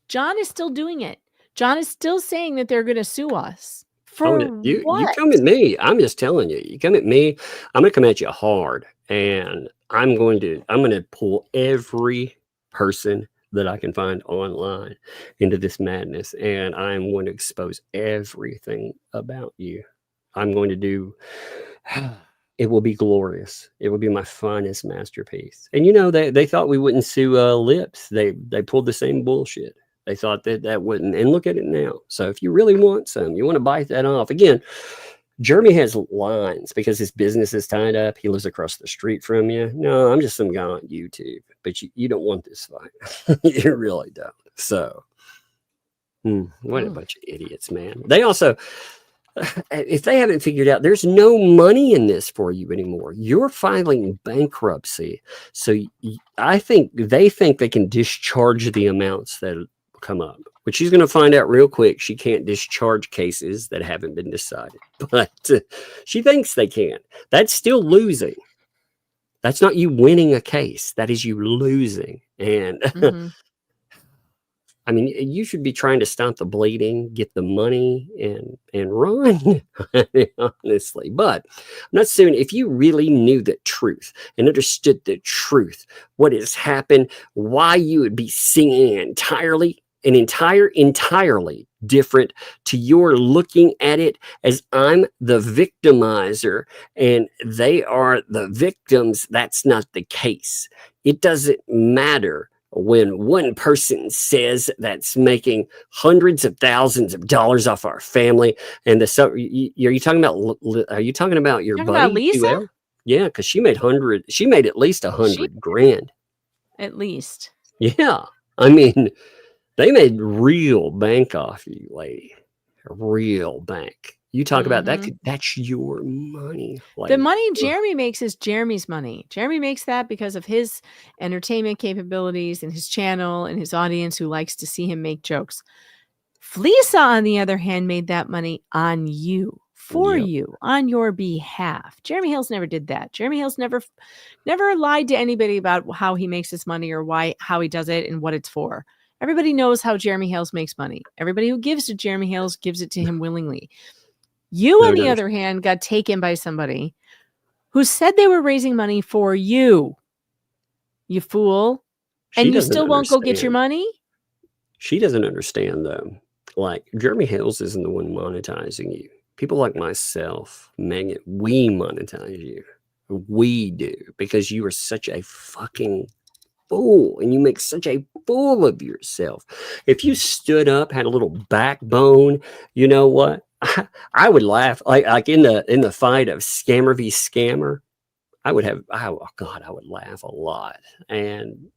C: John is still doing it. John is still saying that they're going to sue us. For
D: you
C: what?
D: come at me. I'm just telling you. You come at me. I'm going to come at you hard, and I'm going to pull every person that I can find online into this madness, and I'm going to expose everything about you. I'm going to do. It will be glorious. It will be my finest masterpiece. And you know, they thought we wouldn't sue Lips. They pulled the same bullshit. They thought that wouldn't. And look at it now. So if you really want some, you want to bite that off. Again, Jeremy has lines because his business is tied up. He lives across the street from you. No, I'm just some guy on YouTube. But you don't want this fight. You really don't. So, what a bunch of idiots, man. They also, if they haven't figured out, there's no money in this for you anymore. You're filing bankruptcy. So I think they can discharge the amounts that come up, but she's going to find out real quick she can't discharge cases that haven't been decided, but she thinks they can. That's still losing. That's not you winning a case. That is you losing. And I mean, you should be trying to stop the bleeding, get the money, and run, honestly. But I'm not saying if you really knew the truth and understood the truth, what has happened, why you would be singing entirely different to your looking at it as I'm the victimizer and they are the victims. That's not the case. It doesn't matter when one person says that's making hundreds of thousands of dollars off our family. And are you talking about your buddy?
C: About Lisa?
D: Yeah, because she made at least $100,000. At least. Yeah. I mean, they made real bank off you, lady. A real bank. You talk about that. That's your money.
C: The money Jeremy makes is Jeremy's money. Jeremy makes that because of his entertainment capabilities and his channel and his audience who likes to see him make jokes. Fleesa, on the other hand, made that money on you, for you, on your behalf. Jeremy Hales never did that. Jeremy Hales never lied to anybody about how he makes his money or how he does it and what it's for. Everybody knows how Jeremy Hales makes money. Everybody who gives to Jeremy Hales gives it to him willingly. You, on the other hand, got taken by somebody who said they were raising money for you. You fool. And you still won't go get your money?
D: She doesn't understand, though. Like, Jeremy Hales isn't the one monetizing you. People like myself, Megan, we monetize you. We do. Because you are such a fucking fool and you make such a fool of yourself. If you stood up, had a little backbone, you know what? I would laugh like in the fight of scammer v scammer. I would laugh a lot. And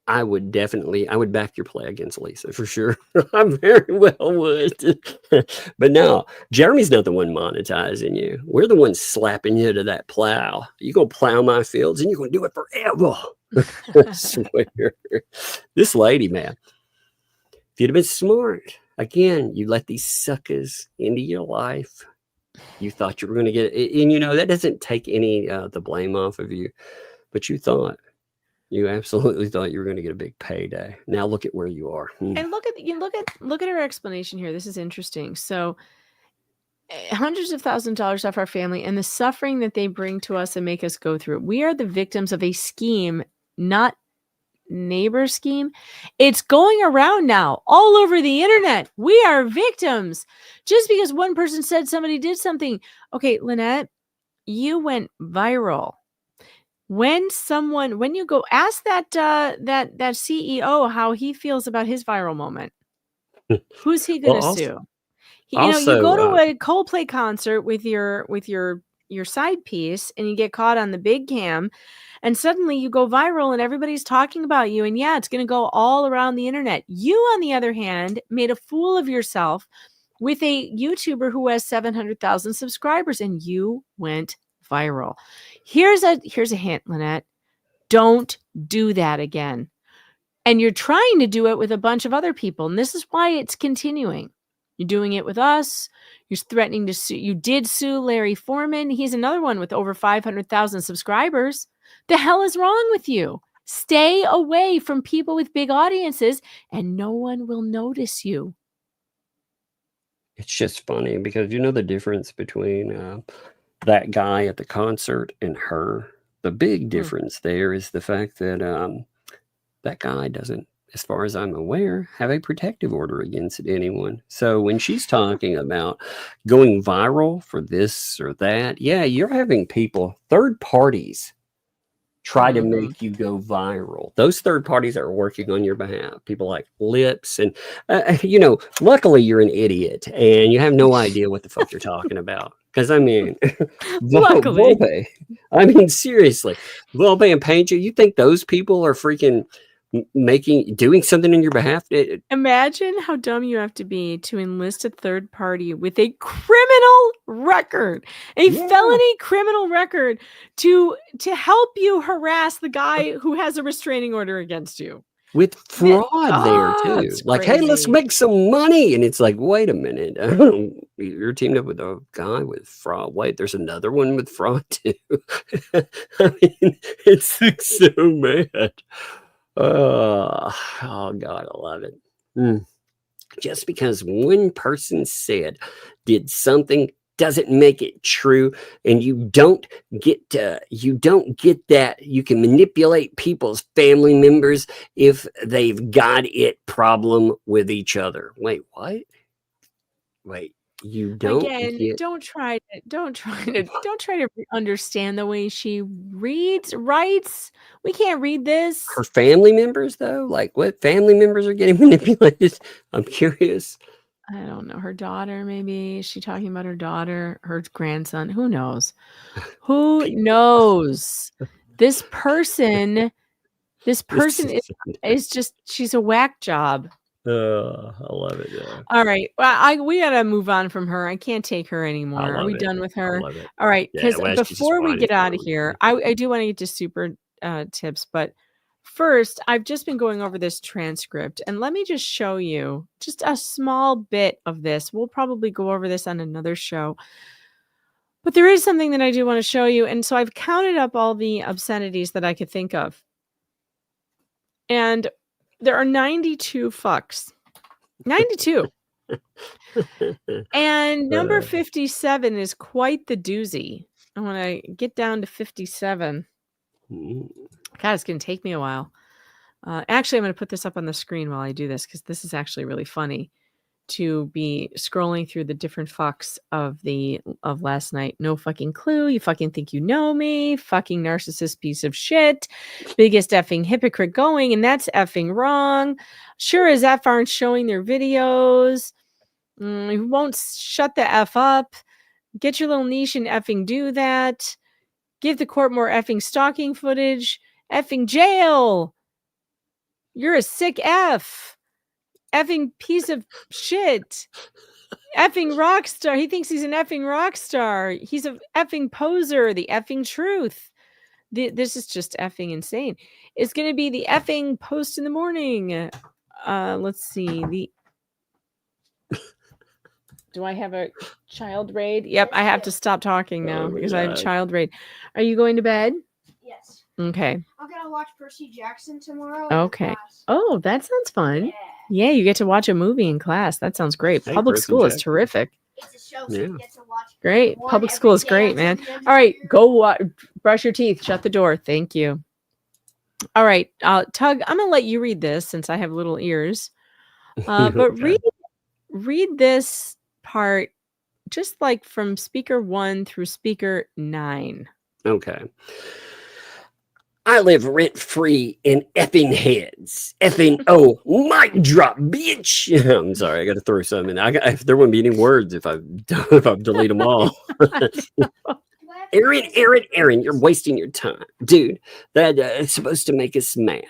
D: I would back your play against Lisa for sure. I very well would. But no, Jeremy's not the one monetizing you. We're the ones slapping you to that plow. You're going to plow my fields and you're going to do it forever. I swear. This lady, man, if you'd have been smart, again, you let these suckers into your life. You thought you were going to get it. And, that doesn't take any the blame off of you. But you absolutely thought you were going to get a big payday. Now look at where you are.
C: And look at her explanation here. This is interesting. So hundreds of thousands of dollars off our family and the suffering that they bring to us and make us go through. We are the victims of a scheme, not neighbor scheme. It's going around now all over the internet. We are victims just because one person said somebody did something. Okay, Lynette, you went viral. When you go ask that CEO how he feels about his viral moment, who's he going to sue? You go to a Coldplay concert with your side piece and you get caught on the big cam and suddenly you go viral and everybody's talking about you. And yeah, it's going to go all around the internet. You, on the other hand, made a fool of yourself with a YouTuber who has 700,000 subscribers and you went viral. Here's a hint, Lynette. Don't do that again. And you're trying to do it with a bunch of other people. And this is why it's continuing. You're doing it with us. You're threatening to sue. You did sue Larry Foreman. He's another one with over 500,000 subscribers. The hell is wrong with you? Stay away from people with big audiences and no one will notice you.
D: It's just funny because the difference between that guy at the concert and her. The big difference there is the fact that that guy doesn't, as far as I'm aware, have a protective order against anyone. So when she's talking about going viral for this or that, yeah, you're having people, third parties, try to make you go viral. Those third parties are working on your behalf. People like Lips and, luckily you're an idiot and you have no idea what the fuck you're talking about. Because, luckily. Volpe, seriously, Volpe and Painter, you think those people are freaking doing something on your behalf?
C: Imagine how dumb you have to be to enlist a third party with a criminal record, felony criminal record to help you harass the guy who has a restraining order against you.
D: With fraud there too. Like, crazy. Hey, let's make some money. And it's like, wait a minute. You're teamed up with a guy with fraud. Wait, there's another one with fraud too. It's like so bad. Oh God, I love it. Just because one person did something doesn't make it true, and you don't get that you can manipulate people's family members if they've got it problem with each other. Wait, what? Wait, you don't
C: don't try to understand the way she writes. We can't read this.
D: Her family members, though, like what family members are getting manipulated? I'm curious.
C: I don't know. Her daughter, maybe. Is she talking about her daughter, her grandson? Who knows? Who knows? This person is just, she's a whack job.
D: I love it. Yeah.
C: All right. Well, we got to move on from her. I can't take her anymore. Are we done with her? All right. Because before we get out of here, I do want to get to super tips, but first, I've just been going over this transcript, and let me just show you just a small bit of this. We'll probably go over this on another show, but there is something that I do want to show you. And so I've counted up all the obscenities that I could think of. And there are 92 fucks. 92. And number 57 is quite the doozy. I want to get down to 57. God, it's going to take me a while. Actually, I'm going to put this up on the screen while I do this because this is actually really funny to be scrolling through the different fucks of last night. No fucking clue. You fucking think you know me. Fucking narcissist piece of shit. Biggest effing hypocrite going, and that's effing wrong. Sure as F aren't showing their videos. You won't shut the F up. Get your little niche and effing do that. Give the court more effing stalking footage. Effing jail. You're a sick F. Effing piece of shit. Effing rock star. He thinks he's an effing rock star. He's a effing poser. The effing truth. This is just effing insane. It's going to be the effing post in the morning. Let's see. Do I have a child raid? Yep, I have to stop talking now because I have child raid. Are you going to bed?
N: Yes.
C: Okay.
N: I'm gonna watch Percy Jackson tomorrow.
C: Okay. Oh, that sounds fun. Yeah, you get to watch a movie in class. That sounds great. Public school is terrific.
N: It's a show, so you get to watch.
C: Great. Public school is great, man. All right, go brush your teeth. Shut the door. Thank you. All right, Tug, I'm gonna let you read this since I have little ears. But read this part just like from speaker 1 through speaker 9.
D: Okay. I live rent-free in effing heads. Effing, mic drop, bitch. I'm sorry, I got to throw some in. There wouldn't be any words if I delete them all. Aaron, you're wasting your time. Dude, that is supposed to make us mad.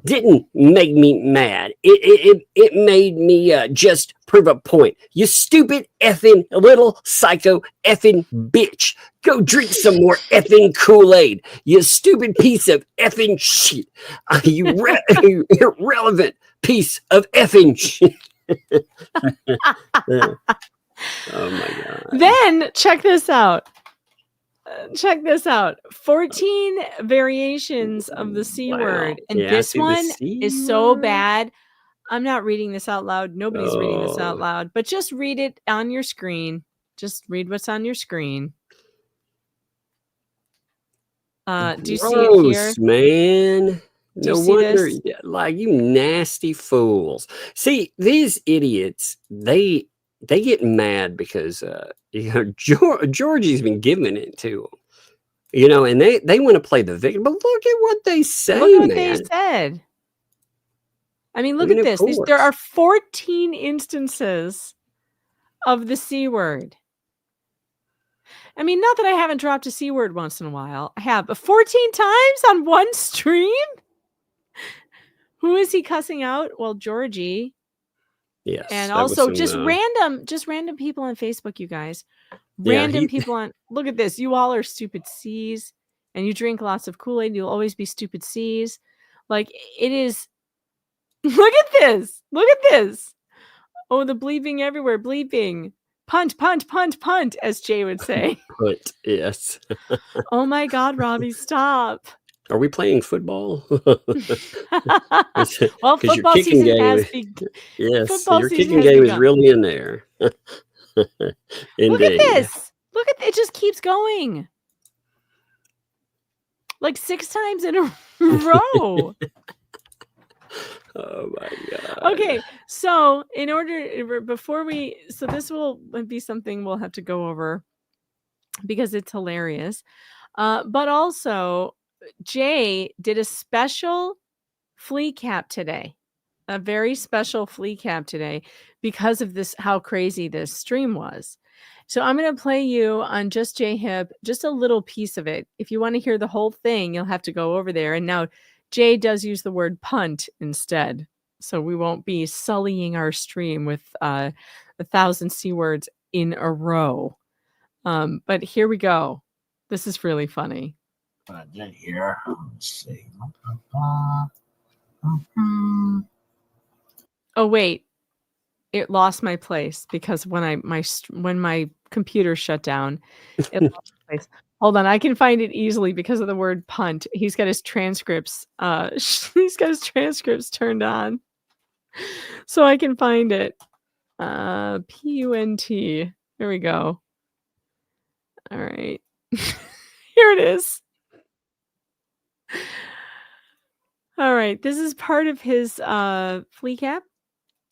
D: Didn't make me mad. It made me just prove a point. You stupid effing little psycho effing bitch. Go drink some more effing Kool-Aid. You stupid piece of effing shit. You irrelevant piece of effing shit. Oh my God.
C: Then check this out. 14 variations of the C word. And this one is so bad. I'm not reading this out loud. Nobody's reading this out loud. But just read it on your screen. Just read what's on your screen. Do you see it here?
D: Man. No wonder, like, you nasty fools. See, these idiots, they get mad because Georgie's been giving it to them, and they want to play the victim. But look at what they say.
C: Look what they said. I mean, look at this. There are 14 instances of the C word. I mean, not that I haven't dropped a C word once in a while. I have, but 14 times on one stream. Who is he cussing out? Well, Georgie.
D: Yes.
C: And also just random people on Facebook, you guys. Random people on, look at this. You all are stupid C's and you drink lots of Kool-Aid. You'll always be stupid C's. Like, it is. Look at this. Look at this. Oh, the bleeping everywhere. Bleeping. Punt, punt, punt, punt, as Jay would say.
D: Punt, yes.
C: Oh my God, Robbie, stop.
D: Are we playing football?
C: Well, football season has begun.
D: Yes, your kicking game is really in there.
C: Look at this. Look at it. Just keeps going. Like 6 times in a row.
D: Oh my God.
C: Okay, so this will be something we'll have to go over because it's hilarious. But also, Jay did a special flea cap today, a very special flea cap today because of this, how crazy this stream was. So I'm going to play you on Just Jay Hip, just a little piece of it. If you want to hear the whole thing, you'll have to go over there. And now Jay does use the word punt instead. So we won't be sullying our stream with 1,000 C words in a row. But here we go. This is really funny.
O: Here, let's see.
C: Oh wait, it lost my place because when my computer shut down, it lost my place. Hold on, I can find it easily because of the word punt. He's got his transcripts. He's got his transcripts turned on, so I can find it. PUNT. Here we go. All right, here it is. All right, this is part of his flea cap.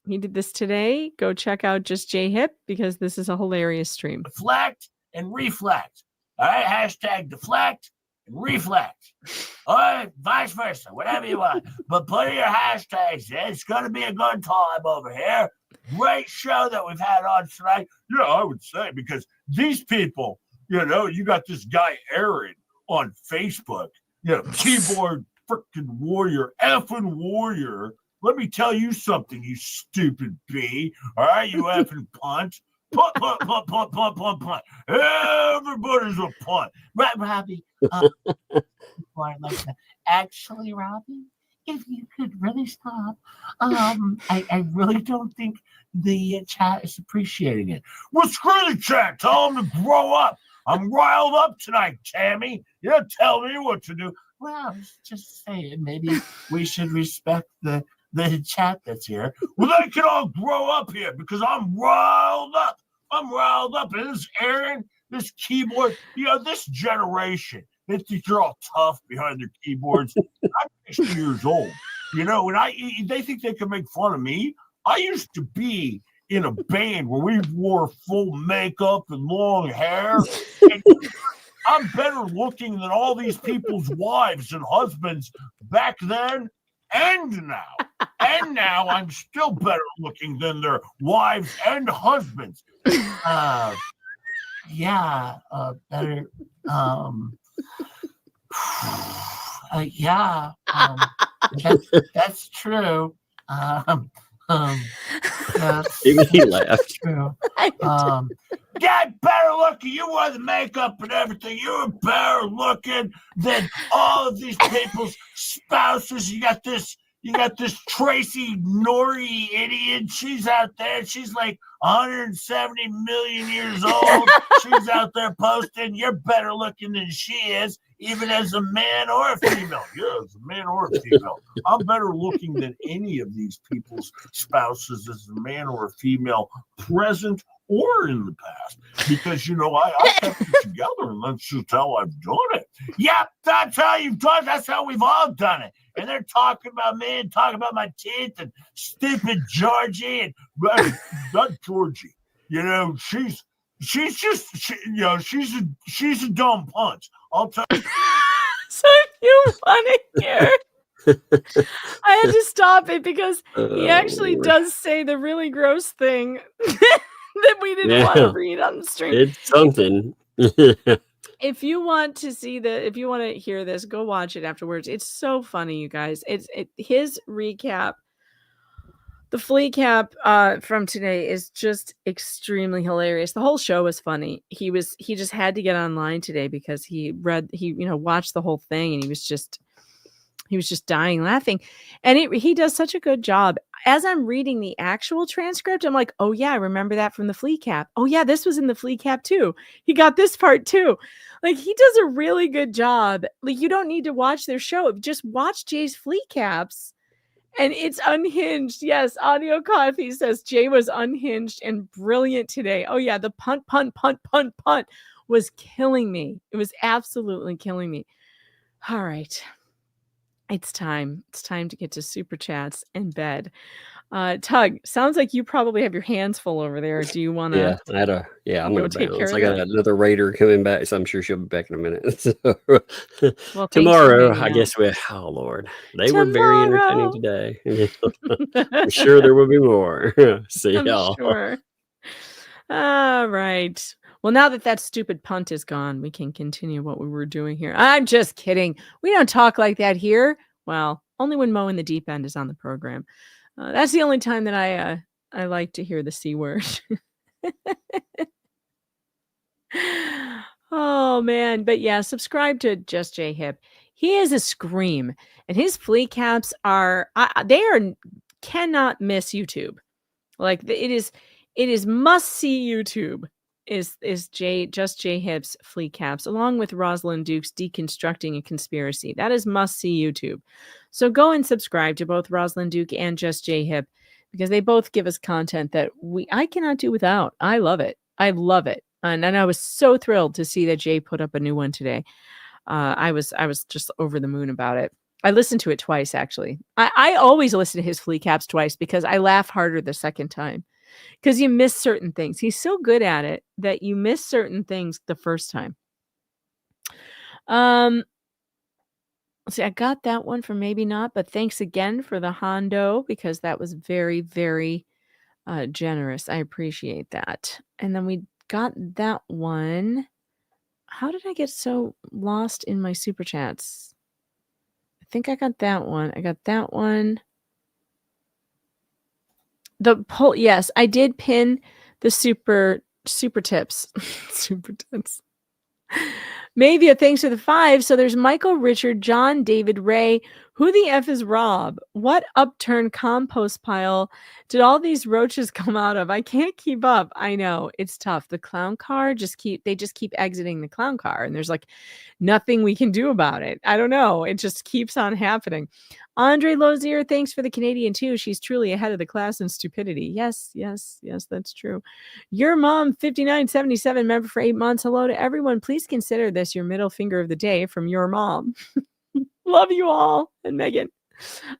C: He did this today. Go check out Just Jay Hip because this is a hilarious stream.
O: Deflect and reflect. All right, hashtag deflect and reflect. Or vice versa, whatever you want. But put in your hashtags. It's going to be a good time over here. Great show that we've had on tonight. Yeah, I would say, because these people, you got this guy, Aaron, on Facebook, keyboard freaking warrior, effing warrior. Let me tell you something, you stupid bee. All right, you effing punt. Punt, punt, punt, punt, punt, punt, punt. Everybody's a punt. Right, Robbie? Actually, Robbie, if you could really stop, I really don't think the chat is appreciating it. Well, screw the chat. Tell them to grow up. I'm riled up tonight, Tammy. You don't tell me what to do. Well, I was just saying, maybe we should respect the chat that's here. Well, they can all grow up here because I'm riled up. And this Aaron, this keyboard, this generation, they think you're all tough behind their keyboards. I'm 60 years old, and they think they can make fun of me. I used to be in a band where we wore full makeup and long hair. And I'm better looking than all these people's wives and husbands back then and now. And now I'm still better looking than their wives and husbands. Better. That's true.
D: He laughed.
O: True. Get better looking. You wear the makeup and everything. You're better looking than all of these people's spouses. You got this Tracy Norrie idiot. She's out there. She's like 170 million years old. She's out there posting. You're better looking than she is, even as a man or a female. Yeah, as a man or a female. I'm better looking than any of these people's spouses as a man or a female, present or in the past. Because, I kept it together, and that's just how I've done it. Yep, that's how you've done it. That's how we've all done it. And they're talking about me and talking about my teeth and stupid Georgie and not Georgie. She's a dumb punch. I'll tell you.
C: So you want to hear? I had to stop it because he actually does say the really gross thing that we didn't want to read on the stream.
D: It's something.
C: If you want to hear this, go watch it afterwards. It's so funny, you guys. His recap, the flea cap from today is just extremely hilarious. The whole show was funny. He just had to get online today because he watched the whole thing and he was just dying laughing. And he does such a good job. As I'm reading the actual transcript, I'm like, oh yeah, I remember that from the flea cap. Oh yeah, this was in the flea cap too. He got this part too. Like, he does a really good job. Like, you don't need to watch their show. Just watch Jay's flea caps. And it's unhinged. Yes, Audio Coffee says Jay was unhinged and brilliant today. Oh yeah, the punt was killing me. It was absolutely killing me. All right. It's time. It's time to get to super chats and bed. Tug, sounds like you probably have your hands full over there. Do you want to?
D: Yeah, I'm going to bounce. I got another raider coming back, so I'm sure she'll be back in a minute. So,
C: well,
D: tomorrow, I guess oh Lord, they were very entertaining today. I'm sure there will be more. See y'all.
C: Sure. All right. Well, now that stupid punt is gone, we can continue what we were doing here. I'm just kidding. We don't talk like that here. Well, only when Mo in the Deep End is on the program. That's the only time that I like to hear the C word. Oh, man. But yeah, subscribe to Just J Hip. He is a scream. And his flea caps cannot miss YouTube. Like, it is must see YouTube. Is Just J Hip's flea caps, along with Rosalind Duke's Deconstructing a Conspiracy. That is must see YouTube. So go and subscribe to both Rosalind Duke and Just J Hip, because they both give us content that I cannot do without. I love it. I love it. And I was so thrilled to see that Jay put up a new one today. I was just over the moon about it. I listened to it twice, actually. I always listen to his flea caps twice because I laugh harder the second time. Because you miss certain things. He's so good at it that you miss certain things the first time. See, I got that one for maybe not, but thanks again for the Hondo, because that was very, very generous. I appreciate that. And then we got that one. How did I get so lost in my super chats? I think I got that one. I got that one. The poll, yes, I did pin the super tips. Super tips. Maybe a thanks for the 5. So there's Michael, Richard, John, David, Ray. Who the F is Rob? What upturned compost pile did all these roaches come out of? I can't keep up. I know it's tough. The clown car just keep exiting the clown car, and there's like nothing we can do about it. I don't know. It just keeps on happening. Andre Lozier, thanks for the Canadian too. She's truly ahead of the class in stupidity. Yes, that's true. Your mom, 5977, member for 8 months. Hello to everyone. Please consider this your middle finger of the day from your mom. Love you all. And Megan,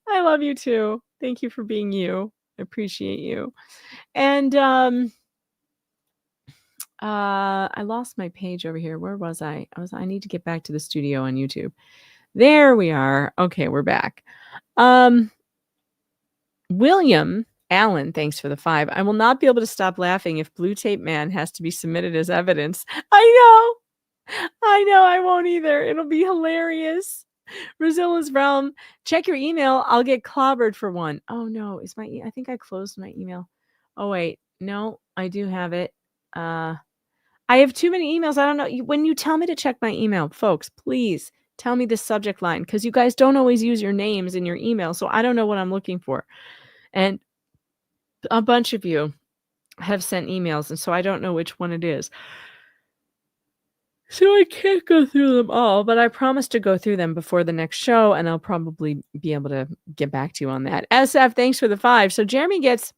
C: I love you too. Thank you for being you. I appreciate you. And I lost my page over here. Where was I? I need to get back to the studio on YouTube. There we are. Okay, we're back. William Allen, thanks for the 5. I will not be able to stop laughing if Blue Tape Man has to be submitted as evidence. I know. I won't either. It'll be hilarious. Rozilla's Realm, check your email. I'll get clobbered for one. Oh no, I think I closed my email. Oh wait, no, I do have it. I have too many emails. I don't know. When you tell me to check my email, folks, please tell me the subject line, because you guys don't always use your names in your email, so I don't know what I'm looking for. And a bunch of you have sent emails, and so I don't know which one it is. So I can't go through them all, but I promise to go through them before the next show, and I'll probably be able to get back to you on that. SF, thanks for the 5. So Jeremy gets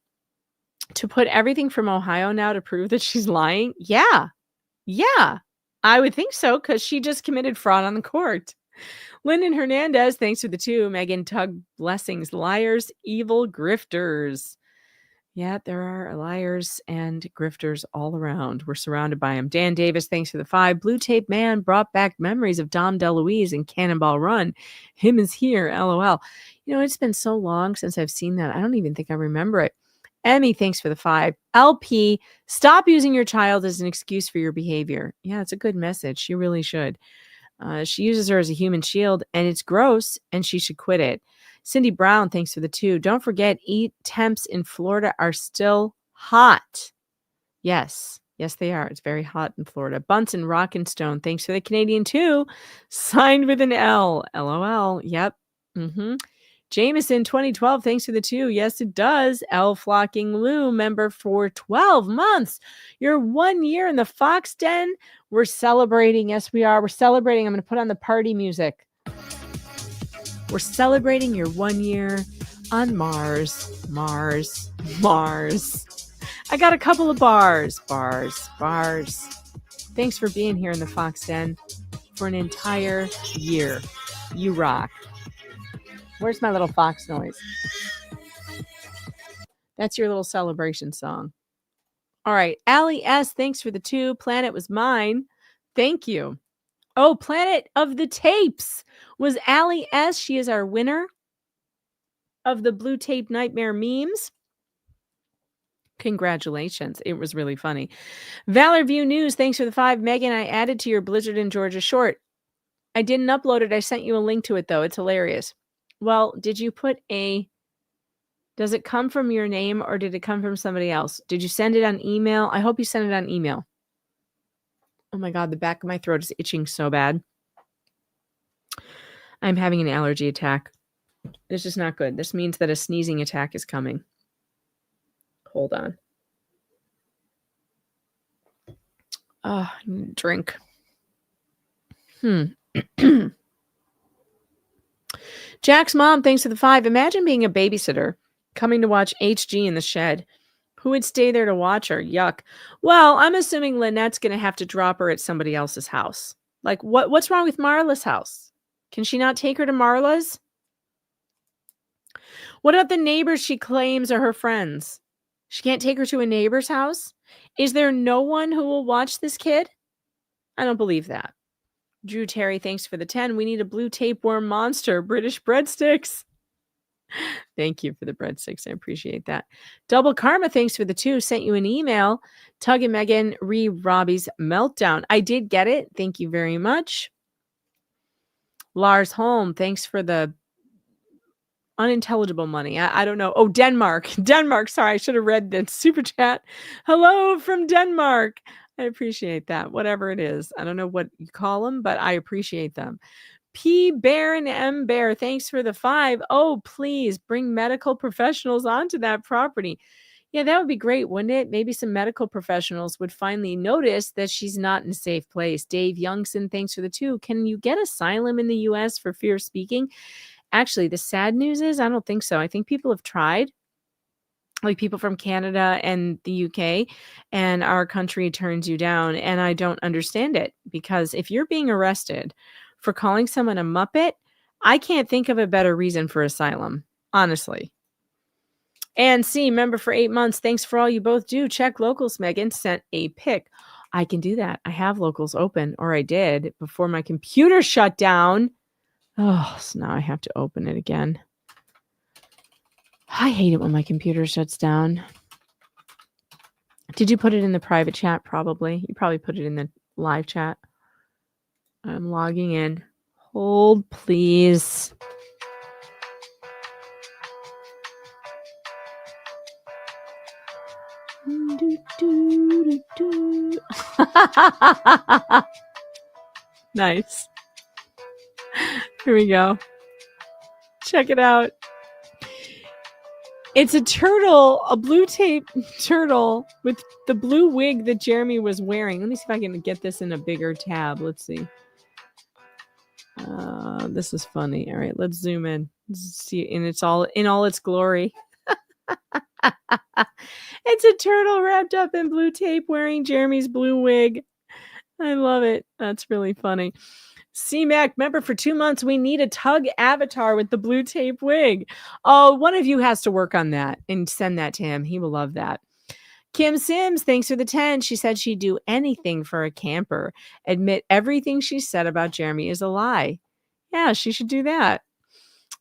C: to put everything from Ohio now to prove that she's lying. Yeah, I would think so, because she just committed fraud on the court. Lyndon Hernandez, thanks for the 2. Megan Tug, blessings. Liars, evil, grifters. Yeah, there are liars and grifters all around. We're surrounded by them. Dan Davis, thanks for the 5. Blue Tape Man brought back memories of Dom DeLuise and Cannonball Run. Him is here, LOL. It's been so long since I've seen that. I don't even think I remember it. Emmy, thanks for the 5. LP, stop using your child as an excuse for your behavior. Yeah, it's a good message. She really should. She uses her as a human shield, and it's gross, and she should quit it. Cindy Brown, thanks for the 2. Don't forget, temps in Florida are still hot. Yes, they are. It's very hot in Florida. Bunsen Rockenstone, thanks for the Canadian 2. Signed with an L. LOL. Yep. Jameson, 2012, thanks for the 2. Yes, it does. L Flocking Lou, member for 12 months. You're 1 year in the Fox Den. We're celebrating. Yes, we are. We're celebrating. I'm going to put on the party music. We're celebrating your 1 year on Mars. I got a couple of bars. Thanks for being here in the Fox Den for an entire year. You rock. Where's my little fox noise? That's your little celebration song. All right. Allie S., thanks for the 2. Planet was mine. Thank you. Oh, Planet of the Tapes was Allie S. She is our winner of the Blue Tape Nightmare memes. Congratulations. It was really funny. Valor View News, thanks for the 5. Megan, I added to your Blizzard in Georgia short. I didn't upload it. I sent you a link to it, though. It's hilarious. Well, did you put does it come from your name or did it come from somebody else? Did you send it on email? I hope you sent it on email. Oh my God, the back of my throat is itching so bad. I'm having an allergy attack. This is not good. This means that a sneezing attack is coming. Hold on. Drink. Jack's mom, thanks for the 5. Imagine being a babysitter coming to watch HG in the shed. Who would stay there to watch her? Yuck. Well, I'm assuming Lynette's going to have to drop her at somebody else's house. Like, what's wrong with Marla's house? Can she not take her to Marla's? What about the neighbors she claims are her friends? She can't take her to a neighbor's house? Is there no one who will watch this kid? I don't believe that. Drew Terry, thanks for the 10. We need a blue tapeworm monster. British breadsticks. Thank you for the breadsticks. I appreciate that. Double Karma, thanks for the 2. Sent you an email. Tug and Megan Robbie's meltdown. I did get it. Thank you very much. Lars Holm, thanks for the unintelligible money. I don't know. Oh, Denmark. Denmark. Sorry, I should have read the super chat. Hello from Denmark. I appreciate that. Whatever it is. I don't know what you call them, but I appreciate them. P. Bear and M. Bear, thanks for the 5. Oh, please bring medical professionals onto that property. Yeah, that would be great, wouldn't it? Maybe some medical professionals would finally notice that she's not in a safe place. Dave Youngson, thanks for the 2. Can you get asylum in the U.S. for fear of speaking? Actually, the sad news is I don't think so. I think people have tried, like people from Canada and the UK, and our country turns you down. And I don't understand it, because if you're being arrested for calling someone a Muppet, I can't think of a better reason for asylum, honestly. And C, member for 8 months. Thanks for all you both do. Check locals. Megan sent a pic. I can do that. I have locals open, or I did before my computer shut down. Oh, so now I have to open it again. I hate it when my computer shuts down. Did you put it in the private chat? Probably. You probably put it in the live chat. I'm logging in. Hold, please. Nice. Here we go. Check it out. It's a turtle, a blue tape turtle with the blue wig that Jeremy was wearing. Let me see if I can get this in a bigger tab. Let's see. This is funny. All right, let's zoom in. Let's see, and it's all in all its glory. It's a turtle wrapped up in blue tape wearing Jeremy's blue wig. I love it. That's really funny. C-Mac, member for 2 months. We need a Tug avatar with the blue tape wig. Oh, one of you has to work on that and send that to him. He will love that. Kim Sims, thanks for the 10. She said she'd do anything for a camper. Admit everything she said about Jeremy is a lie. Yeah, she should do that.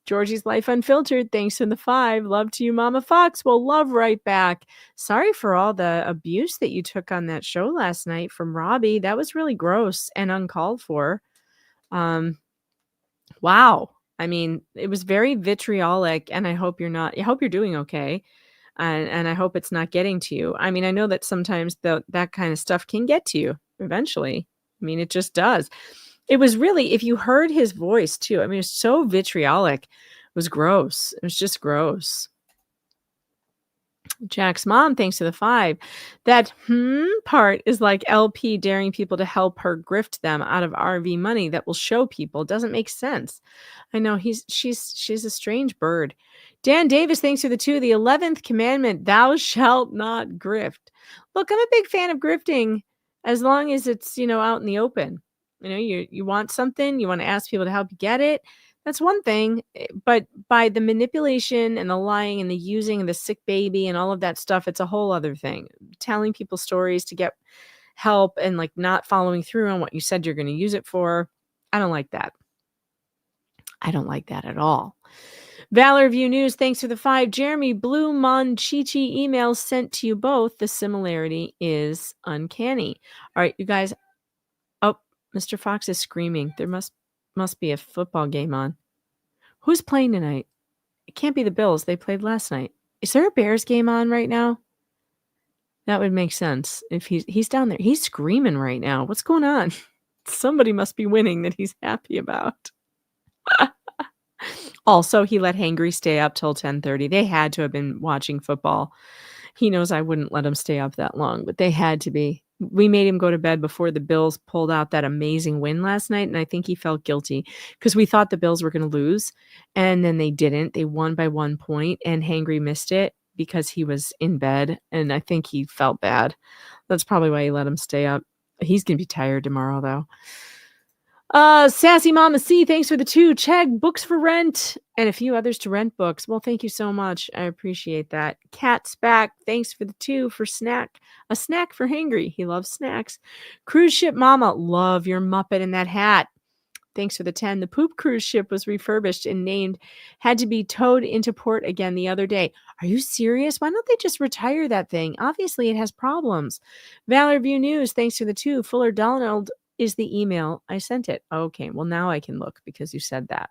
C: Georgie's Life Unfiltered, thanks for the 5. Love to you, Mama Fox. Well, love right back. Sorry for all the abuse that you took on that show last night from Robbie. That was really gross and uncalled for. Wow. I mean, it was very vitriolic, and I hope you're doing okay. And I hope it's not getting to you. I mean, I know that sometimes that kind of stuff can get to you eventually. I mean, it just does. It was really, if you heard his voice too, I mean, it was so vitriolic. It was gross. It was just gross. Jack's mom, thanks to the 5. That part is like LP daring people to help her grift them out of RV money that will show people. Doesn't make sense. I know she's a strange bird. Dan Davis, thanks for the 2. The 11th commandment, thou shalt not grift. Look, I'm a big fan of grifting as long as it's, out in the open. You want something, you want to ask people to help you get it. That's one thing, but by the manipulation and the lying and the using of the sick baby and all of that stuff, it's a whole other thing. Telling people stories to get help and like not following through on what you said you're going to use it for. I don't like that. I don't like that at all. Valor View News, thanks for the 5. Jeremy, Blue Mon Chi-Chi emails sent to you both. The similarity is uncanny. All right, you guys. Oh, Mr. Fox is screaming. There must be a football game on. Who's playing tonight? It can't be the Bills. They played last night. Is there a Bears game on right now? That would make sense. If he's down there. He's screaming right now. What's going on? Somebody must be winning that he's happy about. Also, he let Hangry stay up till 10:30. They had to have been watching football. He knows I wouldn't let him stay up that long, but they had to be. We made him go to bed before the Bills pulled out that amazing win last night, and I think he felt guilty because we thought the Bills were going to lose, and then they didn't. They won by 1 point, and Hangry missed it because he was in bed, and I think he felt bad. That's probably why he let him stay up. He's going to be tired tomorrow, though. Sassy Mama C, thanks for the 2. Chegg, books for rent, and a few others to rent books. Well, thank you so much. I appreciate that. Cat's back, thanks for the 2 for snack. A snack for Hangry. He loves snacks. Cruise Ship Mama, love your Muppet in that hat. Thanks for the 10. The poop cruise ship was refurbished and had to be towed into port again the other day. Are you serious? Why don't they just retire that thing? Obviously, it has problems. Valor View News, thanks for the 2. Fuller Donald is the email. I sent it. Okay, well, now I can look because you said that.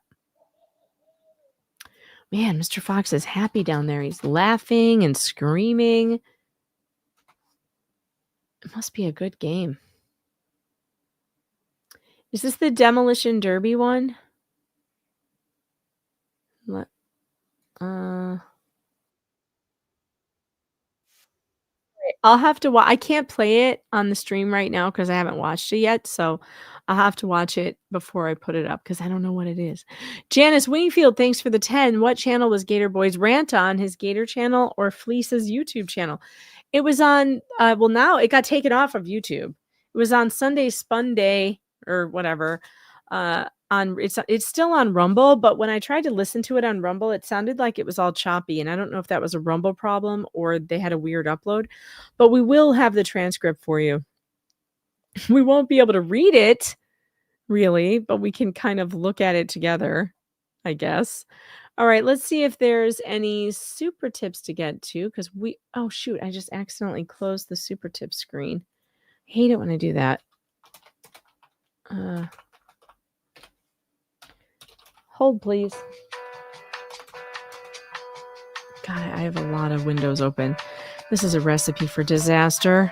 C: Man, Mr. Fox is happy down there. He's laughing and screaming. It must be a good game. Is this the Demolition Derby one? I'll have to watch. I can't play it on the stream right now because I haven't watched it yet. So I'll have to watch it before I put it up because I don't know what it is. Janice Wingfield, thanks for the 10. What channel was Gator Boy's rant on? His Gator channel or Fleece's YouTube channel? It was on, well, now it got taken off of YouTube. It was on Sunday Spun Day or whatever. It's still on Rumble, but when I tried to listen to it on Rumble, it sounded like it was all choppy, and I don't know if that was a Rumble problem or they had a weird upload, but we will have the transcript for you. We won't be able to read it really, but we can kind of look at it together, I guess. All right, let's see if there's any super tips to get to because oh shoot, I just accidentally closed the super tip screen. I hate it when I do that. Hold, please. God, I have a lot of windows open. This is a recipe for disaster.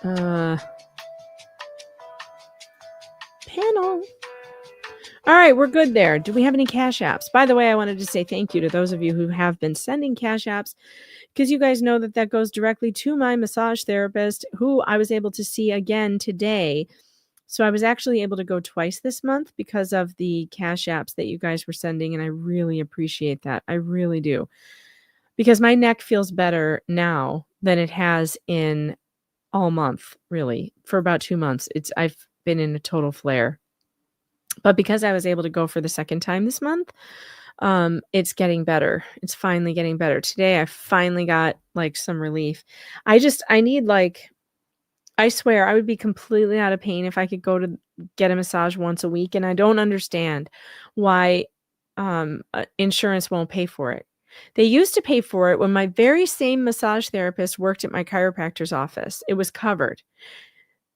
C: Panel. All right, we're good there. Do we have any cash apps? By the way, I wanted to say thank you to those of you who have been sending cash apps because you guys know that goes directly to my massage therapist who I was able to see again today. So I was actually able to go twice this month because of the cash apps that you guys were sending, and I really appreciate that. I really do. Because my neck feels better now than it has in all month, really. For about 2 months. I've been in a total flare. But because I was able to go for the second time this month, it's getting better. It's finally getting better. Today I finally got like some relief. I need like, I swear I would be completely out of pain if I could go to get a massage once a week. And I don't understand why insurance won't pay for it. They used to pay for it when my very same massage therapist worked at my chiropractor's office. It was covered.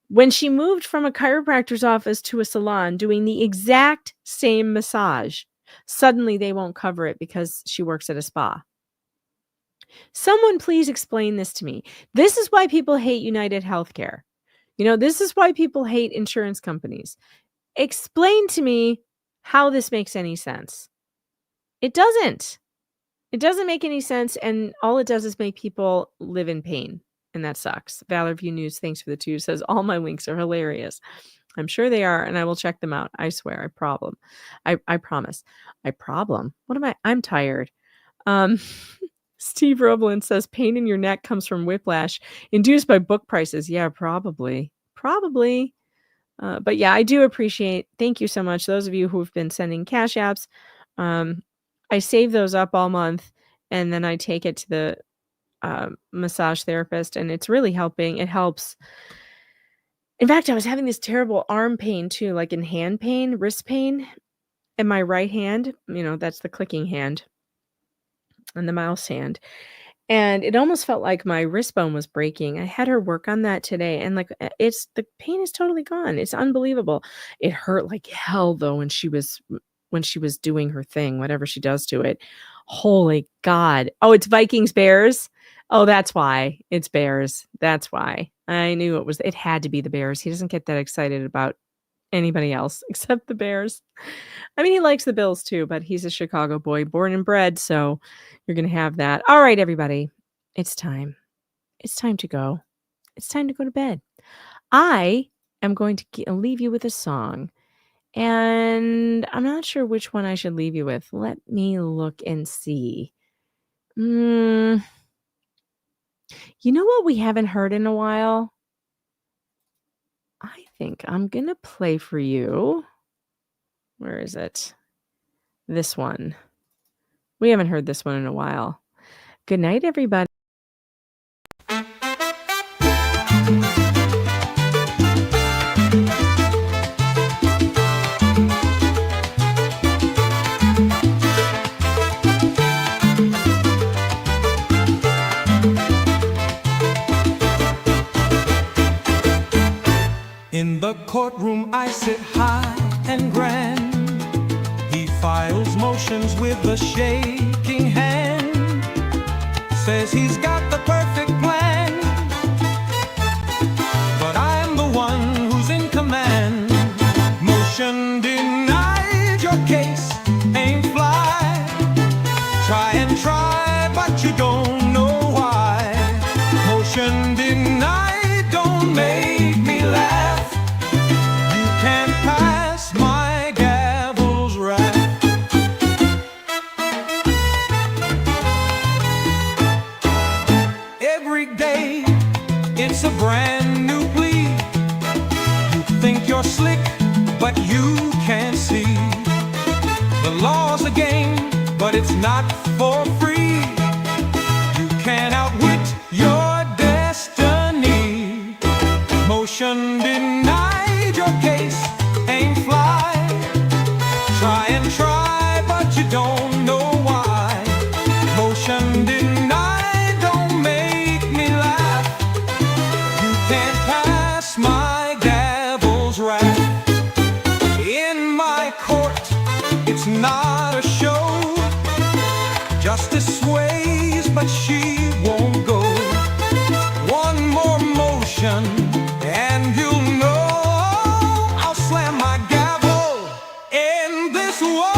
C: When she moved from a chiropractor's office to a salon doing the exact same massage, suddenly they won't cover it because she works at a spa. Someone please explain this to me. This is why people hate United Healthcare. This is why people hate insurance companies. Explain to me how this makes any sense. It doesn't. It doesn't make any sense, and all it does is make people live in pain, and that sucks. Valor View News, thanks for the 2, says all my links are hilarious. I'm sure they are, and I will check them out. I swear, I promise. I problem? What am I? I'm tired. Steve Roblin says pain in your neck comes from whiplash induced by book prices. Yeah, probably. But yeah, I do appreciate. Thank you so much. Those of you who have been sending cash apps. I save those up all month and then I take it to the massage therapist and it's really helping. It helps. In fact, I was having this terrible arm pain too, like in hand pain, wrist pain in my right hand. That's the clicking hand. And the mouse hand. And it almost felt like my wrist bone was breaking. I had her work on that today. And the pain is totally gone. It's unbelievable. It hurt like hell though when she was doing her thing, whatever she does to it. Holy God. Oh, it's Vikings Bears. Oh, that's why. It's Bears. That's why. I knew it had to be the Bears. He doesn't get that excited about anybody else except the Bears. I mean, he likes the Bills too, but he's a Chicago boy, born and bred, so you're going to have that. All right, everybody. It's time. It's time to go. It's time to go to bed. I am going to leave you with a song, and I'm not sure which one I should leave you with. Let me look and see. You know what we haven't heard in a while? I think I'm going to play for you. Where is it? This one. We haven't heard this one in a while. Good night, everybody.
P: In the courtroom I sit high and grand. He
A: files motions with a shaking hand, says he's got the perfect plan, but I'm the one who's in command. Motion denied, your case ain't fly. Try and try, but you don't know why. Motion denied, don't make me laugh. You can't pass my gavel's wrath. Every day, it's a brand new plea. You think you're slick, but you can't see. The law's a game, but it's not for free. You can't outwit your destiny. Motion denied, your case ain't fly. Try and try, but you don't know why. Motion denied, don't make me laugh. You can't pass my gavel's wrath. In my court, it's not a show. Justice sways, but she won't go. One more motion, and you'll know I'll slam my gavel in this wall.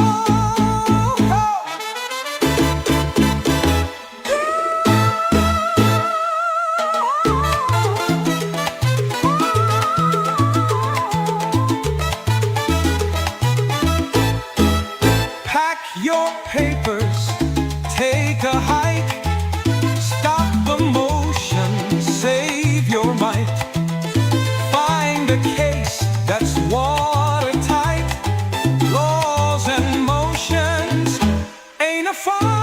A: Pack your papers, take a hike, stop the motion, save your might. Find a case that's watertight. Laws and motions ain't a fight.